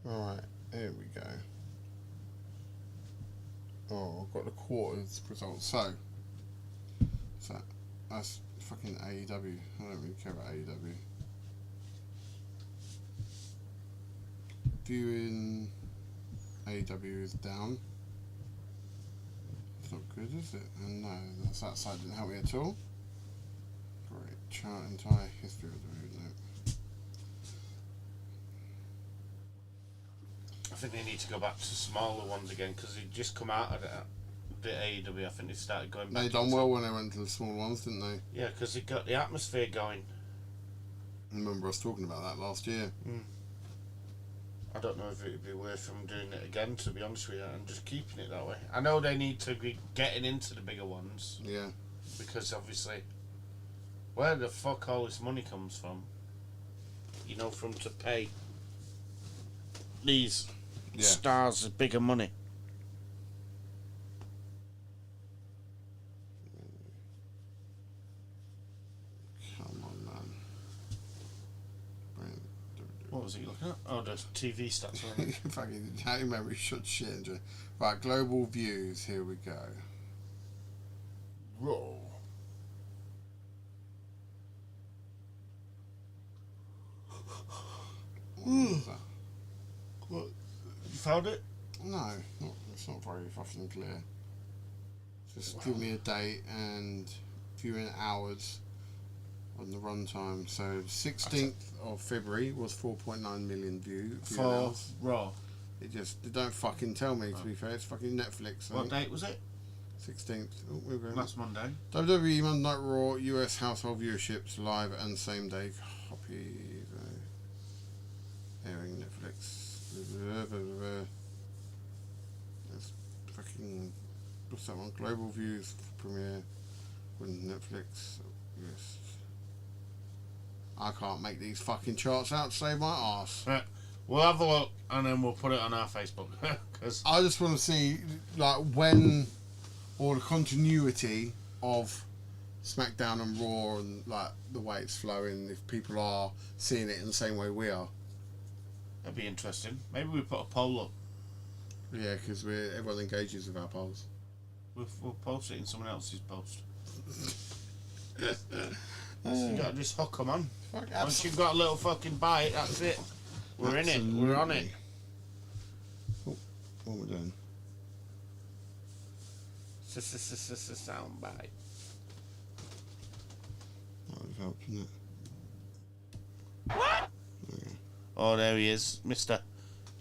Alright, here we go. Oh, I've got the quarters results. So that's fucking AEW. I don't really care about AEW. Viewing AEW is down. It's not good, is it? And no, that side didn't help me at all. Great. Chart entire history of the road. I think they need to go back to smaller ones again because they just come out of the AEW. I think they started going back. They done well when they went to the small ones, didn't they? Yeah, because they got the atmosphere going. I remember us talking about that last year. I don't know if it would be worth them doing it again, to be honest with you, and just keeping it that way. I know they need to be getting into the bigger ones. Yeah. Because obviously, where the fuck all this money comes from, you know, from to pay these stars bigger money. Come on, man. What was he looking at? Oh, the TV stats. Fucking, how do you remember? Shut shit. Into right, global views. Here we go. Raw. What was that? What? You found it? No, it's not very fucking clear. Just give me a date and viewing hours on the runtime. So 16th of February was 4.9 million viewing For hours. Raw. They don't fucking tell me, to be fair. It's fucking Netflix. I What think. date was it? 16th. Oh, we're going. Last Monday. WWE Monday Night Raw US household viewerships live and same day copies. Airing Netflix. That's fucking. What's that one? Global views premiere with Netflix. Yes. I can't make these fucking charts out to save my ass. We'll have a look and then we'll put it on our Facebook. Cause I just want to see like when, or the continuity of SmackDown and Raw and like the way it's flowing. If people are seeing it in the same way we are. that'd be interesting. Maybe we put a poll up. Yeah, because everyone engages with our polls. We'll post it in someone else's post. So you gotta just hook them on. Once you've got a little fucking bite, that's it. We're in it. We're on it. Oh, what we're doing? Sound bite. That would have helped, wouldn't it? What? Okay. Oh, there he is, Mr.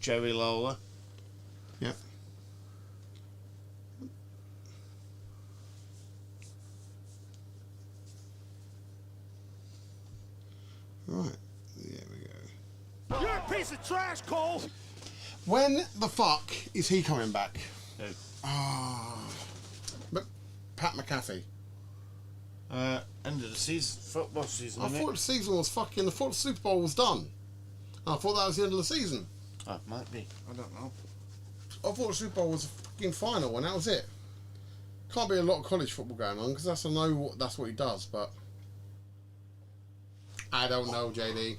Jerry Lawler. Yep. Right. There we go. You're a piece of trash, Cole! When the fuck is he coming back? Who? But Pat McAfee. End of the season, football season. I Isn't thought it? the season was fucking. I thought the Super Bowl was done. I thought that was the end of the season. Oh, it might be. I don't know. I thought the Super Bowl was a fucking final, and that was it. Can't be a lot of college football going on because that's what he does. But I don't know, JD.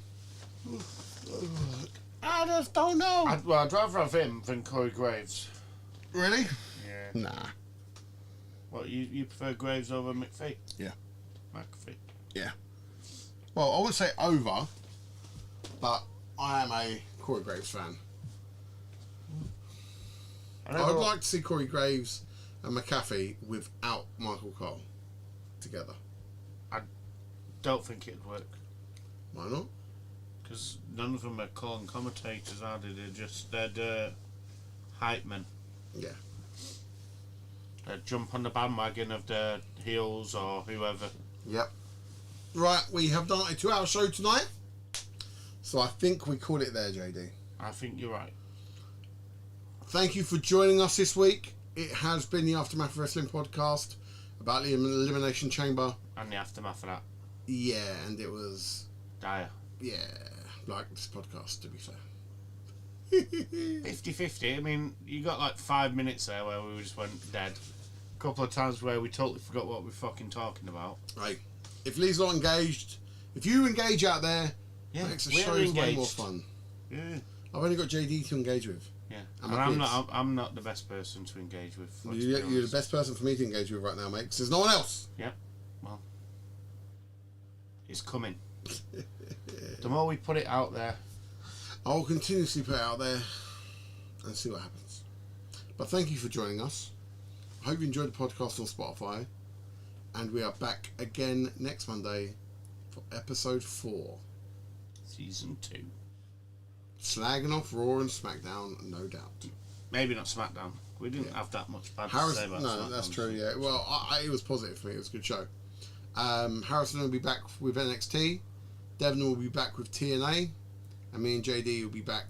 I just don't know. I'd rather have him than Corey Graves. Really? Yeah. Nah. What, you prefer Graves over McPhee? Yeah. McAfee. Yeah. Well, I wouldn't say over, but I am a Corey Graves fan. I would like to see Corey Graves and McAfee without Michael Cole together. I don't think it'd work. Why not? Because none of them are calling commentators, are they? They're hype men. Yeah. They jump on the bandwagon of the heels or whoever. Yep. Right, we have done a 2-hour show tonight. So I think we call it there, JD. I think you're right. Thank you for joining us this week. It has been the Aftermath Wrestling podcast about the Elimination Chamber. And the aftermath of that. Yeah, and it was... Dire. Yeah, like this podcast, to be fair. 50-50. I mean, you got like 5 minutes there where we just went dead. A couple of times where we totally forgot what we're fucking talking about. Hey, if Lee's not engaged, if you engage out there, Yeah, makes the we're shows way more engaged. fun. Yeah. I've only got JD to engage with. Yeah. And And my I'm not the best person to engage with. let's be You're the honest. best person for me to engage with right now, mate, because there's no one else. Well, it's coming. The more we put it out there, I will continuously put it out there and see what happens. But thank you for joining us. I hope you enjoyed the podcast on Spotify. And we are back again next Monday for episode 4. season 2. Slagging off Raw and SmackDown, no doubt. Maybe not SmackDown. We didn't have that much bad to say Harrison, about no, SmackDown. that's true, yeah. Well, it was positive for me. It was a good show. Harrison will be back with NXT. Devon will be back with TNA. And me and JD will be back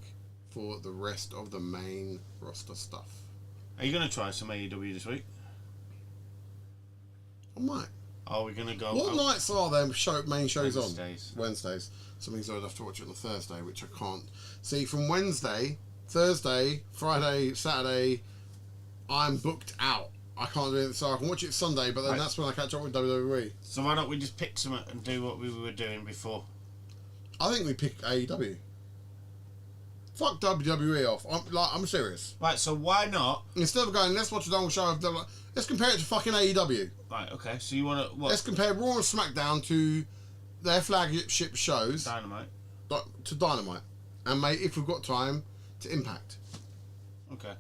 for the rest of the main roster stuff. Are you going to try some AEW this week? I might. Are we going to go... What nights are there main shows Wednesdays. on? Wednesdays. So it means I'd have to watch it on a Thursday, which I can't. See, from Wednesday, Thursday, Friday, Saturday, I'm booked out. I can't do it, so I can watch it Sunday, but then Right. that's when I catch up with WWE. So why don't we just pick some and do what we were doing before? I think we pick AEW. Fuck WWE off. I'm serious. Right, so why not... Instead of going, let's watch a double show of WWE, let's compare it to fucking AEW. Right, okay, so you want to... What? Let's compare Raw and SmackDown to their flagship shows Dynamite. to Dynamite. And mate, if we've got time, to Impact. Okay.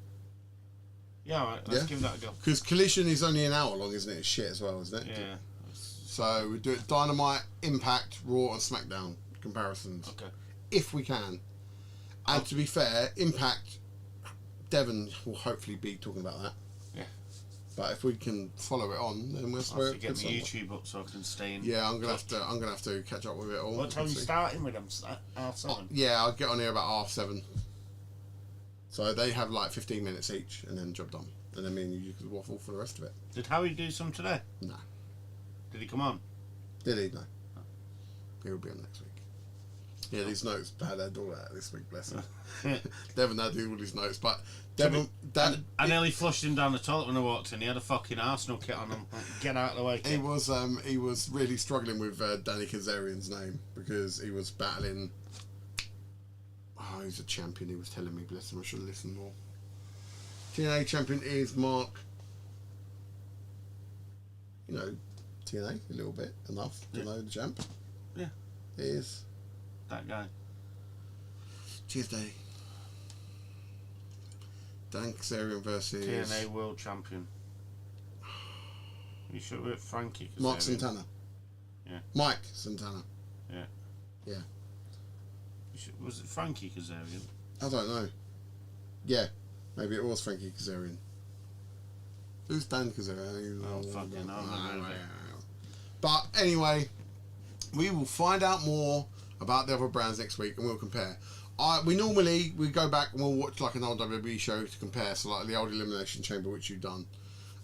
Yeah, alright, let's Yeah? give that a go. Because Collision is only an hour long, isn't it? It's shit as well, isn't it? Yeah. So we do it Dynamite, Impact, Raw and SmackDown comparisons. Okay. If we can. And to be fair, Impact, Devon will hopefully be talking about that. Yeah. But if we can follow it on, then we'll I'll have to get my YouTube up so I can stay in. Yeah, I'm gonna have to catch up with it all. What time are you See. starting with them? 7:30? Yeah, I'll get on here about 7:30. So they have like 15 minutes each, and then job done. And then me and you could waffle for the rest of it. Did Howie do some today? No. Did he come on? Did he? No. He'll be on next week. Yeah, these notes, Dad had all that this week, bless him. Devon had to do all these notes, but Devon, Dad, I nearly flushed him down the toilet when I walked in. He had a fucking Arsenal kit on him. Get out of the way, kid. he was really struggling with Danny Kazarian's name because he was battling. Oh, he's a champion. He was telling me, bless him. I should have listened more. TNA champion is Mark. You know, TNA a little bit enough to know the champ. Yeah. He is. That guy. Cheers, Danny. Dan Kazarian versus TNA World Champion. You sure with Frankie? Mark Kazarian? Santana. Yeah. Mike Santana. Yeah. Yeah. Was it Frankie Kazarian? I don't know. Yeah, maybe it was Frankie Kazarian. Who's Dan Kazarian? Oh, fucking hell. But anyway, we will find out more about the other brands next week, and we'll compare. We normally go back and we'll watch like an old WWE show to compare, so like the old Elimination Chamber, which you've done.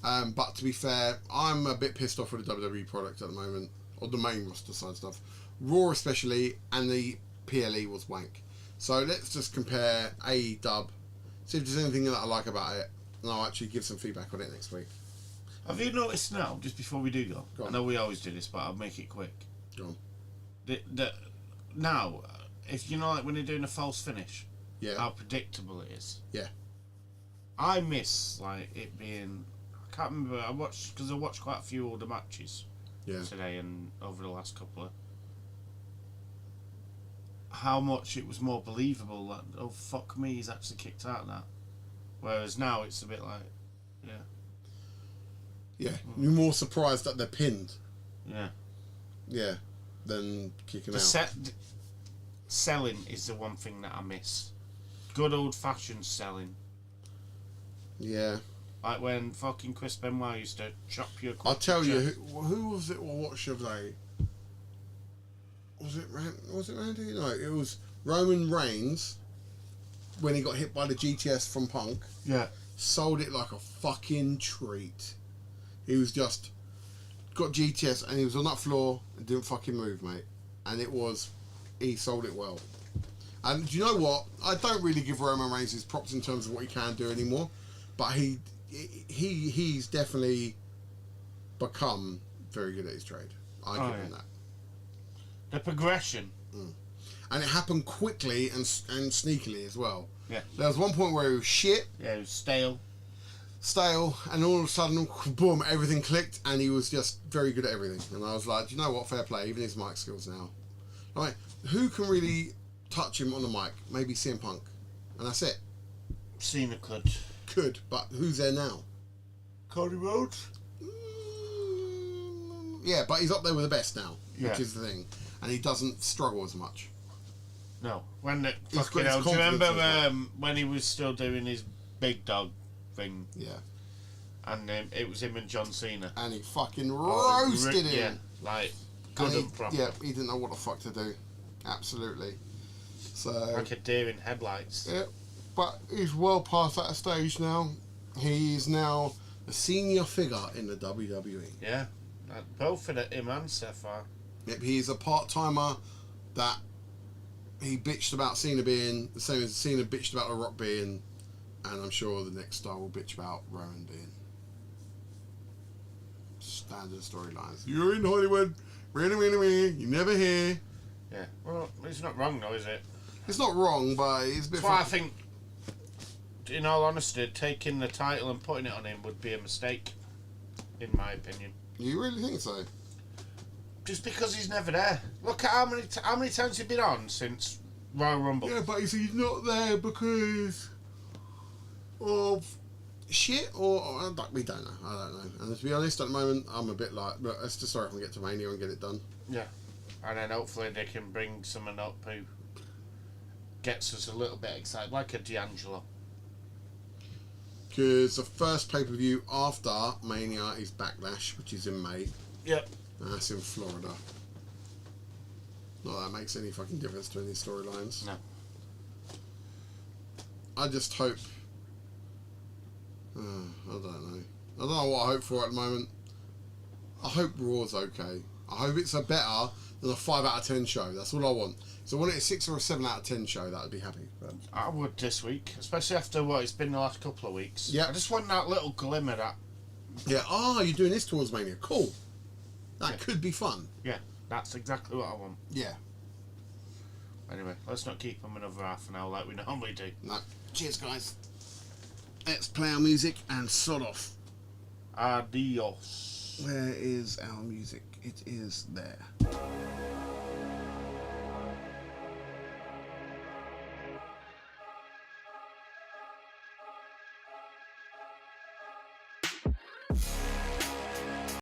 But to be fair, I'm a bit pissed off with the WWE product at the moment, or the main roster side stuff. Raw especially, and the PLE was wank. So let's just compare AEW, see if there's anything that I like about it, and I'll actually give some feedback on it next week. Have you noticed now, just before we do go Go on. I know we always do this, but I'll make it quick. Go on. Now, if you know, like when they're doing a false finish, Yeah. how predictable it is. Yeah. I miss like it being. I can't remember. I watched quite a few older matches Yeah. today and over the last couple of. How much it was more believable that, oh fuck me, he's actually kicked out of that. Whereas now it's a bit like, yeah. Yeah. You're more surprised that they're pinned. Yeah. Yeah. Than kicking The out. selling is the one thing that I miss. Good old fashioned selling. Yeah. Like when fucking Chris Benoit used to chop you. I'll tell you, who was it or what should they? Was it Randy? No, it was Roman Reigns when he got hit by the GTS from Punk. Yeah. Sold it like a fucking treat. He was just got GTS and he was on that floor and didn't fucking move, mate. And he sold it well. And do you know what? I don't really give Roman Reigns his props in terms of what he can do anymore, but he's definitely become very good at his trade. I give him that. The progression. And it happened quickly and sneakily as well. Yeah. There was one point where he was shit, Yeah, it was stale. and all of a sudden, boom, everything clicked, and he was just very good at everything. And I was like, do you know what? Fair play, even his mic skills now. Like, who can really touch him on the mic? Maybe CM Punk. And that's it. Cena could. Could, but who's there now? Cody Rhodes? Yeah, but he's up there with the best now, Yeah. which is the thing. And he doesn't struggle as much. No. When the He's fucking got hell, his do you remember confidence as when he was still doing his big dog thing? Yeah. And it was him and John Cena. And he fucking Oh, roasted him. Yeah, like, good and proper. Yeah, he didn't know what the fuck to do. Absolutely. So. Like a deer in headlights. Yeah, but he's well past that stage now. He's now a senior figure in the WWE. Yeah. Both for him and Seth are. Yep, he's a part-timer that he bitched about Cena being the same as Cena bitched about The Rock being, and I'm sure the next star will bitch about Roman being. Standard storylines. You're in Hollywood, you're never here. Yeah. Well, it's not wrong though, is it? It's not wrong, but it's a bit. That's why I think, in all honesty, taking the title and putting it on him would be a mistake, in my opinion. You really think so? Just because he's never there. Look at how many times he's been on since Royal Rumble. Yeah, but he's not there because of shit, or we don't know. I don't know. And to be honest, at the moment, I'm a bit like, but let's just hurry up and get to Mania and get it done. Yeah. And then hopefully they can bring someone up who gets us a little bit excited, like a D'Angelo. Because the first pay-per-view after Mania is Backlash, which is in May. Yep. And that's in Florida. Not that makes any fucking difference to any storylines. No. I just hope... I don't know. I don't know what I hope for at the moment. I hope Raw's okay. I hope it's a better than a 5 out of 10 show. That's all I want. So I want it a 6 or a 7 out of 10 show. That would be happy. But I would this week, especially after what it's been the last couple of weeks. Yeah. I just want that little glimmer that. yeah. You're doing this towards Mania. Cool. That could be fun. Yeah, that's exactly what I want. Yeah. Anyway, let's not keep them another half an hour like we normally do. No. Cheers, guys. Let's play our music and sod off. Adios. Where is our music? It is there.